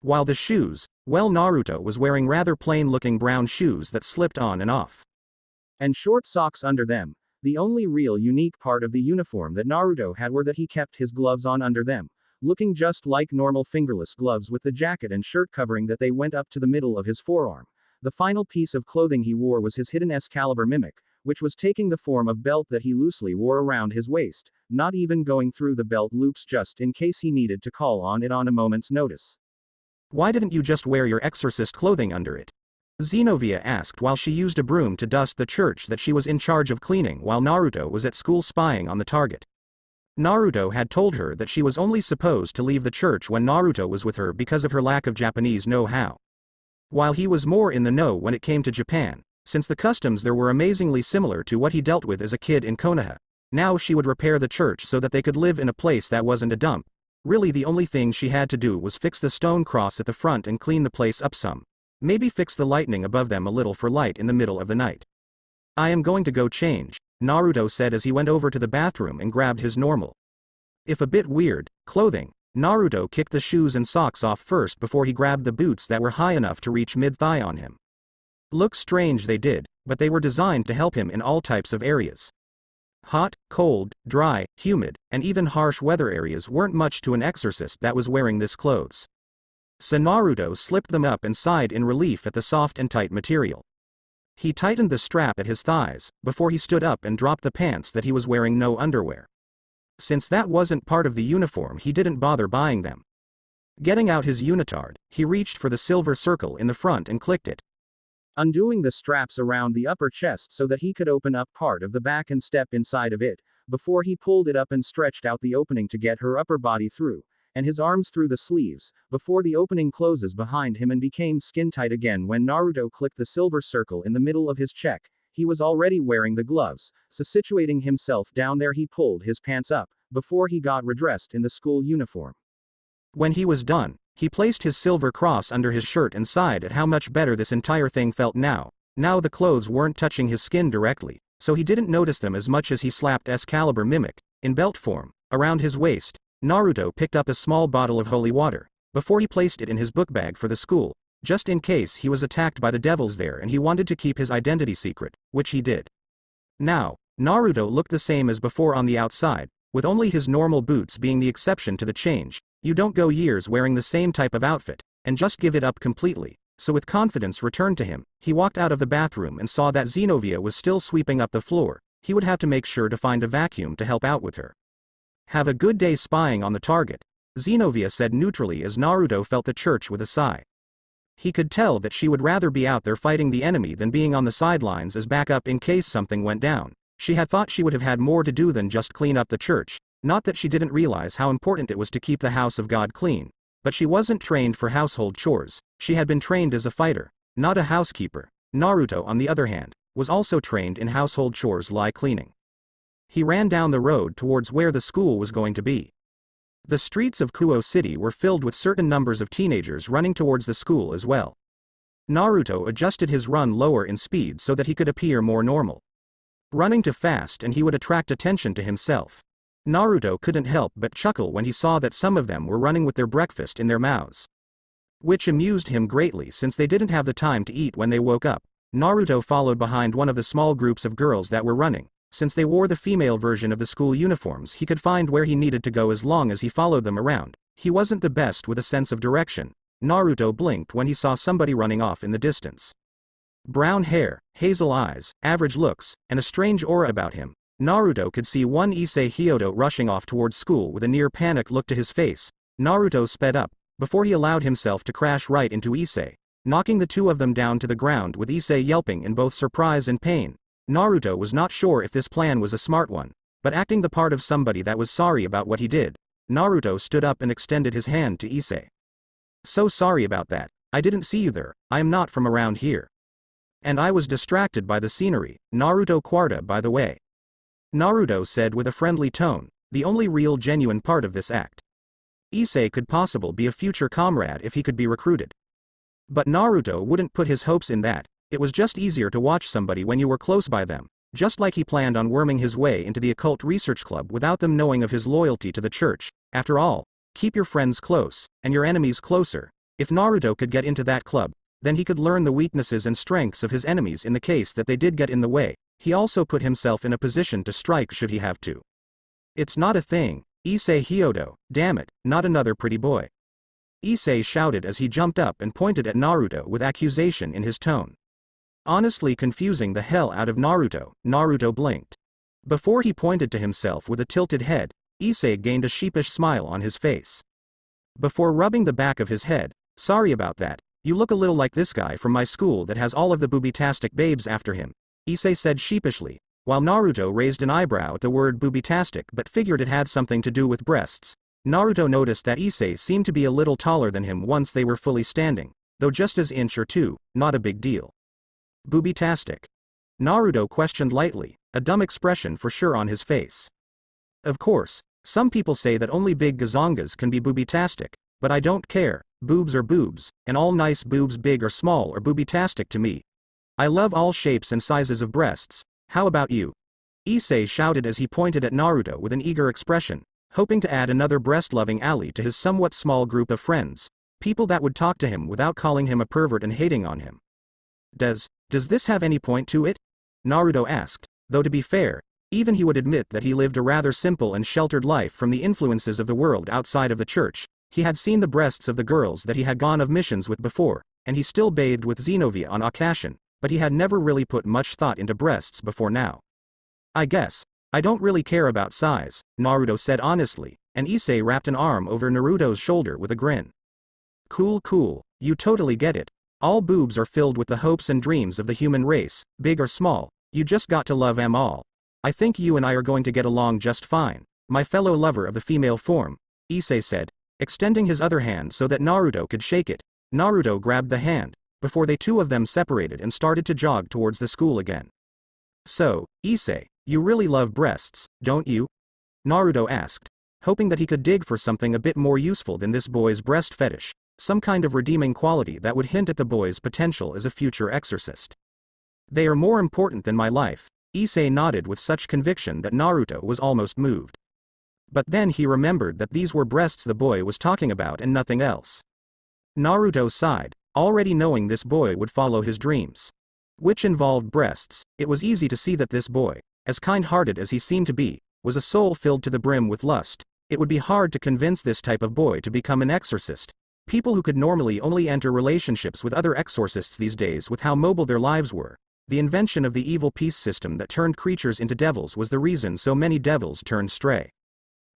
While the shoes, well, Naruto was wearing rather plain-looking brown shoes that slipped on and off. And short socks under them. The only real unique part of the uniform that Naruto had were that he kept his gloves on under them, looking just like normal fingerless gloves with the jacket and shirt covering that they went up to the middle of his forearm. The final piece of clothing he wore was his hidden Excalibur mimic, which was taking the form of belt that he loosely wore around his waist, not even going through the belt loops just in case he needed to call on it on a moment's notice. Why didn't you just wear your exorcist clothing under it? Xenovia asked while she used a broom to dust the church that she was in charge of cleaning while Naruto was at school spying on the target. Naruto had told her that she was only supposed to leave the church when Naruto was with her because of her lack of Japanese know-how. While he was more in the know when it came to Japan, since the customs there were amazingly similar to what he dealt with as a kid in Konoha, now she would repair the church so that they could live in a place that wasn't a dump. Really the only thing she had to do was fix the stone cross at the front and clean the place up some. Maybe fix the lightning above them a little for light in the middle of the night. I am going to go change, Naruto said as he went over to the bathroom and grabbed his normal, if a bit weird, clothing. Naruto kicked the shoes and socks off first before he grabbed the boots that were high enough to reach mid-thigh on him. Look strange they did, but they were designed to help him in all types of areas. Hot, cold, dry, humid, and even harsh weather areas weren't much to an exorcist that was wearing this clothes. So Naruto slipped them up and sighed in relief at the soft and tight material. He tightened the strap at his thighs, before he stood up and dropped the pants that he was wearing, no underwear. Since that wasn't part of the uniform he didn't bother buying them. Getting out his unitard, he reached for the silver circle in the front and clicked it, undoing the straps around the upper chest so that he could open up part of the back and step inside of it, before he pulled it up and stretched out the opening to get her upper body through, and his arms through the sleeves, before the opening closes behind him and became skin tight again when Naruto clicked the silver circle in the middle of his check. He was already wearing the gloves, so situating himself down there he pulled his pants up, before he got redressed in the school uniform. When he was done, he placed his silver cross under his shirt and sighed at how much better this entire thing felt now. Now the clothes weren't touching his skin directly, so he didn't notice them as much as he slapped Excalibur Mimic, in belt form, around his waist. Naruto picked up a small bottle of holy water, before he placed it in his book bag for the school, just in case he was attacked by the devils there and he wanted to keep his identity secret, which he did. Now, Naruto looked the same as before on the outside, with only his normal boots being the exception to the change. You don't go years wearing the same type of outfit, and just give it up completely. So with confidence returned to him, he walked out of the bathroom and saw that Xenovia was still sweeping up the floor. He would have to make sure to find a vacuum to help out with her. Have a good day spying on the target, Xenovia said neutrally as Naruto felt the church with a sigh. He could tell that she would rather be out there fighting the enemy than being on the sidelines as backup in case something went down. She had thought she would have had more to do than just clean up the church, not that she didn't realize how important it was to keep the house of God clean, but she wasn't trained for household chores. She had been trained as a fighter, not a housekeeper. Naruto, on the other hand, was also trained in household chores like cleaning. He ran down the road towards where the school was going to be. The streets of Kuo City were filled with certain numbers of teenagers running towards the school as well. Naruto adjusted his run lower in speed so that he could appear more normal. Running too fast and he would attract attention to himself. Naruto couldn't help but chuckle when he saw that some of them were running with their breakfast in their mouths, which amused him greatly since they didn't have the time to eat when they woke up. Naruto followed behind one of the small groups of girls that were running. Since they wore the female version of the school uniforms, he could find where he needed to go as long as he followed them around. He wasn't the best with a sense of direction. Naruto blinked when he saw somebody running off in the distance. Brown hair, hazel eyes, average looks, and a strange aura about him. Naruto could see one Issei Hyodo rushing off towards school with a near panicked look to his face. Naruto sped up, before he allowed himself to crash right into Issei, knocking the two of them down to the ground with Issei yelping in both surprise and pain. Naruto was not sure if this plan was a smart one, but acting the part of somebody that was sorry about what he did, Naruto stood up and extended his hand to Issei. So sorry about that, I didn't see you there, I am not from around here. And I was distracted by the scenery, Naruto Quarta by the way. Naruto said with a friendly tone, the only real genuine part of this act. Issei could possibly be a future comrade if he could be recruited. But Naruto wouldn't put his hopes in that. It was just easier to watch somebody when you were close by them, just like he planned on worming his way into the occult research club without them knowing of his loyalty to the church. After all, keep your friends close, and your enemies closer. If Naruto could get into that club, then he could learn the weaknesses and strengths of his enemies in the case that they did get in the way. He also put himself in a position to strike should he have to. It's not a thing, Issei Hyodo, damn it, not another pretty boy. Issei shouted as he jumped up and pointed at Naruto with accusation in his tone. honestly confusing the hell out of Naruto. Naruto blinked. Before he pointed to himself with a tilted head, Issei gained a sheepish smile on his face. Before rubbing the back of his head, sorry about that, you look a little like this guy from my school that has all of the booby-tastic babes after him, Issei said sheepishly, while Naruto raised an eyebrow at the word booby-tastic but figured it had something to do with breasts. Naruto noticed that Issei seemed to be a little taller than him once they were fully standing, though just an inch or two, not a big deal. Booby-tastic? Naruto questioned lightly, a dumb expression for sure on his face. Of course, some people say that only big gazongas can be booby-tastic, but I don't care, boobs are boobs, and all nice boobs big or small are booby-tastic to me. I love all shapes and sizes of breasts, how about you? Issei shouted as he pointed at Naruto with an eager expression, hoping to add another breast-loving ally to his somewhat small group of friends, people that would talk to him without calling him a pervert and hating on him. Does this have any point to it? Naruto asked, though to be fair, even he would admit that he lived a rather simple and sheltered life from the influences of the world outside of the church. He had seen the breasts of the girls that he had gone of missions with before, and he still bathed with Xenovia on occasion, but he had never really put much thought into breasts before now. I guess, I don't really care about size, Naruto said honestly, and Issei wrapped an arm over Naruto's shoulder with a grin. Cool, you totally get it. All boobs are filled with the hopes and dreams of the human race, big or small, you just got to love 'em all. I think you and I are going to get along just fine, my fellow lover of the female form, Issei said, extending his other hand so that Naruto could shake it. Naruto grabbed the hand, before they two of them separated and started to jog towards the school again. So, Issei, you really love breasts, don't you? Naruto asked, hoping that he could dig for something a bit more useful than this boy's breast fetish, some kind of redeeming quality that would hint at the boy's potential as a future exorcist. They are more important than my life, Issei nodded with such conviction that Naruto was almost moved. But then he remembered that these were breasts the boy was talking about and nothing else. Naruto sighed, already knowing this boy would follow his dreams, which involved breasts. It was easy to see that this boy, as kind-hearted as he seemed to be, was a soul filled to the brim with lust. It would be hard to convince this type of boy to become an exorcist. People who could normally only enter relationships with other exorcists these days with how mobile their lives were. The invention of the evil peace system that turned creatures into devils was the reason so many devils turned stray.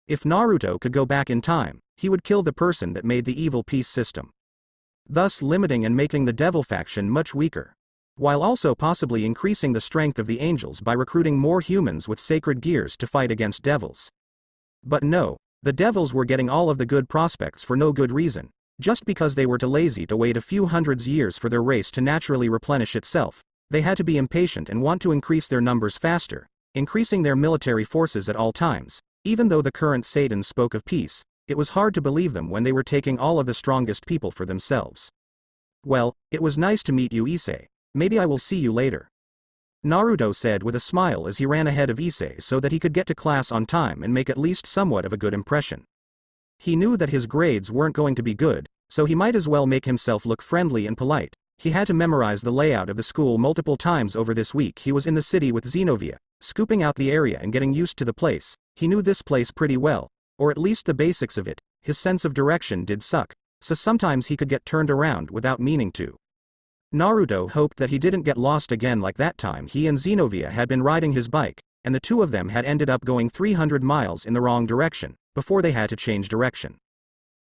If Naruto could go back in time, he would kill the person that made the evil peace system, thus limiting and making the devil faction much weaker, while also possibly increasing the strength of the angels by recruiting more humans with sacred gears to fight against devils. But no, the devils were getting all of the good prospects for no good reason, just because they were too lazy to wait a few hundreds years for their race to naturally replenish itself. They had to be impatient and want to increase their numbers faster, increasing their military forces at all times. Even though the current Satans spoke of peace, it was hard to believe them when they were taking all of the strongest people for themselves. Well, it was nice to meet you, Issei. Maybe I will see you later, Naruto said with a smile as he ran ahead of Issei so that he could get to class on time and make at least somewhat of a good impression. He knew that his grades weren't going to be good, so he might as well make himself look friendly and polite. He had to memorize the layout of the school multiple times over this week. He was in the city with Xenovia, scooping out the area and getting used to the place. He knew this place pretty well, or at least the basics of it. His sense of direction did suck, so sometimes he could get turned around without meaning to. Naruto hoped that he didn't get lost again like that time he and Xenovia had been riding his bike, and the two of them had ended up going 300 miles in the wrong direction, before they had to change direction.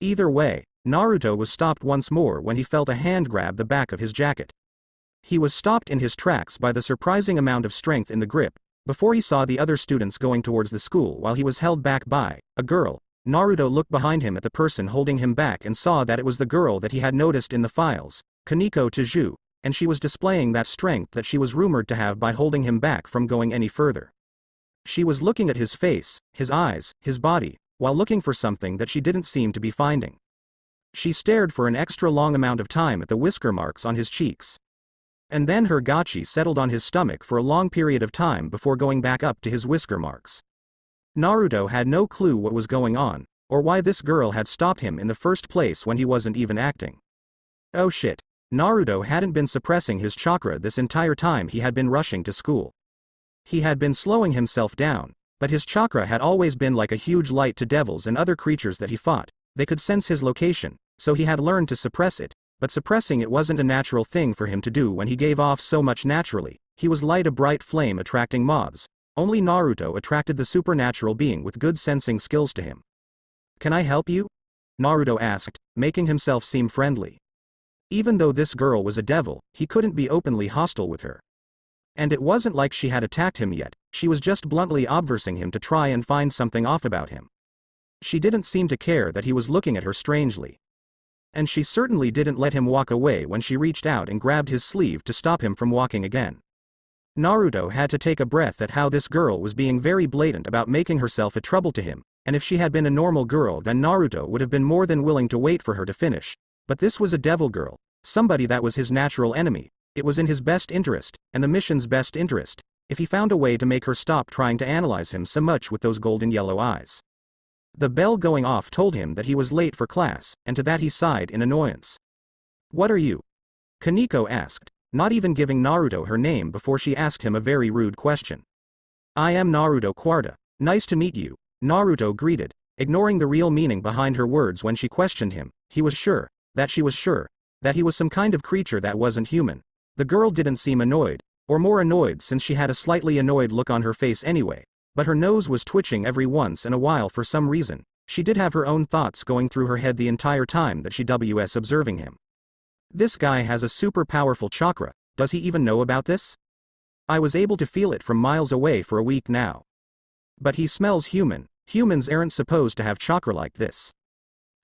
Either way, Naruto was stopped once more when he felt a hand grab the back of his jacket. He was stopped in his tracks by the surprising amount of strength in the grip. Before he saw the other students going towards the school while he was held back by a girl, Naruto looked behind him at the person holding him back and saw that it was the girl that he had noticed in the files, Kaneko Tiju, and she was displaying that strength that she was rumored to have by holding him back from going any further. She was looking at his face, his eyes, his body, while looking for something that she didn't seem to be finding. She stared for an extra long amount of time at the whisker marks on his cheeks. And then her gachi settled on his stomach for a long period of time before going back up to his whisker marks. Naruto had no clue what was going on, or why this girl had stopped him in the first place when he wasn't even acting. Oh shit, Naruto hadn't been suppressing his chakra this entire time he had been rushing to school. He had been slowing himself down, but his chakra had always been like a huge light to devils and other creatures that he fought. They could sense his location, so he had learned to suppress it. but suppressing it wasn't a natural thing for him to do when he gave off so much naturally. He was like a bright flame attracting moths. Only Naruto attracted the supernatural being with good sensing skills to him. "Can I help you?" Naruto asked, making himself seem friendly. Even though this girl was a devil, he couldn't be openly hostile with her. And it wasn't like she had attacked him yet, she was just bluntly obversing him to try and find something off about him. She didn't seem to care that he was looking at her strangely. And she certainly didn't let him walk away when she reached out and grabbed his sleeve to stop him from walking again. Naruto had to take a breath at how this girl was being very blatant about making herself a trouble to him, and if she had been a normal girl then Naruto would have been more than willing to wait for her to finish. But this was a devil girl, somebody that was his natural enemy. It was in his best interest, and the mission's best interest, if he found a way to make her stop trying to analyze him so much with those golden yellow eyes. The bell going off told him that he was late for class, and to that he sighed in annoyance. "What are you?" Kaneko asked, not even giving Naruto her name before she asked him a very rude question. "I am Naruto Quarta. Nice to meet you," Naruto greeted, ignoring the real meaning behind her words when she questioned him. He was sure that she was sure that he was some kind of creature that wasn't human. The girl didn't seem annoyed, or more annoyed since she had a slightly annoyed look on her face anyway. But her nose was twitching every once in a while for some reason. She did have her own thoughts going through her head the entire time that she was observing him. "This guy has a super powerful chakra, does he even know about this? I was able to feel it from miles away for a week now. But he smells human. Humans aren't supposed to have chakra like this."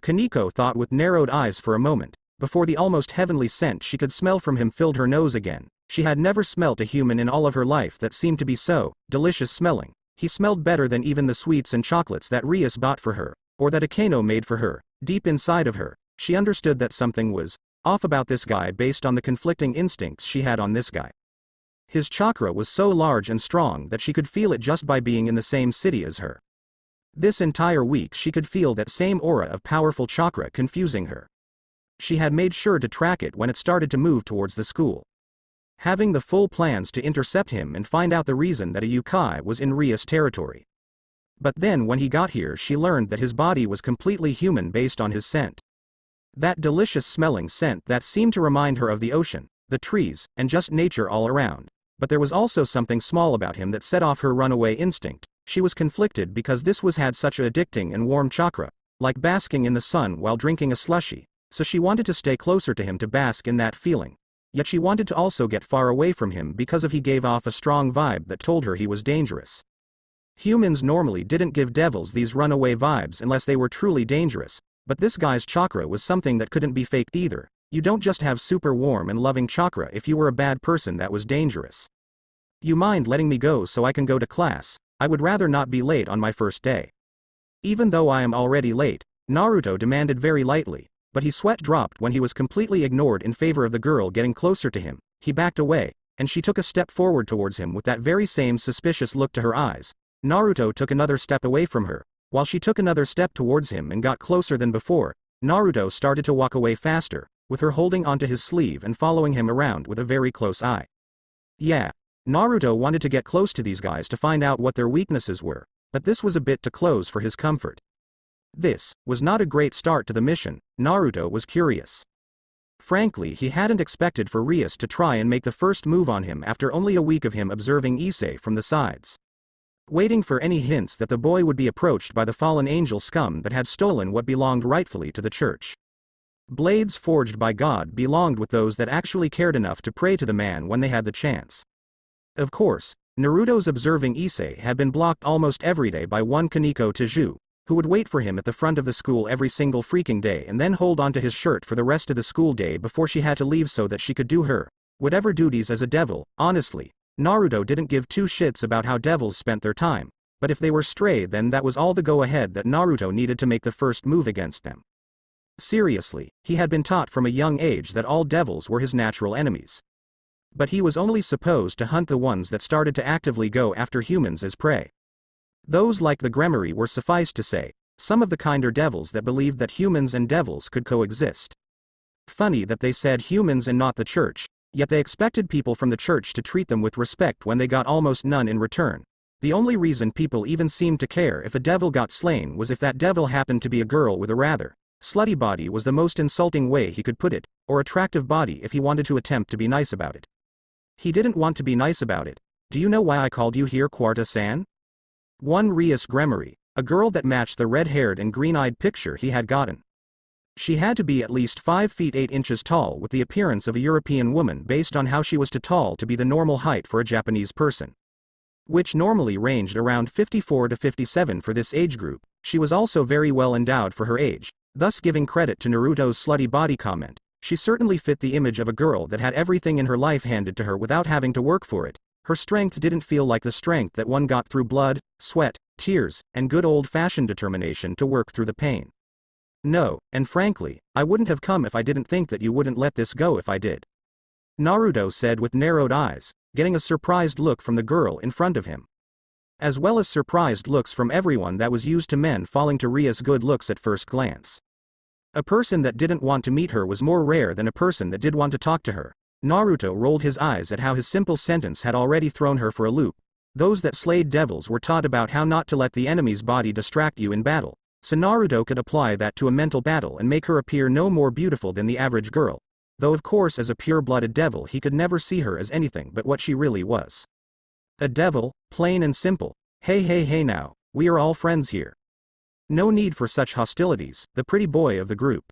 Kaneko thought with narrowed eyes for a moment, before the almost heavenly scent she could smell from him filled her nose again. She had never smelt a human in all of her life that seemed to be so delicious smelling. He smelled better than even the sweets and chocolates that Rias bought for her, or that Akeno made for her. Deep inside of her, she understood that something was off about this guy based on the conflicting instincts she had on this guy. His chakra was so large and strong that she could feel it just by being in the same city as her. This entire week she could feel that same aura of powerful chakra confusing her. She had made sure to track it when it started to move towards the school, having the full plans to intercept him and find out the reason that a yokai was in Rias territory. But then when he got here she learned that his body was completely human based on his scent. That delicious smelling scent that seemed to remind her of the ocean, the trees, and just nature all around. But there was also something small about him that set off her runaway instinct. She was conflicted because this had such a addicting and warm chakra, like basking in the sun while drinking a slushie, so she wanted to stay closer to him to bask in that feeling. Yet she wanted to also get far away from him because he gave off a strong vibe that told her he was dangerous. Humans normally didn't give devils these runaway vibes unless they were truly dangerous, but this guy's chakra was something that couldn't be faked either. You don't just have super warm and loving chakra if you were a bad person that was dangerous. "You mind letting me go so I can go to class? I would rather not be late on my first day." "Even though I am already late," Naruto demanded very lightly. But his sweat dropped when he was completely ignored in favor of the girl getting closer to him. He backed away, and she took a step forward towards him with that very same suspicious look to her eyes. Naruto took another step away from her. While she took another step towards him and got closer than before, Naruto started to walk away faster, with her holding onto his sleeve and following him around with a very close eye. Yeah, Naruto wanted to get close to these guys to find out what their weaknesses were, but this was a bit too close for his comfort. This was not a great start to the mission. Naruto was curious. Frankly, he hadn't expected for Rias to try and make the first move on him after only a week of him observing Issei from the sides, waiting for any hints that the boy would be approached by the fallen angel scum that had stolen what belonged rightfully to the church. Blades forged by God belonged with those that actually cared enough to pray to the man when they had the chance. Of course, Naruto's observing Issei had been blocked almost every day by one Kaneko Teju, who would wait for him at the front of the school every single freaking day and then hold onto his shirt for the rest of the school day before she had to leave so that she could do her whatever duties as a devil. Honestly, Naruto didn't give two shits about how devils spent their time, but if they were stray then that was all the go-ahead that Naruto needed to make the first move against them. Seriously, he had been taught from a young age that all devils were his natural enemies. But he was only supposed to hunt the ones that started to actively go after humans as prey. Those like the Gremory were, suffice to say, some of the kinder devils that believed that humans and devils could coexist. Funny that they said humans and not the church, yet they expected people from the church to treat them with respect when they got almost none in return. The only reason people even seemed to care if a devil got slain was if that devil happened to be a girl with a rather Slutty body was the most insulting way he could put it, or attractive body if he wanted to attempt to be nice about it. He didn't want to be nice about it. Do you know why I called you here, Quarta-san? 1. Rias Gremory, a girl that matched the red-haired and green-eyed picture he had gotten. She had to be at least 5 feet 8 inches tall with the appearance of a European woman based on how she was too tall to be the normal height for a Japanese person, which normally ranged around 54 to 57 for this age group. She was also very well endowed for her age, thus giving credit to Naruto's slutty body comment. She certainly fit the image of a girl that had everything in her life handed to her without having to work for it. Her strength didn't feel like the strength that one got through blood, sweat, tears, and good old-fashioned determination to work through the pain. No, and frankly, I wouldn't have come if I didn't think that you wouldn't let this go if I did, Naruto said with narrowed eyes, getting a surprised look from the girl in front of him, as well as surprised looks from everyone that was used to men falling to Ria's good looks at first glance. A person that didn't want to meet her was more rare than a person that did want to talk to her. Naruto rolled his eyes at how his simple sentence had already thrown her for a loop. Those that slayed devils were taught about how not to let the enemy's body distract you in battle, so Naruto could apply that to a mental battle and make her appear no more beautiful than the average girl. Though of course as a pure-blooded devil he could never see her as anything but what she really was. A devil, plain and simple. Hey now, we are all friends here. No need for such hostilities, the pretty boy of the group,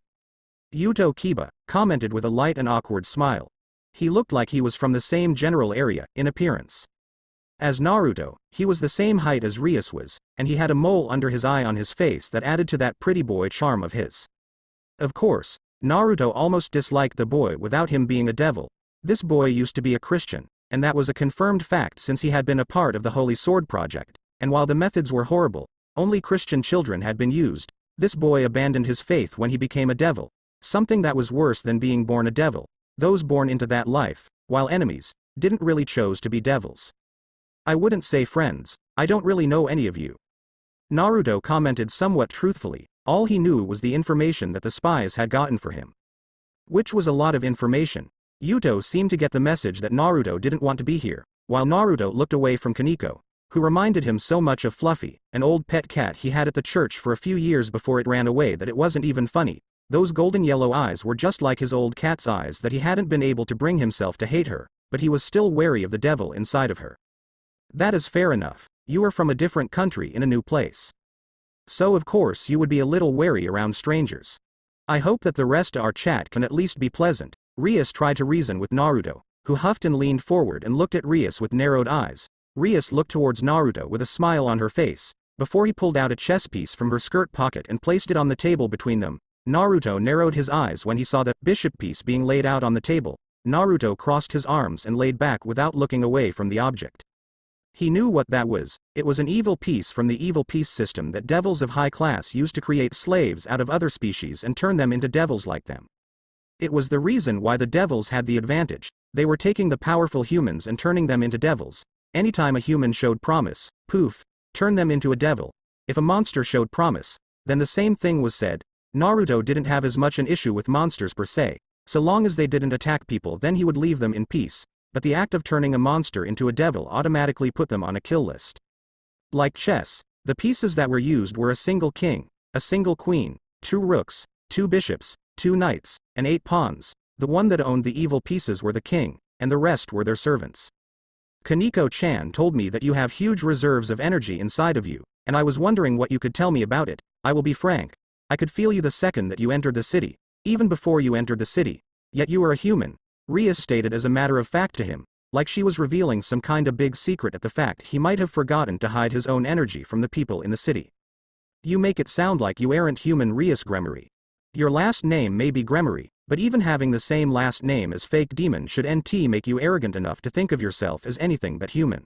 Yuto Kiba, commented with a light and awkward smile. He looked like he was from the same general area, in appearance as Naruto. He was the same height as Rias was, and he had a mole under his eye on his face that added to that pretty boy charm of his. Of course, Naruto almost disliked the boy without him being a devil. This boy used to be a Christian, and that was a confirmed fact since he had been a part of the Holy Sword Project, and while the methods were horrible, only Christian children had been used. This boy abandoned his faith when he became a devil, something that was worse than being born a devil. Those born into that life, while enemies, didn't really chose to be devils. I wouldn't say friends, I don't really know any of you, Naruto commented somewhat truthfully. All he knew was the information that the spies had gotten for him, which was a lot of information. Yuto seemed to get the message that Naruto didn't want to be here, while Naruto looked away from Kaneko, who reminded him so much of Fluffy, an old pet cat he had at the church for a few years before it ran away that it wasn't even funny. Those golden yellow eyes were just like his old cat's eyes that he hadn't been able to bring himself to hate her, but he was still wary of the devil inside of her. That is fair enough. You are from a different country in a new place, so of course you would be a little wary around strangers. I hope that the rest of our chat can at least be pleasant. Rias tried to reason with Naruto, who huffed and leaned forward and looked at Rias with narrowed eyes. Rias looked towards Naruto with a smile on her face, before he pulled out a chess piece from her skirt pocket and placed it on the table between them. Naruto narrowed his eyes when he saw the bishop piece being laid out on the table. Naruto crossed his arms and laid back without looking away from the object. He knew what that was. It was an evil piece from the evil piece system that devils of high class used to create slaves out of other species and turn them into devils like them. It was the reason why the devils had the advantage. They were taking the powerful humans and turning them into devils. Anytime a human showed promise, poof, turn them into a devil. If a monster showed promise, then the same thing was said. Naruto didn't have as much an issue with monsters per se. So long as they didn't attack people, then he would leave them in peace. But the act of turning a monster into a devil automatically put them on a kill list. Like chess, the pieces that were used were a single king, a single queen, 2 rooks, 2 bishops, 2 knights, and 8 pawns. The one that owned the evil pieces were the king, and the rest were their servants. Kaneko-chan told me that you have huge reserves of energy inside of you, and I was wondering what you could tell me about it. I will be frank. I could feel you the second that you entered the city, even before you entered the city. Yet you are a human, Rias stated as a matter of fact to him, like she was revealing some kind of big secret at the fact he might have forgotten to hide his own energy from the people in the city. You make it sound like you aren't human, Rias Gremory. Your last name may be Gremory, but even having the same last name as fake demon should make you arrogant enough to think of yourself as anything but human,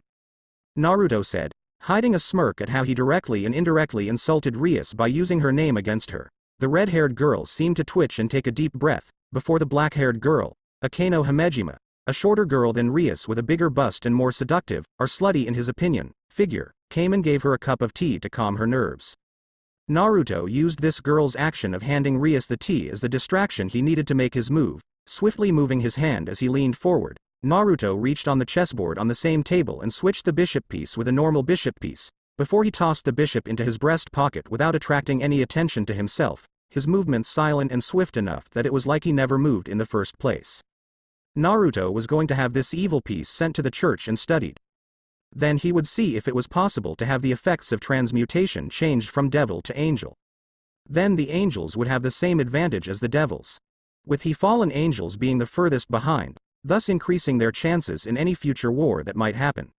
Naruto said, hiding a smirk at how he directly and indirectly insulted Rias by using her name against her. The red-haired girl seemed to twitch and take a deep breath, before the black-haired girl, Akeno Hamejima, a shorter girl than Rias with a bigger bust and more seductive, or slutty in his opinion, figure, came and gave her a cup of tea to calm her nerves. Naruto used this girl's action of handing Rias the tea as the distraction he needed to make his move, swiftly moving his hand as he leaned forward. Naruto reached on the chessboard on the same table and switched the bishop piece with a normal bishop piece, before he tossed the bishop into his breast pocket without attracting any attention to himself. his movements silent and swift enough that it was like he never moved in the first place. Naruto was going to have this evil piece sent to the church and studied. Then he would see if it was possible to have the effects of transmutation changed from devil to angel. Then the angels would have the same advantage as the devils, with the fallen angels being the furthest behind, thus increasing their chances in any future war that might happen.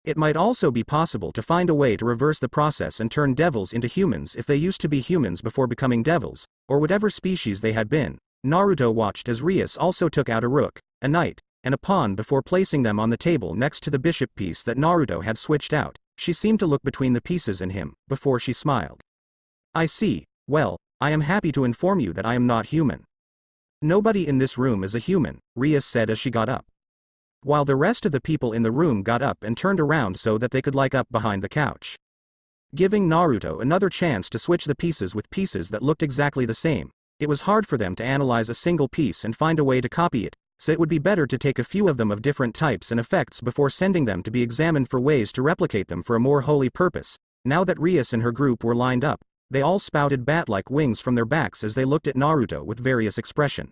It might also be possible to find a way to reverse the process and turn devils into humans if they used to be humans before becoming devils, or whatever species they had been. Naruto watched as Rias also took out a rook, a knight, and a pawn before placing them on the table next to the bishop piece that Naruto had switched out. She seemed to look between the pieces and him, before she smiled. I see. Well, I am happy to inform you that I am not human. Nobody in this room is a human, Rias said as she got up, while the rest of the people in the room got up and turned around so that they could line up behind the couch, giving Naruto another chance to switch the pieces with pieces that looked exactly the same. It was hard for them to analyze a single piece and find a way to copy it, so it would be better to take a few of them of different types and effects before sending them to be examined for ways to replicate them for a more holy purpose. Now that Rias and her group were lined up, they all spouted bat-like wings from their backs as they looked at Naruto with various expression.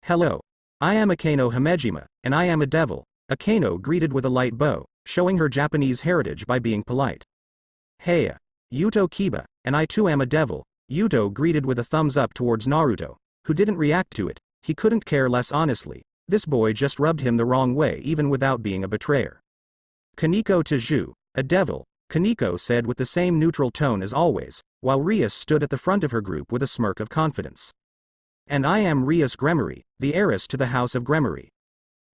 Hello. I am Akeno Himejima, and I am a devil. Akeno greeted with a light bow, showing her Japanese heritage by being polite. Heya. Yuto Kiba, and I too am a devil. Yuto greeted with a thumbs up towards Naruto, who didn't react to it. He couldn't care less honestly. This boy just rubbed him the wrong way even without being a betrayer. Kaneko Taju, a devil, Kaneko said with the same neutral tone as always, while Rias stood at the front of her group with a smirk of confidence. And I am Rias Gremory, the heiress to the house of Gremory.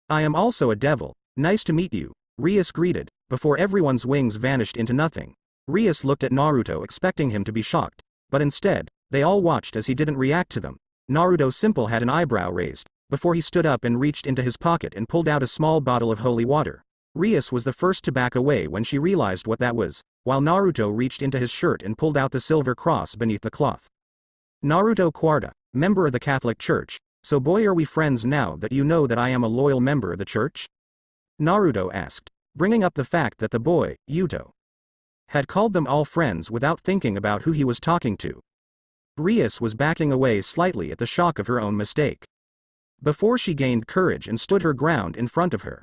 I am also a devil. Nice to meet you, Rias greeted, before everyone's wings vanished into nothing. Rias looked at Naruto expecting him to be shocked, but instead, they all watched as he didn't react to them. Naruto simple had an eyebrow raised, before he stood up and reached into his pocket and pulled out a small bottle of holy water. Rias was the first to back away when she realized what that was, while Naruto reached into his shirt and pulled out the silver cross beneath the cloth. Naruto Quarta, member of the Catholic Church, so boy are we friends now that you know that I am a loyal member of the church? Naruto asked, bringing up the fact that the boy, Yuto, had called them all friends without thinking about who he was talking to. Rias was backing away slightly at the shock of her own mistake, before she gained courage and stood her ground in front of her.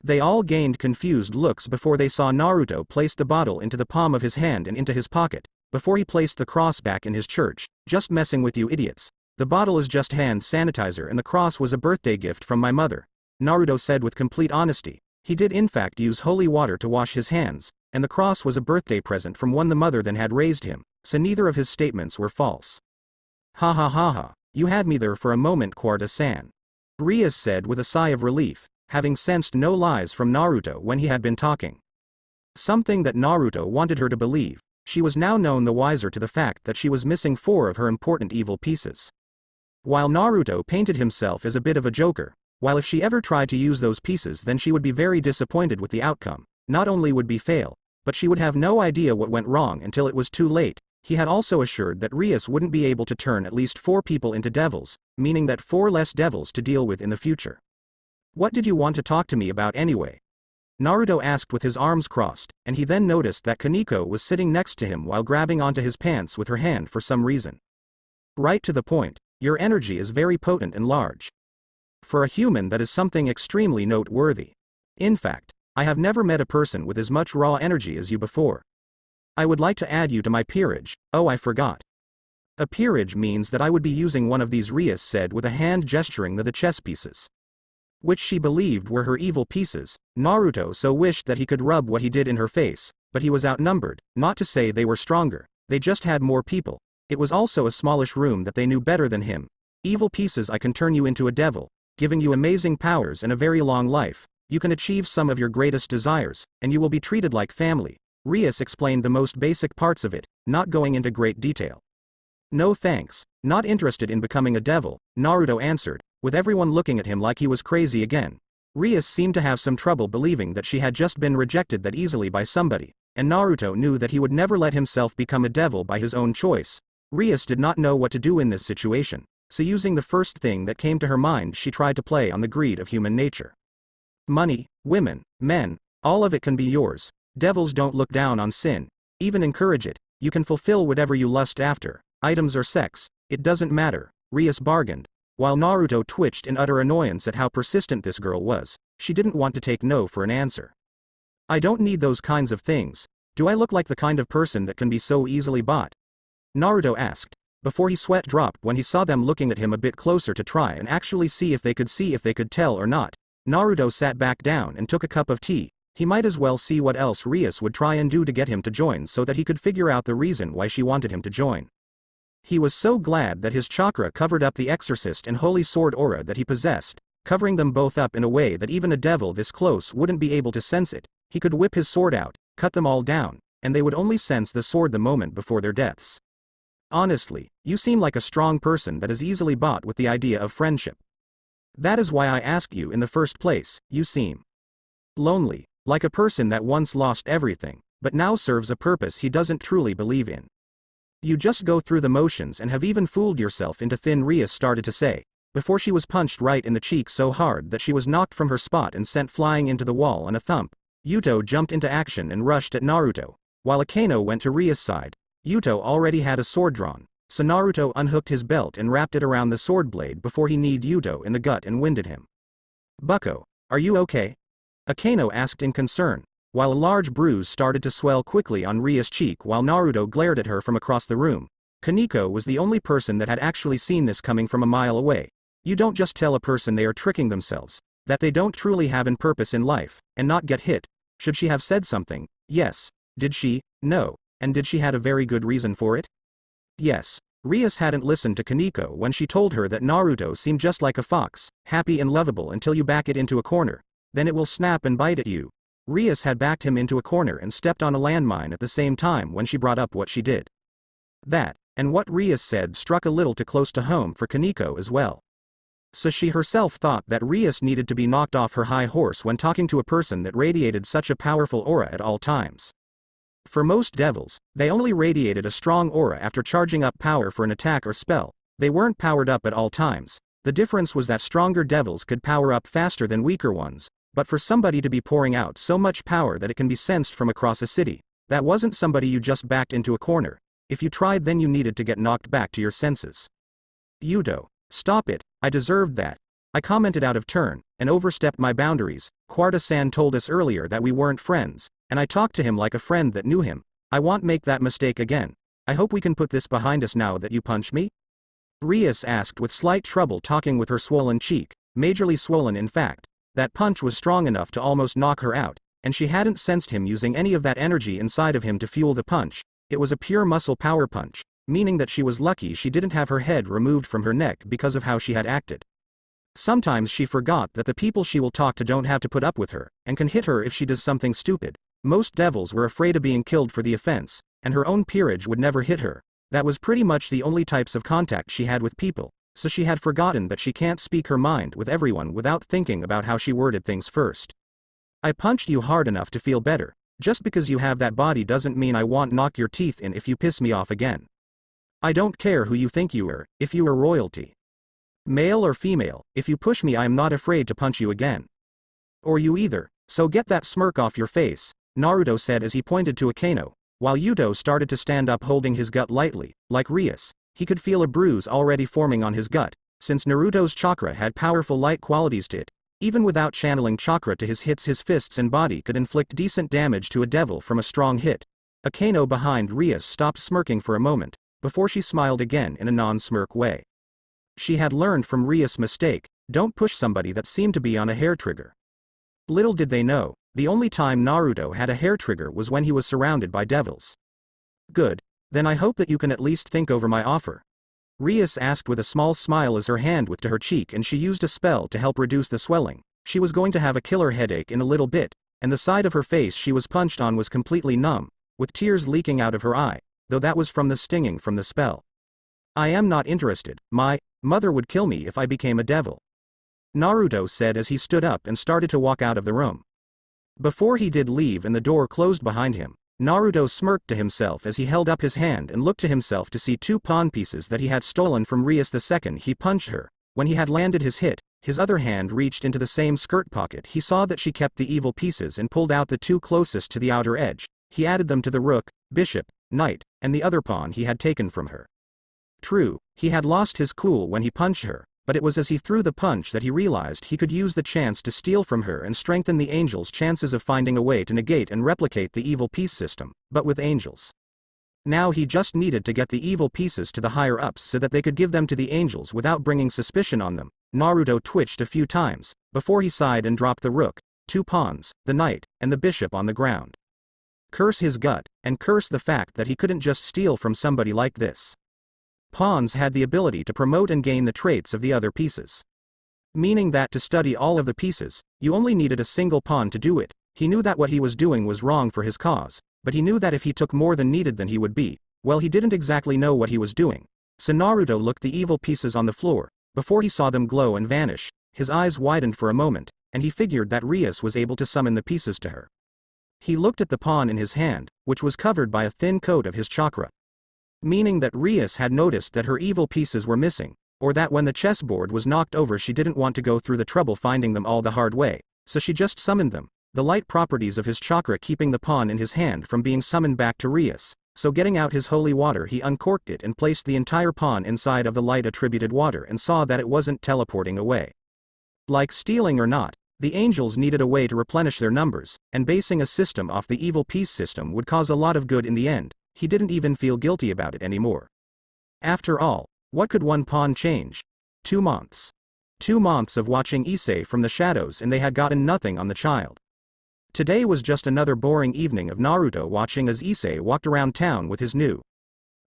They all gained confused looks before they saw Naruto place the bottle into the palm of his hand and into his pocket, before he placed the cross back in his church. Just messing with you idiots. The bottle is just hand sanitizer and the cross was a birthday gift from my mother, Naruto said with complete honesty. He did in fact use holy water to wash his hands, and the cross was a birthday present from one the mother then had raised him, so neither of his statements were false. Ha ha ha ha, you had me there for a moment, Quarta-san, Rias said with a sigh of relief, having sensed no lies from Naruto when he had been talking. Something that Naruto wanted her to believe. She was now none the wiser to the fact that she was missing 4 of her important evil pieces. While Naruto painted himself as a bit of a joker, while if she ever tried to use those pieces then she would be very disappointed with the outcome. Not only would be fail, but she would have no idea what went wrong until it was too late. He had also assured that Rias wouldn't be able to turn at least 4 people into devils, meaning that 4 less devils to deal with in the future. What did you want to talk to me about anyway? Naruto asked with his arms crossed, and he then noticed that Kaneko was sitting next to him while grabbing onto his pants with her hand for some reason. Right to the point, your energy is very potent and large. For a human that is something extremely noteworthy. In fact, I have never met a person with as much raw energy as you before. I would like to add you to my peerage. Oh, I forgot. A peerage means that I would be using one of these, Rias said with a hand gesturing the chess pieces, which she believed were her evil pieces. Naruto so wished that he could rub what he did in her face, but he was outnumbered. Not to say they were stronger, they just had more people. It was also a smallish room that they knew better than him. Evil pieces, I can turn you into a devil, giving you amazing powers and a very long life. You can achieve some of your greatest desires, and you will be treated like family. Rias explained the most basic parts of it, not going into great detail. No thanks, not interested in becoming a devil, Naruto answered, with everyone looking at him like he was crazy again. Rias seemed to have some trouble believing that she had just been rejected that easily by somebody, and Naruto knew that he would never let himself become a devil by his own choice. Rias did not know what to do in this situation, so using the first thing that came to her mind she tried to play on the greed of human nature. Money, women, men, all of it can be yours. Devils don't look down on sin, even encourage it. You can fulfill whatever you lust after. items or sex, it doesn't matter, Rias bargained. While Naruto twitched in utter annoyance at how persistent this girl was, she didn't want to take no for an answer. I don't need those kinds of things. Do I look like the kind of person that can be so easily bought? Naruto asked, before his sweat dropped when he saw them looking at him a bit closer to try and actually see if they could tell or not. Naruto sat back down and took a cup of tea. He might as well see what else Rias would try and do to get him to join so that he could figure out the reason why she wanted him to join. He was so glad that his chakra covered up the exorcist and holy sword aura that he possessed, covering them both up in a way that even a devil this close wouldn't be able to sense it. He could whip his sword out, cut them all down, and they would only sense the sword the moment before their deaths. Honestly, you seem like a strong person that is easily bought with the idea of friendship. That is why I asked you in the first place. You seem lonely, like a person that once lost everything, but now serves a purpose he doesn't truly believe in. You just go through the motions and have even fooled yourself into thin, Rias started to say, before she was punched right in the cheek so hard that she was knocked from her spot and sent flying into the wall on a thump. Yuto jumped into action and rushed at Naruto, while Akeno went to Rias' side. Yuto already had a sword drawn, so Naruto unhooked his belt and wrapped it around the sword blade before he kneed Yuto in the gut and winded him. Bucko, are you okay? Akeno asked in concern, while a large bruise started to swell quickly on Rias' cheek while Naruto glared at her from across the room. Kaneko was the only person that had actually seen this coming from a mile away. You don't just tell a person they are tricking themselves, that they don't truly have an purpose in life, and not get hit. Should she have said something? Yes. Did she? No. And did she had a very good reason for it? Yes. Rias hadn't listened to Kaneko when she told her that Naruto seemed just like a fox, happy and lovable until you back it into a corner. Then it will snap and bite at you. Rias had backed him into a corner and stepped on a landmine at the same time when she brought up what she did. That, and what Rias said struck a little too close to home for Kaneko as well. So she herself thought that Rias needed to be knocked off her high horse when talking to a person that radiated such a powerful aura at all times. For most devils, they only radiated a strong aura after charging up power for an attack or spell. They weren't powered up at all times. The difference was that stronger devils could power up faster than weaker ones, but for somebody to be pouring out so much power that it can be sensed from across a city, that wasn't somebody you just backed into a corner. If you tried, then you needed to get knocked back to your senses. Yuto, stop it, I deserved that. I commented out of turn, and overstepped my boundaries. Quarta-san told us earlier that we weren't friends, and I talked to him like a friend that knew him. I won't make that mistake again. I hope we can put this behind us now that you punched me? Rias asked with slight trouble, talking with her swollen cheek, majorly swollen in fact. That punch was strong enough to almost knock her out, and she hadn't sensed him using any of that energy inside of him to fuel the punch. It was a pure muscle power punch, meaning that she was lucky she didn't have her head removed from her neck because of how she had acted. Sometimes she forgot that the people she will talk to don't have to put up with her, and can hit her if she does something stupid. Most devils were afraid of being killed for the offense, and her own peerage would never hit her. That was pretty much the only types of contact she had with people, so she had forgotten that she can't speak her mind with everyone without thinking about how she worded things first. I punched you hard enough to feel better. Just because you have that body doesn't mean I won't knock your teeth in if you piss me off again. I don't care who you think you are, if you are royalty. Male or female, if you push me I am not afraid to punch you again. Or you either, so get that smirk off your face, Naruto said as he pointed to Akeno, while Yuto started to stand up holding his gut lightly. Like Rias, he could feel a bruise already forming on his gut, since Naruto's chakra had powerful light qualities to it. Even without channeling chakra to his hits, his fists and body could inflict decent damage to a devil from a strong hit. Akeno behind Rias stopped smirking for a moment, before she smiled again in a non-smirk way. She had learned from Rias' mistake, don't push somebody that seemed to be on a hair trigger. Little did they know, the only time Naruto had a hair trigger was when he was surrounded by devils. Good. Then I hope that you can at least think over my offer. Rias asked with a small smile as her hand went to her cheek and she used a spell to help reduce the swelling. She was going to have a killer headache in a little bit, and the side of her face she was punched on was completely numb, with tears leaking out of her eye, though that was from the stinging from the spell. I am not interested. My mother would kill me if I became a devil, Naruto said as he stood up and started to walk out of the room. Before he did leave and the door closed behind him, Naruto smirked to himself as he held up his hand and looked to himself to see two pawn pieces that he had stolen from Rias the second he punched her. When he had landed his hit, his other hand reached into the same skirt pocket. He saw that she kept the evil pieces and pulled out the two closest to the outer edge. He added them to the rook, bishop, knight, and the other pawn he had taken from her. True, he had lost his cool when he punched her, but it was as he threw the punch that he realized he could use the chance to steal from her and strengthen the angels' chances of finding a way to negate and replicate the evil piece system, but with angels. Now he just needed to get the evil pieces to the higher-ups so that they could give them to the angels without bringing suspicion on them. Naruto twitched a few times, before he sighed and dropped the rook, 2 pawns, the knight, and the bishop on the ground. Curse his gut, and curse the fact that he couldn't just steal from somebody like this. Pawns had the ability to promote and gain the traits of the other pieces. Meaning that to study all of the pieces, you only needed a single pawn to do it. He knew that what he was doing was wrong for his cause, but he knew that if he took more than needed then he would be, well, he didn't exactly know what he was doing. So Naruto looked the evil pieces on the floor. Before he saw them glow and vanish, his eyes widened for a moment, and he figured that Rias was able to summon the pieces to her. He looked at the pawn in his hand, which was covered by a thin coat of his chakra. Meaning that Rias had noticed that her evil pieces were missing, or that when the chessboard was knocked over she didn't want to go through the trouble finding them all the hard way, so she just summoned them, the light properties of his chakra keeping the pawn in his hand from being summoned back to Rias. So getting out his holy water he uncorked it and placed the entire pawn inside of the light attributed water and saw that it wasn't teleporting away. Like stealing or not, the angels needed a way to replenish their numbers, and basing a system off the evil piece system would cause a lot of good in the end. He didn't even feel guilty about it anymore. After all, what could one pawn change? 2 months. 2 months of watching Issei from the shadows and they had gotten nothing on the child. Today was just another boring evening of Naruto watching as Issei walked around town with his new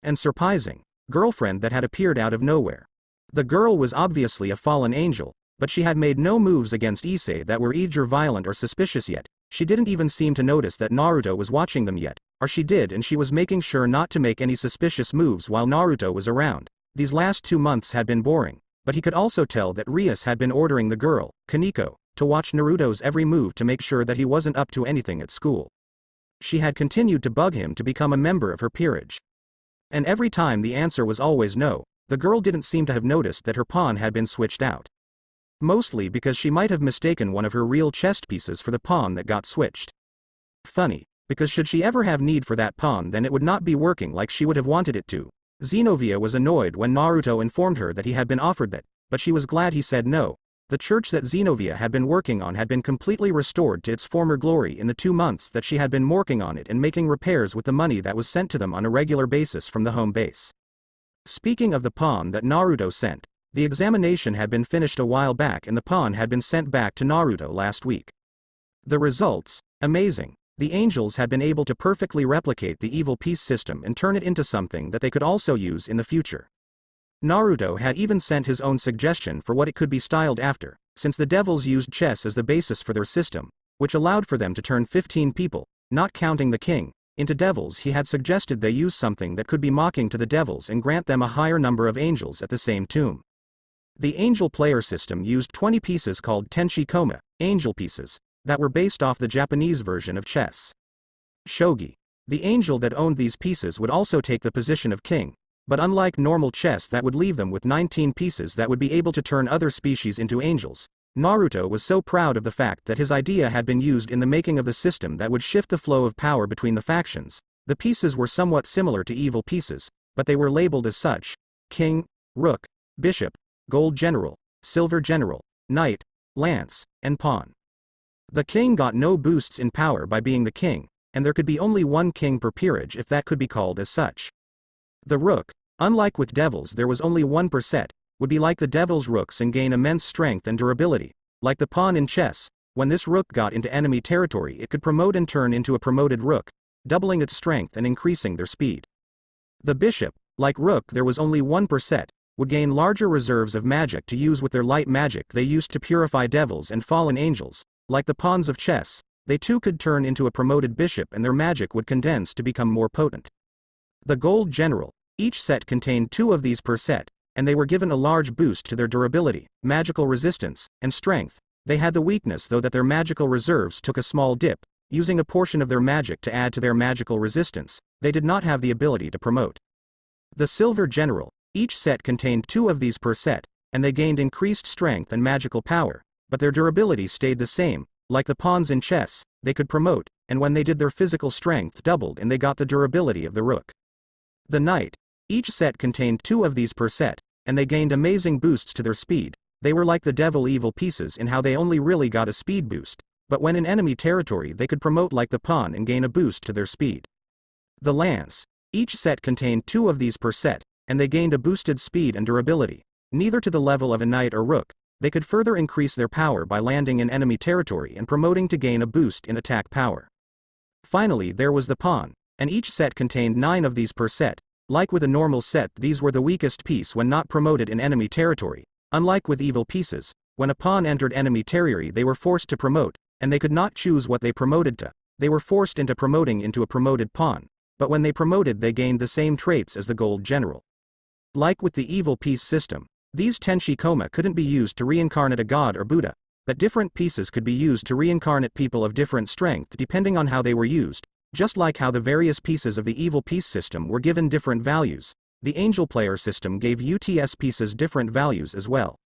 and surprising girlfriend that had appeared out of nowhere. The girl was obviously a fallen angel, but she had made no moves against Issei that were either violent or suspicious yet. She didn't even seem to notice that Naruto was watching them yet, or she did and she was making sure not to make any suspicious moves while Naruto was around. These last 2 months had been boring, but he could also tell that Rias had been ordering the girl, Kaneko, to watch Naruto's every move to make sure that he wasn't up to anything at school. She had continued to bug him to become a member of her peerage. And every time the answer was always no, the girl didn't seem to have noticed that her pawn had been switched out. Mostly because she might have mistaken one of her real chest pieces for the pawn that got switched. Funny, because should she ever have need for that pawn then it would not be working like she would have wanted it to. Xenovia was annoyed when Naruto informed her that he had been offered that, but she was glad he said no. The church that Xenovia had been working on had been completely restored to its former glory in the 2 months that she had been working on it and making repairs with the money that was sent to them on a regular basis from the home base. Speaking of the pawn that Naruto sent, the examination had been finished a while back and the pawn had been sent back to Naruto last week. The results, amazing. The angels had been able to perfectly replicate the evil piece system and turn it into something that they could also use in the future. Naruto had even sent his own suggestion for what it could be styled after, since the devils used chess as the basis for their system, which allowed for them to turn 15 people, not counting the king, into devils. He had suggested they use something that could be mocking to the devils and grant them a higher number of angels at the same tomb. The angel player system used 20 pieces called Tenshi Koma, angel pieces, that were based off the Japanese version of chess. Shogi. The angel that owned these pieces would also take the position of king, but unlike normal chess that would leave them with 19 pieces that would be able to turn other species into angels, Naruto was so proud of the fact that his idea had been used in the making of the system that would shift the flow of power between the factions. The pieces were somewhat similar to evil pieces, but they were labeled as such: king, rook, bishop, gold general, silver general, knight, lance, and pawn. The king got no boosts in power by being the king, and there could be only one king per peerage if that could be called as such. The rook, unlike with devils there was only 1 per set, would be like the devil's rooks and gain immense strength and durability. Like the pawn in chess, when this rook got into enemy territory it could promote and turn into a promoted rook, doubling its strength and increasing their speed. The bishop, like rook there was only 1 per set, would gain larger reserves of magic to use with their light magic they used to purify devils and fallen angels. Like the pawns of chess, they too could turn into a promoted bishop and their magic would condense to become more potent. The gold general, each set contained 2 of these per set, and they were given a large boost to their durability, magical resistance, and strength. They had the weakness though that their magical reserves took a small dip, using a portion of their magic to add to their magical resistance. They did not have the ability to promote. The silver general, each set contained 2 of these per set, and they gained increased strength and magical power, but their durability stayed the same. Like the pawns in chess, they could promote, and when they did their physical strength doubled and they got the durability of the rook. The knight, Each set contained 2 of these per set, and they gained amazing boosts to their speed. They were like the devil evil pieces in how they only really got a speed boost, but when in enemy territory they could promote like the pawn and gain a boost to their speed. The lance. Each set contained 2 of these per set, and they gained a boosted speed and durability. Neither to the level of a knight or rook, they could further increase their power by landing in enemy territory and promoting to gain a boost in attack power. Finally there was the pawn, and each set contained 9 of these per set. Like with a normal set, these were the weakest piece when not promoted in enemy territory. Unlike with evil pieces, when a pawn entered enemy territory they were forced to promote, and they could not choose what they promoted to. They were forced into promoting into a promoted pawn, but when they promoted they gained the same traits as the gold general. Like with the evil piece system, these Tenshi Koma couldn't be used to reincarnate a god or Buddha, but different pieces could be used to reincarnate people of different strength depending on how they were used. Just like how the various pieces of the evil piece system were given different values, the angel player system gave UTS pieces different values as well.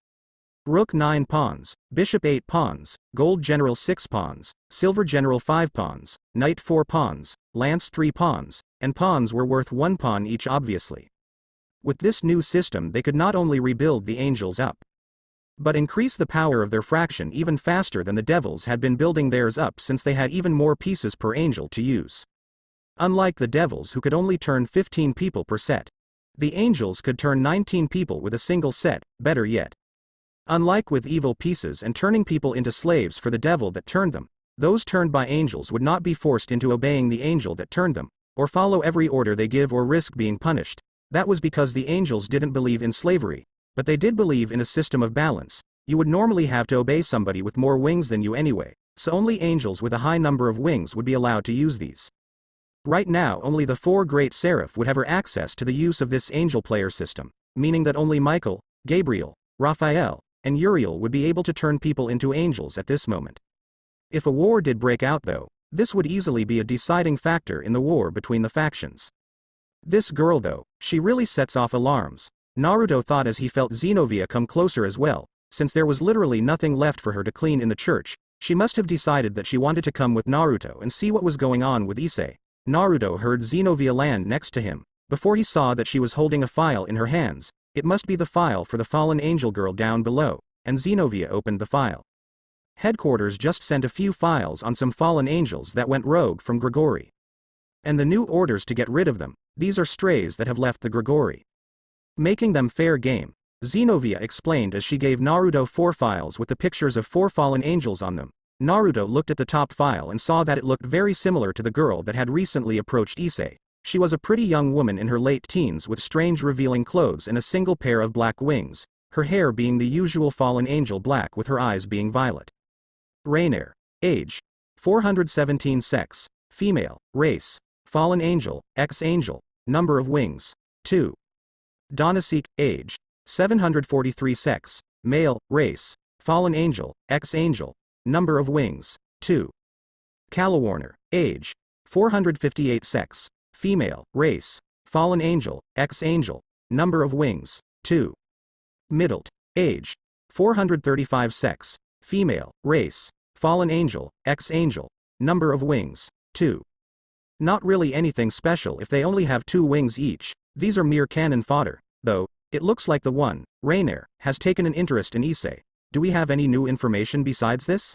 Rook 9 pawns, Bishop 8 pawns, Gold General 6 pawns, Silver General 5 pawns, Knight 4 pawns, Lance 3 pawns, and pawns were worth 1 pawn each obviously. With this new system they could not only rebuild the angels up, but increase the power of their fraction even faster than the devils had been building theirs up since they had even more pieces per angel to use. Unlike the devils who could only turn 15 people per set, the angels could turn 19 people with a single set. Better yet, unlike with evil pieces and turning people into slaves for the devil that turned them, those turned by angels would not be forced into obeying the angel that turned them, or follow every order they give or risk being punished. That was because the angels didn't believe in slavery, but they did believe in a system of balance. You would normally have to obey somebody with more wings than you anyway, so only angels with a high number of wings would be allowed to use these. Right now only the 4 great seraph would have access to the use of this angel player system, meaning that only Michael, Gabriel, Raphael, and Uriel would be able to turn people into angels at this moment. If a war did break out though, this would easily be a deciding factor in the war between the factions. This girl though, she really sets off alarms. Naruto thought as he felt Xenovia come closer as well. Since there was literally nothing left for her to clean in the church, she must have decided that she wanted to come with Naruto and see what was going on with Issei. Naruto heard Xenovia land next to him. Before he saw that she was holding a file in her hands, it must be the file for the fallen angel girl down below, and Xenovia opened the file. Headquarters just sent a few files on some fallen angels that went rogue from Grigori. And the new orders to get rid of them. These are strays that have left the Grigori, making them fair game. Xenovia explained as she gave Naruto 4 files with the pictures of 4 fallen angels on them. Naruto looked at the top file and saw that it looked very similar to the girl that had recently approached Issei. She was a pretty young woman in her late teens with strange revealing clothes and a single pair of black wings, her hair being the usual fallen angel black with her eyes being violet. Rainier. Age. 417 sex. Female. Race. Fallen angel. Ex-angel. Number of wings. 2. Donasik. Age. 743 sex. Male. Race. Fallen angel. Ex-angel. Number of wings. 2. Calawarner. Age. 458 sex. Female. Race. Fallen angel. Ex-angel. Number of wings. 2. Middled. Age. 435 sex. Female. Race. Fallen angel. Ex-angel. Number of wings. 2. Not really anything special if they only have 2 wings each. These are mere cannon fodder, though. It looks like the one, Rainier, has taken an interest in Issei. Do we have any new information besides this?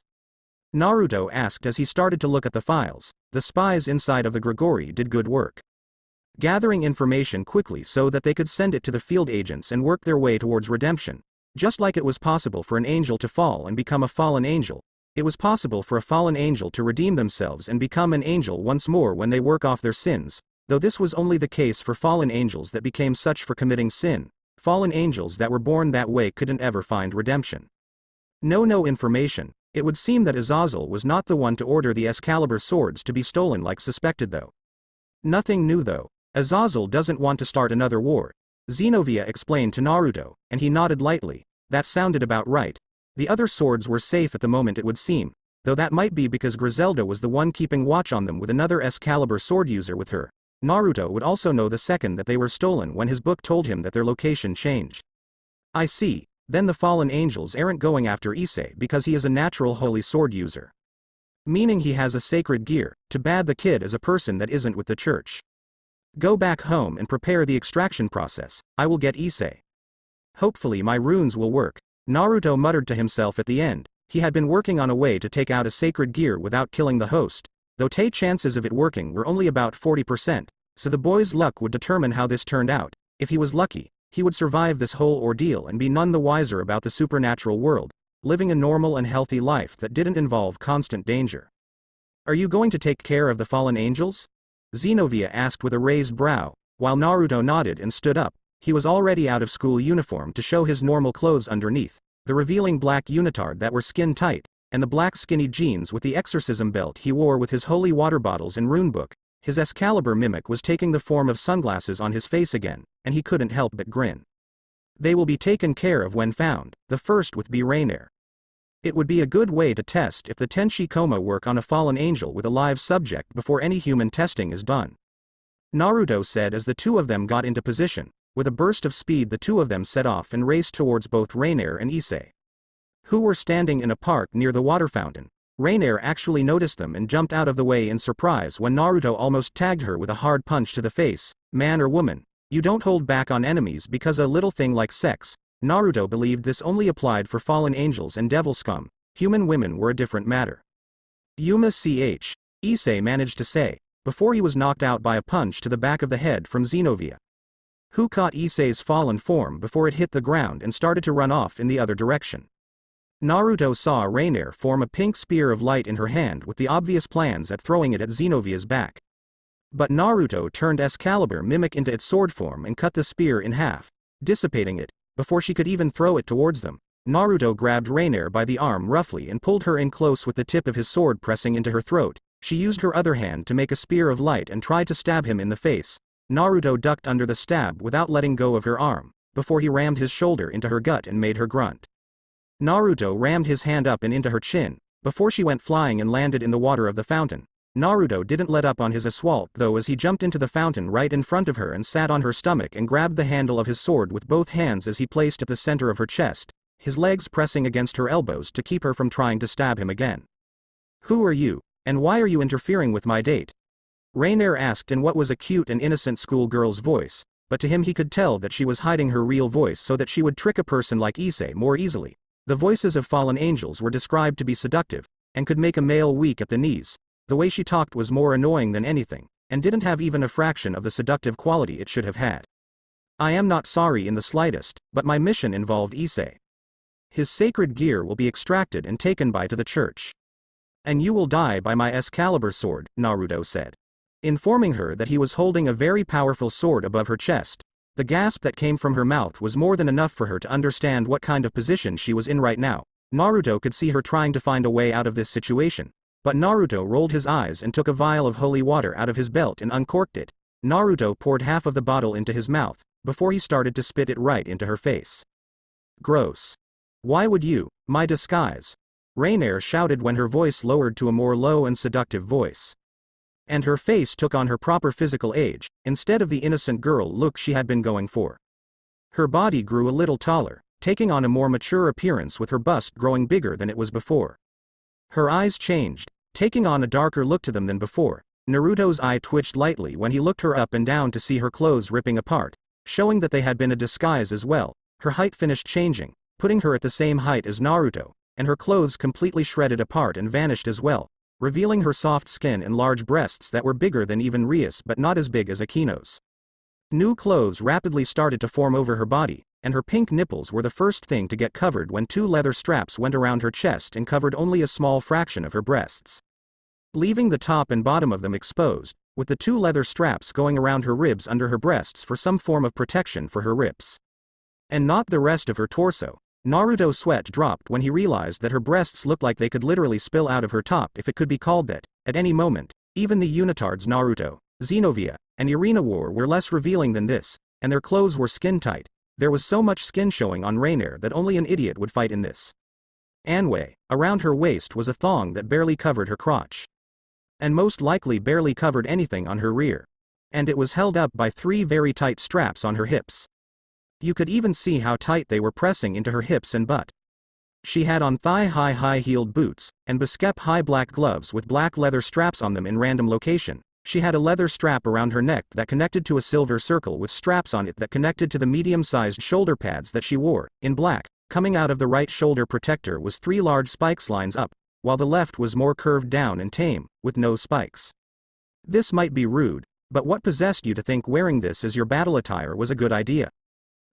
Naruto asked as he started to look at the files. The spies inside of the Grigori did good work, gathering information quickly so that they could send it to the field agents and work their way towards redemption. Just like it was possible for an angel to fall and become a fallen angel, it was possible for a fallen angel to redeem themselves and become an angel once more when they work off their sins, though this was only the case for fallen angels that became such for committing sin. Fallen angels that were born that way couldn't ever find redemption. No information. It would seem that Azazel was not the one to order the Excalibur swords to be stolen like suspected though. Nothing new though. Azazel doesn't want to start another war. Xenovia explained to Naruto, and he nodded lightly. That sounded about right. The other swords were safe at the moment it would seem, though that might be because Griselda was the one keeping watch on them with another Excalibur sword user with her. Naruto would also know the second that they were stolen when his book told him that their location changed. I see. Then the fallen angels aren't going after Issei because he is a natural holy sword user. Meaning he has a sacred gear. Too bad the kid is a person that isn't with the church. Go back home and prepare the extraction process. I will get Issei. Hopefully my runes will work. Naruto muttered to himself at the end. He had been working on a way to take out a sacred gear without killing the host, though chances of it working were only about 40%, so the boy's luck would determine how this turned out. If he was lucky, he would survive this whole ordeal and be none the wiser about the supernatural world, living a normal and healthy life that didn't involve constant danger. Are you going to take care of the fallen angels? Xenovia asked with a raised brow, while Naruto nodded and stood up. He was already out of school uniform to show his normal clothes underneath, the revealing black unitard that were skin tight, and the black skinny jeans with the exorcism belt he wore with his holy water bottles and runebook. His Excalibur mimic was taking the form of sunglasses on his face again, and he couldn't help but grin. They will be taken care of when found, the first with Rainier. It would be a good way to test if the Tenshi Koma work on a fallen angel with a live subject before any human testing is done. Naruto said as the two of them got into position. With a burst of speed the two of them set off and raced towards both Rainier and Issei, who were standing in a park near the water fountain. Rainier actually noticed them and jumped out of the way in surprise when Naruto almost tagged her with a hard punch to the face. Man or woman, you don't hold back on enemies because a little thing like sex. Naruto believed this only applied for fallen angels and devil scum. Human women were a different matter. Yuma ch. Issei managed to say, before he was knocked out by a punch to the back of the head from Xenovia, who caught Issei's fallen form before it hit the ground and started to run off in the other direction. Naruto saw Rainier form a pink spear of light in her hand with the obvious plans at throwing it at Xenovia's back. But Naruto turned Excalibur mimic into its sword form and cut the spear in half, dissipating it. Before she could even throw it towards them, Naruto grabbed Rainier by the arm roughly and pulled her in close with the tip of his sword pressing into her throat. She used her other hand to make a spear of light and tried to stab him in the face. Naruto ducked under the stab without letting go of her arm, before he rammed his shoulder into her gut and made her grunt. Naruto rammed his hand up and into her chin, before she went flying and landed in the water of the fountain. Naruto didn't let up on his assault though as he jumped into the fountain right in front of her and sat on her stomach and grabbed the handle of his sword with both hands as he placed at the center of her chest, his legs pressing against her elbows to keep her from trying to stab him again. Who are you, and why are you interfering with my date? Rainier asked in what was a cute and innocent schoolgirl's voice, but to him he could tell that she was hiding her real voice so that she would trick a person like Issei more easily. The voices of fallen angels were described to be seductive, and could make a male weak at the knees. The way she talked was more annoying than anything, and didn't have even a fraction of the seductive quality it should have had. I am not sorry in the slightest, but my mission involved Issei. His sacred gear will be extracted and taken by to the church. And you will die by my Excalibur sword, Naruto said, informing her that he was holding a very powerful sword above her chest. The gasp that came from her mouth was more than enough for her to understand what kind of position she was in right now. Naruto could see her trying to find a way out of this situation. But Naruto rolled his eyes and took a vial of holy water out of his belt and uncorked it. Naruto poured half of the bottle into his mouth, before he started to spit it right into her face. Gross. Why would you, my disguise? Rainier shouted when her voice lowered to a more low and seductive voice. And her face took on her proper physical age, instead of the innocent girl look she had been going for. Her body grew a little taller, taking on a more mature appearance with her bust growing bigger than it was before. Her eyes changed, taking on a darker look to them than before. Naruto's eye twitched lightly when he looked her up and down to see her clothes ripping apart, showing that they had been a disguise as well. Her height finished changing, putting her at the same height as Naruto, and her clothes completely shredded apart and vanished as well, revealing her soft skin and large breasts that were bigger than even Rias but not as big as Akino's. New clothes rapidly started to form over her body, and her pink nipples were the first thing to get covered when two leather straps went around her chest and covered only a small fraction of her breasts, leaving the top and bottom of them exposed, with the two leather straps going around her ribs under her breasts for some form of protection for her ribs. And not the rest of her torso. Naruto's sweat dropped when he realized that her breasts looked like they could literally spill out of her top if it could be called that, at any moment. Even the unitards Naruto, Xenovia, and Irina were less revealing than this, and their clothes were skin-tight. There was so much skin showing on Rainier that only an idiot would fight in this. Anyway, around her waist was a thong that barely covered her crotch, and most likely barely covered anything on her rear. And it was held up by three very tight straps on her hips. You could even see how tight they were pressing into her hips and butt. She had on thigh-high high-heeled boots, and Beskep high black gloves with black leather straps on them in random location. She had a leather strap around her neck that connected to a silver circle with straps on it that connected to the medium-sized shoulder pads that she wore, in black. Coming out of the right shoulder protector was 3 large spikes lines up, while the left was more curved down and tame, with no spikes. This might be rude, but what possessed you to think wearing this as your battle attire was a good idea?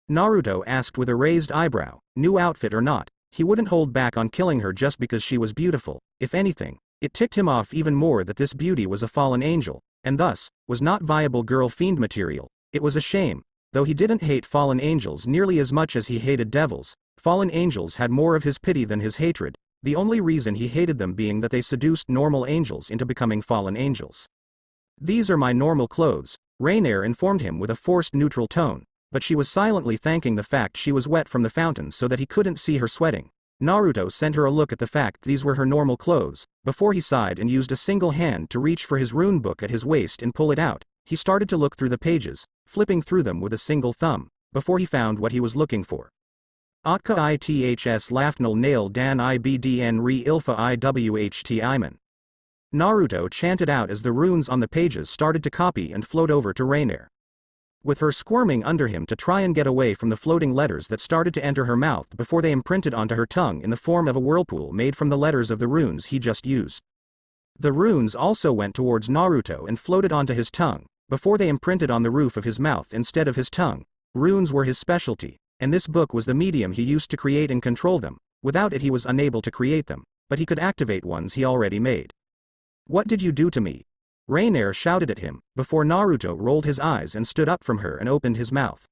Naruto asked with a raised eyebrow. New outfit or not, he wouldn't hold back on killing her just because she was beautiful. If anything, it ticked him off even more that this beauty was a fallen angel, and thus, was not viable girl fiend material. It was a shame. Though he didn't hate fallen angels nearly as much as he hated devils, fallen angels had more of his pity than his hatred, the only reason he hated them being that they seduced normal angels into becoming fallen angels. These are my normal clothes, Rainier informed him with a forced neutral tone, but she was silently thanking the fact she was wet from the fountain so that he couldn't see her sweating. Naruto sent her a look at the fact these were her normal clothes, before he sighed and used a single hand to reach for his rune book at his waist and pull it out. He started to look through the pages, flipping through them with a single thumb, before he found what he was looking for. Otka iths lafnal nail dan ibdn re ilfa iwht iman. Naruto chanted out as the runes on the pages started to copy and float over to Rainier. With her squirming under him to try and get away from the floating letters that started to enter her mouth before they imprinted onto her tongue in the form of a whirlpool made from the letters of the runes he just used. The runes also went towards Naruto and floated onto his tongue, before they imprinted on the roof of his mouth instead of his tongue. Runes were his specialty, and this book was the medium he used to create and control them. Without it he was unable to create them, but he could activate ones he already made. What did you do to me? Rainier shouted at him, before Naruto rolled his eyes and stood up from her and opened his mouth.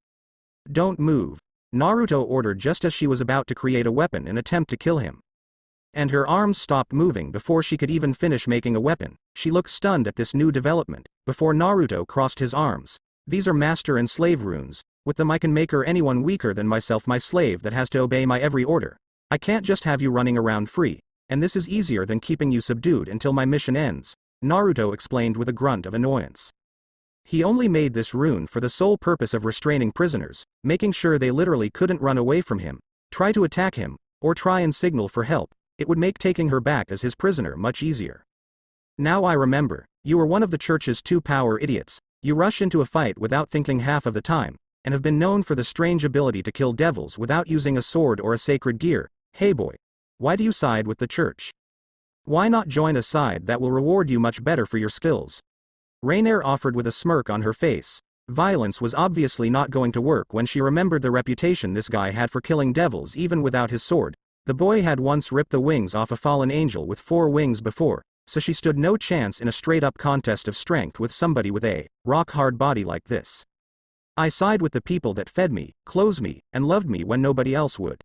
Don't move, Naruto ordered just as she was about to create a weapon and attempt to kill him. And her arms stopped moving before she could even finish making a weapon. She looked stunned at this new development, before Naruto crossed his arms. These are master and slave runes. With them I can make anyone weaker than myself my slave that has to obey my every order. I can't just have you running around free. And this is easier than keeping you subdued until my mission ends, Naruto explained with a grunt of annoyance. He only made this rune for the sole purpose of restraining prisoners, making sure they literally couldn't run away from him, try to attack him, or try and signal for help. It would make taking her back as his prisoner much easier. Now I remember, you are one of the church's 2 power idiots. You rush into a fight without thinking half of the time, and have been known for the strange ability to kill devils without using a sword or a sacred gear. Hey boy. Why do you side with the church? Why not join a side that will reward you much better for your skills? Rainier offered with a smirk on her face. Violence was obviously not going to work when she remembered the reputation this guy had for killing devils even without his sword. The boy had once ripped the wings off a fallen angel with 4 wings before, so she stood no chance in a straight-up contest of strength with somebody with a rock-hard body like this. I side with the people that fed me, clothed me, and loved me when nobody else would.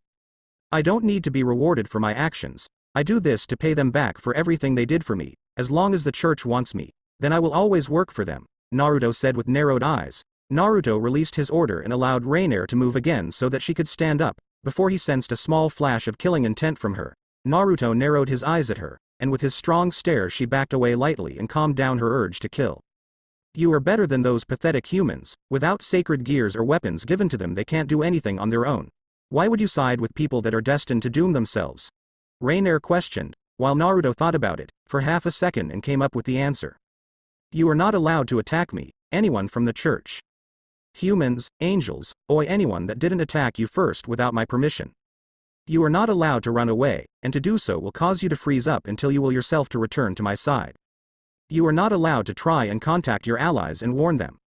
I don't need to be rewarded for my actions. I do this to pay them back for everything they did for me. As long as the church wants me, then I will always work for them, Naruto said with narrowed eyes. Naruto released his order and allowed Rainier to move again so that she could stand up, before he sensed a small flash of killing intent from her. Naruto narrowed his eyes at her, and with his strong stare she backed away lightly and calmed down her urge to kill. You are better than those pathetic humans. Without sacred gears or weapons given to them they can't do anything on their own. Why would you side with people that are destined to doom themselves? Rainier questioned, while Naruto thought about it for half a second and came up with the answer. You are not allowed to attack me, anyone from the church. Humans, angels, or anyone that didn't attack you first without my permission. You are not allowed to run away, and to do so will cause you to freeze up until you will yourself to return to my side. You are not allowed to try and contact your allies and warn them,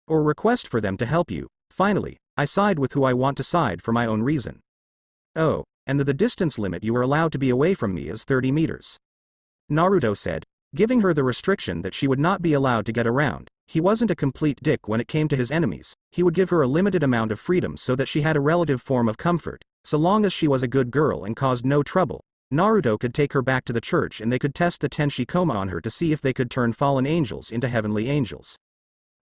or request for them to help you. Finally, I side with who I want to side for my own reason. Oh, and the distance limit you are allowed to be away from me is 30 meters. Naruto said, giving her the restriction that she would not be allowed to get around. He wasn't a complete dick when it came to his enemies. He would give her a limited amount of freedom so that she had a relative form of comfort. So long as she was a good girl and caused no trouble, Naruto could take her back to the church and they could test the Tenshi Koma on her to see if they could turn fallen angels into heavenly angels.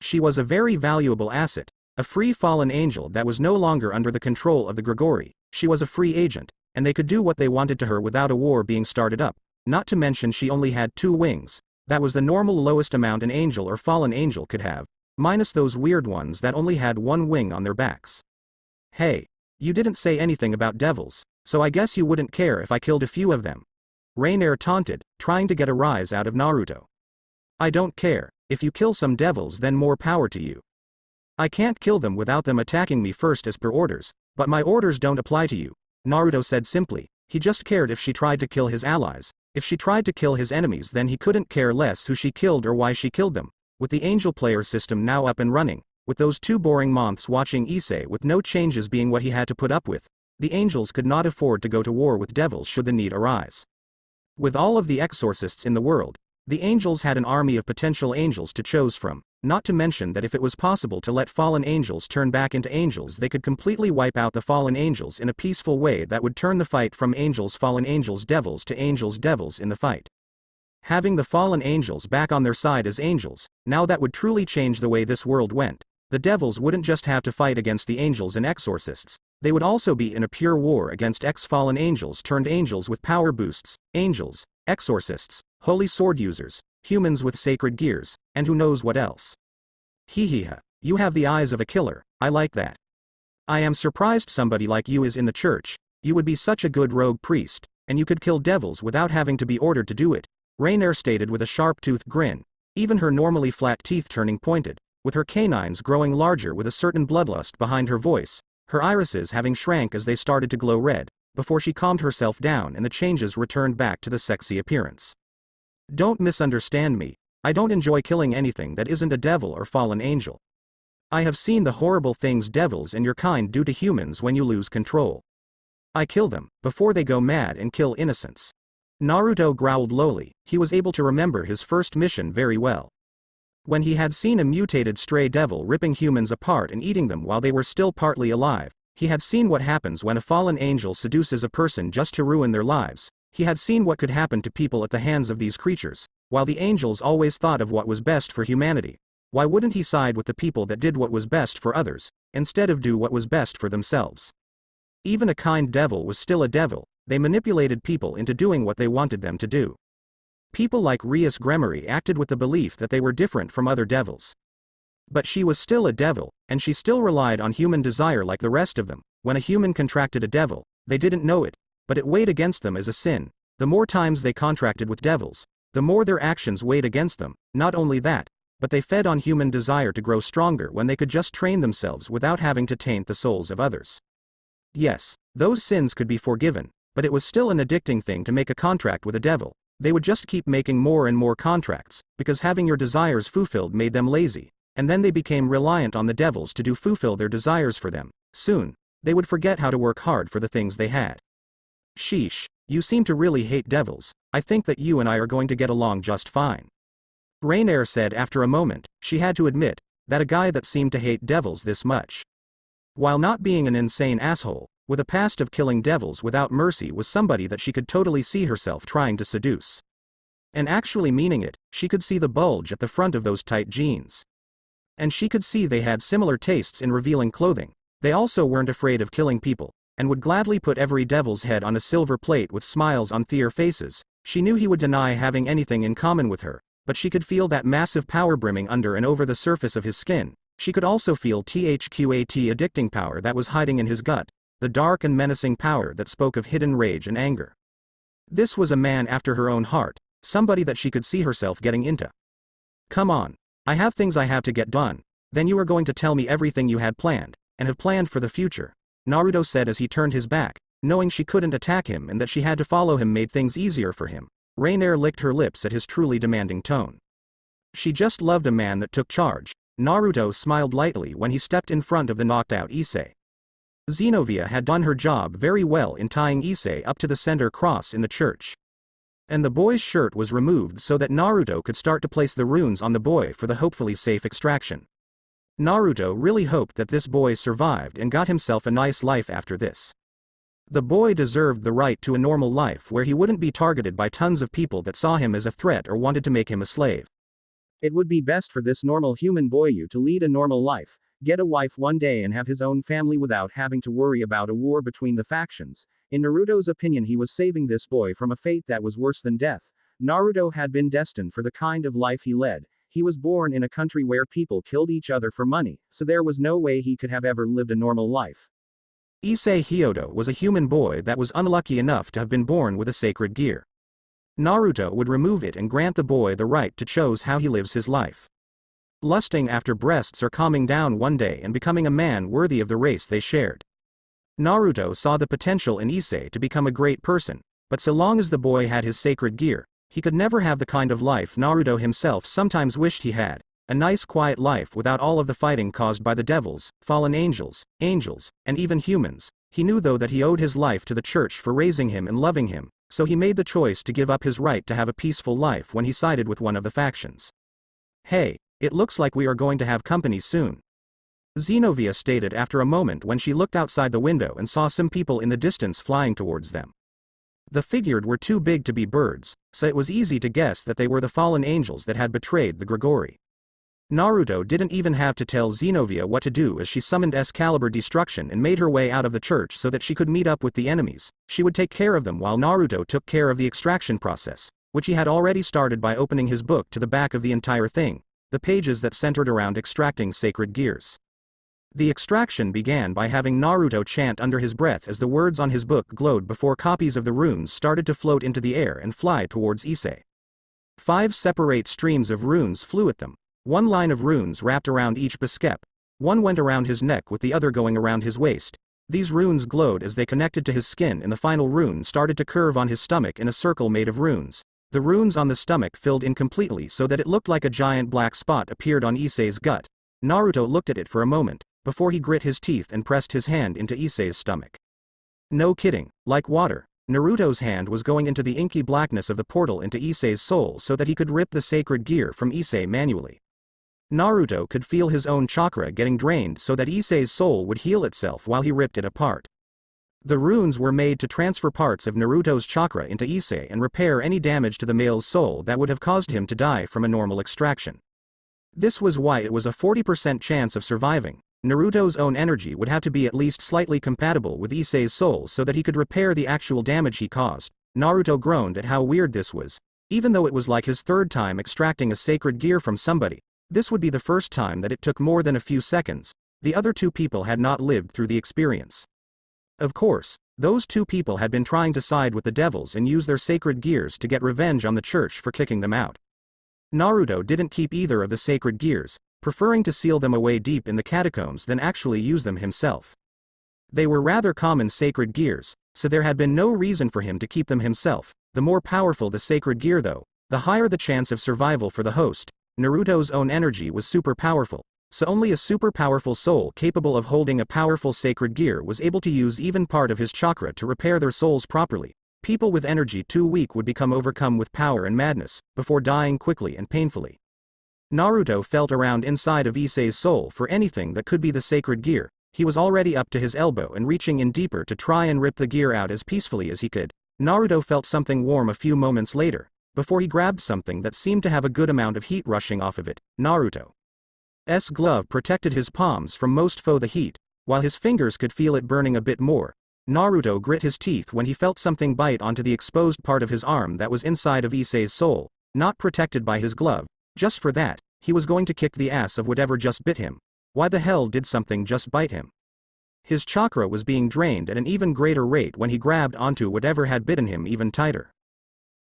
She was a very valuable asset. A free fallen angel that was no longer under the control of the Grigori. She was a free agent, and they could do what they wanted to her without a war being started up. Not to mention she only had 2 wings. That was the normal lowest amount an angel or fallen angel could have, minus those weird ones that only had 1 wing on their backs. Hey, you didn't say anything about devils, so I guess you wouldn't care if I killed a few of them. Rainier taunted, trying to get a rise out of Naruto. I don't care. if you kill some devils then more power to you. I can't kill them without them attacking me first as per orders, but my orders don't apply to you, Naruto said simply. He just cared if she tried to kill his allies. If she tried to kill his enemies then he couldn't care less who she killed or why she killed them. With the angel player system now up and running, with those 2 boring months watching Issei with no changes being what he had to put up with, the angels could not afford to go to war with devils should the need arise. With all of the exorcists in the world, the angels had an army of potential angels to choose from, not to mention that if it was possible to let fallen angels turn back into angels they could completely wipe out the fallen angels in a peaceful way that would turn the fight from angels fallen angels devils to angels devils in the fight. Having the fallen angels back on their side as angels, now that would truly change the way this world went. The devils wouldn't just have to fight against the angels and exorcists, they would also be in a pure war against ex-fallen angels turned angels with power boosts, angels, exorcists, holy sword users, humans with sacred gears, and who knows what else. Hehehe, you have the eyes of a killer, I like that. I am surprised somebody like you is in the church, you would be such a good rogue priest, and you could kill devils without having to be ordered to do it, Rainier stated with a sharp-toothed grin, even her normally flat teeth turning pointed, with her canines growing larger with a certain bloodlust behind her voice, her irises having shrank as they started to glow red, before she calmed herself down and the changes returned back to the sexy appearance. Don't misunderstand me, I don't enjoy killing anything that isn't a devil or fallen angel. I have seen the horrible things devils and your kind do to humans when you lose control. I kill them, before they go mad and kill innocents. Naruto growled lowly, he was able to remember his first mission very well. When he had seen a mutated stray devil ripping humans apart and eating them while they were still partly alive, he had seen what happens when a fallen angel seduces a person just to ruin their lives, he had seen what could happen to people at the hands of these creatures, while the angels always thought of what was best for humanity. Why wouldn't he side with the people that did what was best for others, instead of do what was best for themselves? Even a kind devil was still a devil, they manipulated people into doing what they wanted them to do. People like Rias Gremory acted with the belief that they were different from other devils. But she was still a devil, and she still relied on human desire like the rest of them. When a human contracted a devil, they didn't know it, but it weighed against them as a sin. The more times they contracted with devils, the more their actions weighed against them. Not only that, but they fed on human desire to grow stronger when they could just train themselves without having to taint the souls of others. Yes, those sins could be forgiven, but it was still an addicting thing to make a contract with a devil. They would just keep making more and more contracts, because having your desires fulfilled made them lazy, and then they became reliant on the devils to fulfill their desires for them. Soon, they would forget how to work hard for the things they had. Sheesh, you seem to really hate devils, I think that you and I are going to get along just fine. Rainier said after a moment, she had to admit, that a guy that seemed to hate devils this much, while not being an insane asshole, with a past of killing devils without mercy, was somebody that she could totally see herself trying to seduce. And actually meaning it, she could see the bulge at the front of those tight jeans. And she could see they had similar tastes in revealing clothing. They also weren't afraid of killing people, and would gladly put every devil's head on a silver plate with smiles on their faces. She knew he would deny having anything in common with her, but she could feel that massive power brimming under and over the surface of his skin. She could also feel THQAT addicting power that was hiding in his gut. The dark and menacing power that spoke of hidden rage and anger. This was a man after her own heart, somebody that she could see herself getting into. Come on, I have things I have to get done, then you are going to tell me everything you had planned, and have planned for the future, Naruto said as he turned his back, knowing she couldn't attack him and that she had to follow him made things easier for him. Rainier licked her lips at his truly demanding tone. She just loved a man that took charge. Naruto smiled lightly when he stepped in front of the knocked out Issei. Xenovia had done her job very well in tying Issei up to the center cross in the church. And the boy's shirt was removed so that Naruto could start to place the runes on the boy for the hopefully safe extraction. Naruto really hoped that this boy survived and got himself a nice life after this. The boy deserved the right to a normal life where he wouldn't be targeted by tons of people that saw him as a threat or wanted to make him a slave. It would be best for this normal human boy to lead a normal life, get a wife one day and have his own family without having to worry about a war between the factions. In Naruto's opinion, he was saving this boy from a fate that was worse than death. Naruto had been destined for the kind of life he led. He was born in a country where people killed each other for money, so there was no way he could have ever lived a normal life. Issei Hyodo was a human boy that was unlucky enough to have been born with a sacred gear. Naruto would remove it and grant the boy the right to choose how he lives his life. lusting after breasts or calming down one day and becoming a man worthy of the race they shared. Naruto saw the potential in Issei to become a great person, but so long as the boy had his sacred gear, he could never have the kind of life Naruto himself sometimes wished he had, a nice quiet life without all of the fighting caused by the devils, fallen angels, and even humans. He knew though that he owed his life to the church for raising him and loving him, so he made the choice to give up his right to have a peaceful life when he sided with one of the factions. "Hey, it looks like we are going to have company soon," Xenovia stated after a moment when she looked outside the window and saw some people in the distance flying towards them. The figures were too big to be birds, so it was easy to guess that they were the fallen angels that had betrayed the Grigori. Naruto didn't even have to tell Xenovia what to do as she summoned Excalibur Destruction and made her way out of the church so that she could meet up with the enemies. She would take care of them while Naruto took care of the extraction process, which he had already started by opening his book to the back of the entire thing, the pages that centered around extracting sacred gears. The extraction began by having Naruto chant under his breath as the words on his book glowed before copies of the runes started to float into the air and fly towards Issei. 5 separate streams of runes flew at them. One line of runes wrapped around each Biskep. One went around his neck with the other going around his waist. These runes glowed as they connected to his skin and the final rune started to curve on his stomach in a circle made of runes. The runes on the stomach filled in completely so that it looked like a giant black spot appeared on Issei's gut. Naruto looked at it for a moment, before he grit his teeth and pressed his hand into Issei's stomach. No kidding, like water, Naruto's hand was going into the inky blackness of the portal into Issei's soul so that he could rip the sacred gear from Issei manually. Naruto could feel his own chakra getting drained so that Issei's soul would heal itself while he ripped it apart. The runes were made to transfer parts of Naruto's chakra into Issei and repair any damage to the male's soul that would have caused him to die from a normal extraction. This was why it was a 40% chance of surviving. Naruto's own energy would have to be at least slightly compatible with Issei's soul so that he could repair the actual damage he caused. Naruto groaned at how weird this was. Even though it was like his third time extracting a sacred gear from somebody, this would be the first time that it took more than a few seconds. The other 2 people had not lived through the experience. Of course, those 2 people had been trying to side with the devils and use their sacred gears to get revenge on the church for kicking them out. Naruto didn't keep either of the sacred gears, preferring to seal them away deep in the catacombs than actually use them himself. They were rather common sacred gears, so there had been no reason for him to keep them himself. The more powerful the sacred gear though, the higher the chance of survival for the host. Naruto's own energy was super powerful, so only a super powerful soul capable of holding a powerful sacred gear was able to use even part of his chakra to repair their souls properly. People with energy too weak would become overcome with power and madness, before dying quickly and painfully. Naruto felt around inside of Issei's soul for anything that could be the sacred gear. He was already up to his elbow and reaching in deeper to try and rip the gear out as peacefully as he could. Naruto felt something warm a few moments later, before he grabbed something that seemed to have a good amount of heat rushing off of it. Naruto's glove protected his palms from most the heat, while his fingers could feel it burning a bit more. Naruto grit his teeth when he felt something bite onto the exposed part of his arm that was inside of Issei's soul, not protected by his glove. Just for that, he was going to kick the ass of whatever just bit him. Why the hell did something just bite him? His chakra was being drained at an even greater rate when he grabbed onto whatever had bitten him even tighter.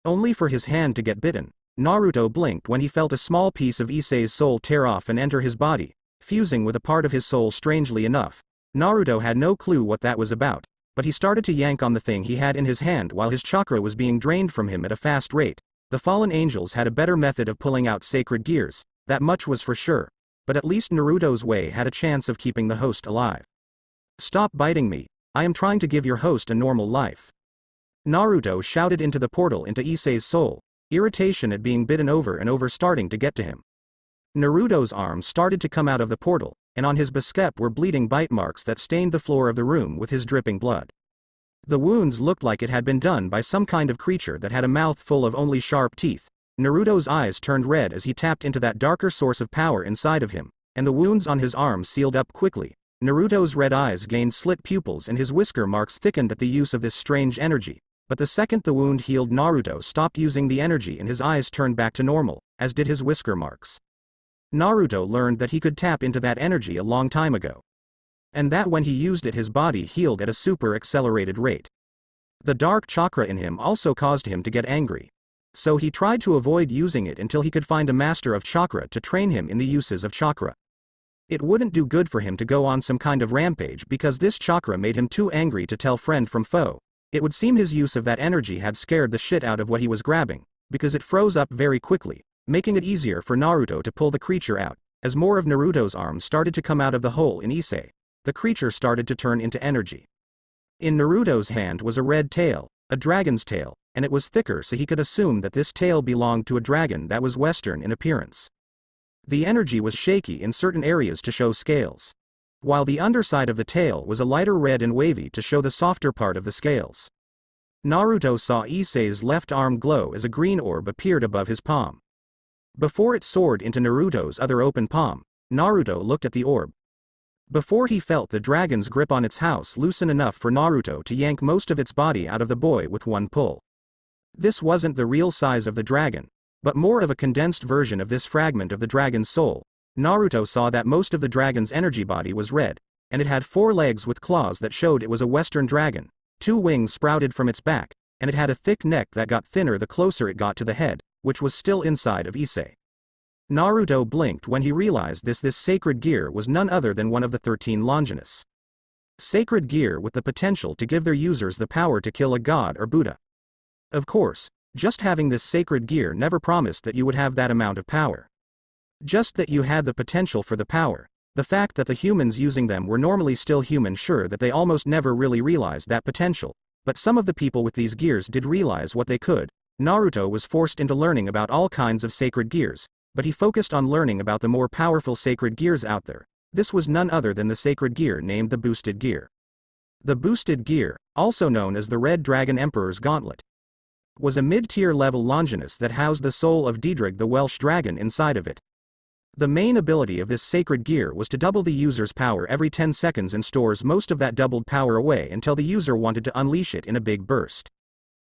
Only for his hand to get bitten. Naruto blinked when he felt a small piece of Issei's soul tear off and enter his body, fusing with a part of his soul strangely enough. Naruto had no clue what that was about, but he started to yank on the thing he had in his hand while his chakra was being drained from him at a fast rate. The fallen angels had a better method of pulling out sacred gears, that much was for sure, but at least Naruto's way had a chance of keeping the host alive. "Stop biting me, I am trying to give your host a normal life," Naruto shouted into the portal into Issei's soul, irritation at being bitten over and over starting to get to him. Naruto's arms started to come out of the portal, and on his biskep were bleeding bite marks that stained the floor of the room with his dripping blood. The wounds looked like it had been done by some kind of creature that had a mouth full of only sharp teeth. Naruto's eyes turned red as he tapped into that darker source of power inside of him, and the wounds on his arms sealed up quickly. Naruto's red eyes gained slit pupils and his whisker marks thickened at the use of this strange energy. But the second the wound healed, Naruto stopped using the energy and his eyes turned back to normal, as did his whisker marks. Naruto learned that he could tap into that energy a long time ago. And that when he used it his body healed at a super accelerated rate. The dark chakra in him also caused him to get angry. So he tried to avoid using it until he could find a master of chakra to train him in the uses of chakra. It wouldn't do good for him to go on some kind of rampage because this chakra made him too angry to tell friend from foe. It would seem his use of that energy had scared the shit out of what he was grabbing, because it froze up very quickly, making it easier for Naruto to pull the creature out. As more of Naruto's arms started to come out of the hole in Issei, the creature started to turn into energy. In Naruto's hand was a red tail, a dragon's tail, and it was thicker so he could assume that this tail belonged to a dragon that was Western in appearance. The energy was shaky in certain areas to show scales, while the underside of the tail was a lighter red and wavy to show the softer part of the scales. Naruto saw Issei's left arm glow as a green orb appeared above his palm. Before it soared into Naruto's other open palm, Naruto looked at the orb. Before he felt the dragon's grip on its house loosen enough for Naruto to yank most of its body out of the boy with one pull. This wasn't the real size of the dragon, but more of a condensed version of this fragment of the dragon's soul. Naruto saw that most of the dragon's energy body was red, and it had 4 legs with claws that showed it was a Western dragon, 2 wings sprouted from its back, and it had a thick neck that got thinner the closer it got to the head, which was still inside of Issei. Naruto blinked when he realized this sacred gear was none other than one of the 13 Longinus. Sacred gear with the potential to give their users the power to kill a god or Buddha. Of course, just having this sacred gear never promised that you would have that amount of power. Just that you had the potential for the power. The fact that the humans using them were normally still human sure that they almost never really realized that potential, but some of the people with these gears did realize what they could. Naruto was forced into learning about all kinds of sacred gears, but he focused on learning about the more powerful sacred gears out there. This was none other than the sacred gear named the Boosted Gear. The Boosted Gear, also known as the Red Dragon Emperor's Gauntlet, was a mid-tier level Longinus that housed the soul of Diedrich the Welsh dragon inside of it. The main ability of this sacred gear was to double the user's power every 10 seconds and stores most of that doubled power away until the user wanted to unleash it in a big burst.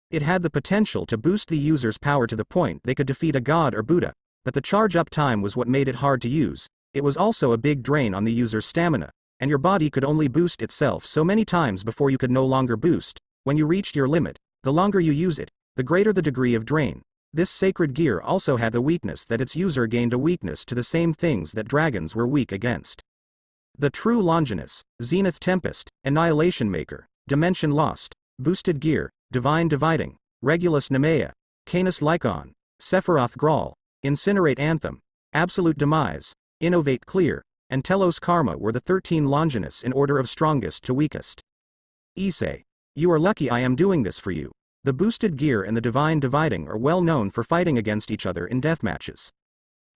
It had the potential to boost the user's power to the point they could defeat a god or Buddha, but the charge-up time was what made it hard to use. It was also a big drain on the user's stamina, and your body could only boost itself so many times before you could no longer boost. When you reached your limit, the longer you use it, the greater the degree of drain. This sacred gear also had the weakness that its user gained a weakness to the same things that dragons were weak against. The True Longinus, Zenith Tempest, Annihilation Maker, Dimension Lost, Boosted Gear, Divine Dividing, Regulus Nemea, Canis Lycon, Sephiroth Grawl, Incinerate Anthem, Absolute Demise, Innovate Clear, and Telos Karma were the 13 Longinus in order of strongest to weakest. Issei, you are lucky I am doing this for you. The Boosted Gear and the Divine Dividing are well known for fighting against each other in deathmatches.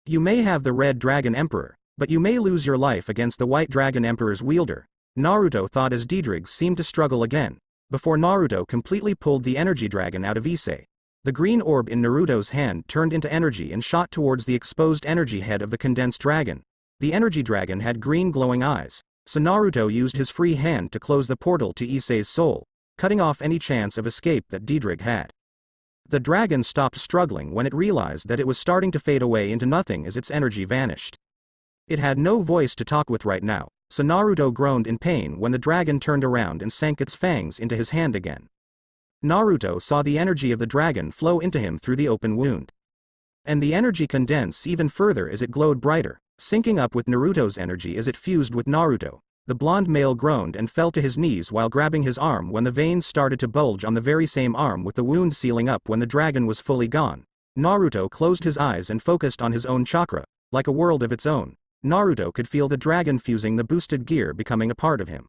You may have the Red Dragon Emperor, but you may lose your life against the White Dragon Emperor's wielder. Naruto thought as Diedrich seemed to struggle again, before Naruto completely pulled the energy dragon out of Issei. The green orb in Naruto's hand turned into energy and shot towards the exposed energy head of the condensed dragon. The energy dragon had green glowing eyes, so Naruto used his free hand to close the portal to Issei's soul, cutting off any chance of escape that Diedrich had. The dragon stopped struggling when it realized that it was starting to fade away into nothing as its energy vanished. It had no voice to talk with right now, so Naruto groaned in pain when the dragon turned around and sank its fangs into his hand again. Naruto saw the energy of the dragon flow into him through the open wound. And the energy condense even further as it glowed brighter, syncing up with Naruto's energy as it fused with Naruto. The blonde male groaned and fell to his knees while grabbing his arm when the veins started to bulge on the very same arm with the wound sealing up when the dragon was fully gone. Naruto closed his eyes and focused on his own chakra, like a world of its own. Naruto could feel the dragon fusing the boosted gear becoming a part of him.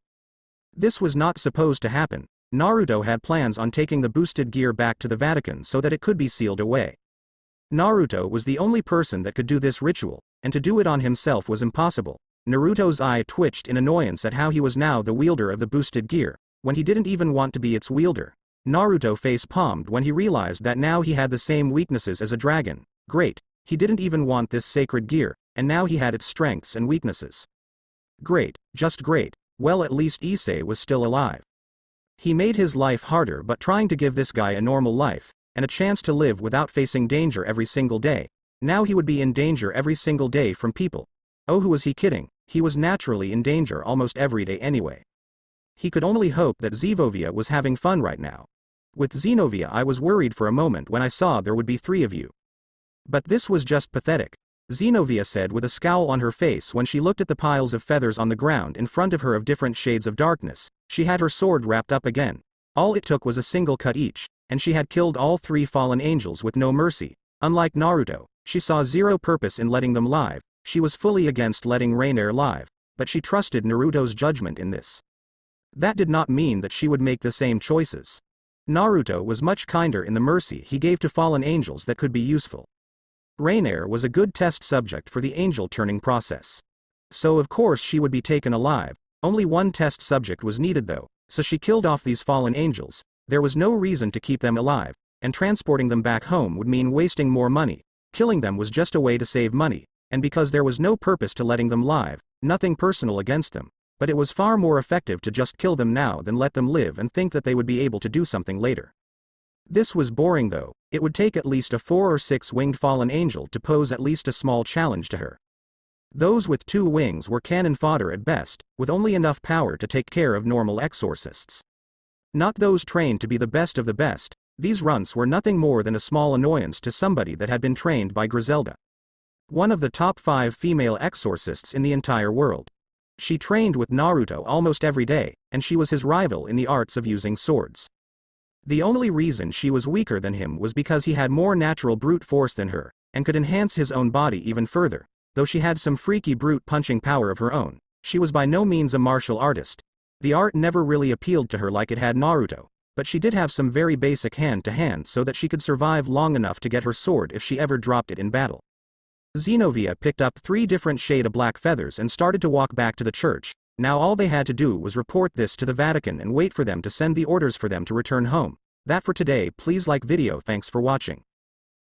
This was not supposed to happen. Naruto had plans on taking the boosted gear back to the Vatican so that it could be sealed away. Naruto was the only person that could do this ritual, and to do it on himself was impossible. Naruto's eye twitched in annoyance at how he was now the wielder of the boosted gear, when he didn't even want to be its wielder. Naruto face-palmed when he realized that now he had the same weaknesses as a dragon. Great, he didn't even want this sacred gear, and now he had its strengths and weaknesses. Great, just great. Well, at least Issei was still alive. He made his life harder but trying to give this guy a normal life, and a chance to live without facing danger every single day. Now he would be in danger every single day from people. Oh, who was he kidding? He was naturally in danger almost every day anyway. He could only hope that Xenovia was having fun right now. With Xenovia I was worried for a moment when I saw there would be 3 of you. But this was just pathetic. Xenovia said with a scowl on her face when she looked at the piles of feathers on the ground in front of her of different shades of darkness. She had her sword wrapped up again. All it took was a single cut each, and she had killed all 3 fallen angels with no mercy. Unlike Naruto, she saw zero purpose in letting them live. She was fully against letting Rainier live, but she trusted Naruto's judgment in this. That did not mean that she would make the same choices. Naruto was much kinder in the mercy he gave to fallen angels that could be useful. Rainier was a good test subject for the angel turning process. So of course she would be taken alive. Only one test subject was needed though, so she killed off these fallen angels. There was no reason to keep them alive, and transporting them back home would mean wasting more money. Killing them was just a way to save money, and because there was no purpose to letting them live, nothing personal against them, but it was far more effective to just kill them now than let them live and think that they would be able to do something later. This was boring though. It would take at least a 4 or 6 winged fallen angel to pose at least a small challenge to her. Those with 2 wings were cannon fodder at best, with only enough power to take care of normal exorcists. Not those trained to be the best of the best. These runts were nothing more than a small annoyance to somebody that had been trained by Griselda, one of the top 5 female exorcists in the entire world. She trained with Naruto almost every day, and she was his rival in the arts of using swords. The only reason she was weaker than him was because he had more natural brute force than her, and could enhance his own body even further. Though she had some freaky brute punching power of her own, she was by no means a martial artist. The art never really appealed to her like it had Naruto, but she did have some very basic hand-to-hand so that she could survive long enough to get her sword if she ever dropped it in battle. Xenovia picked up 3 different shade of black feathers and started to walk back to the church. Now all they had to do was report this to the Vatican and wait for them to send the orders for them to return home. That for today. Please like video. Thanks for watching.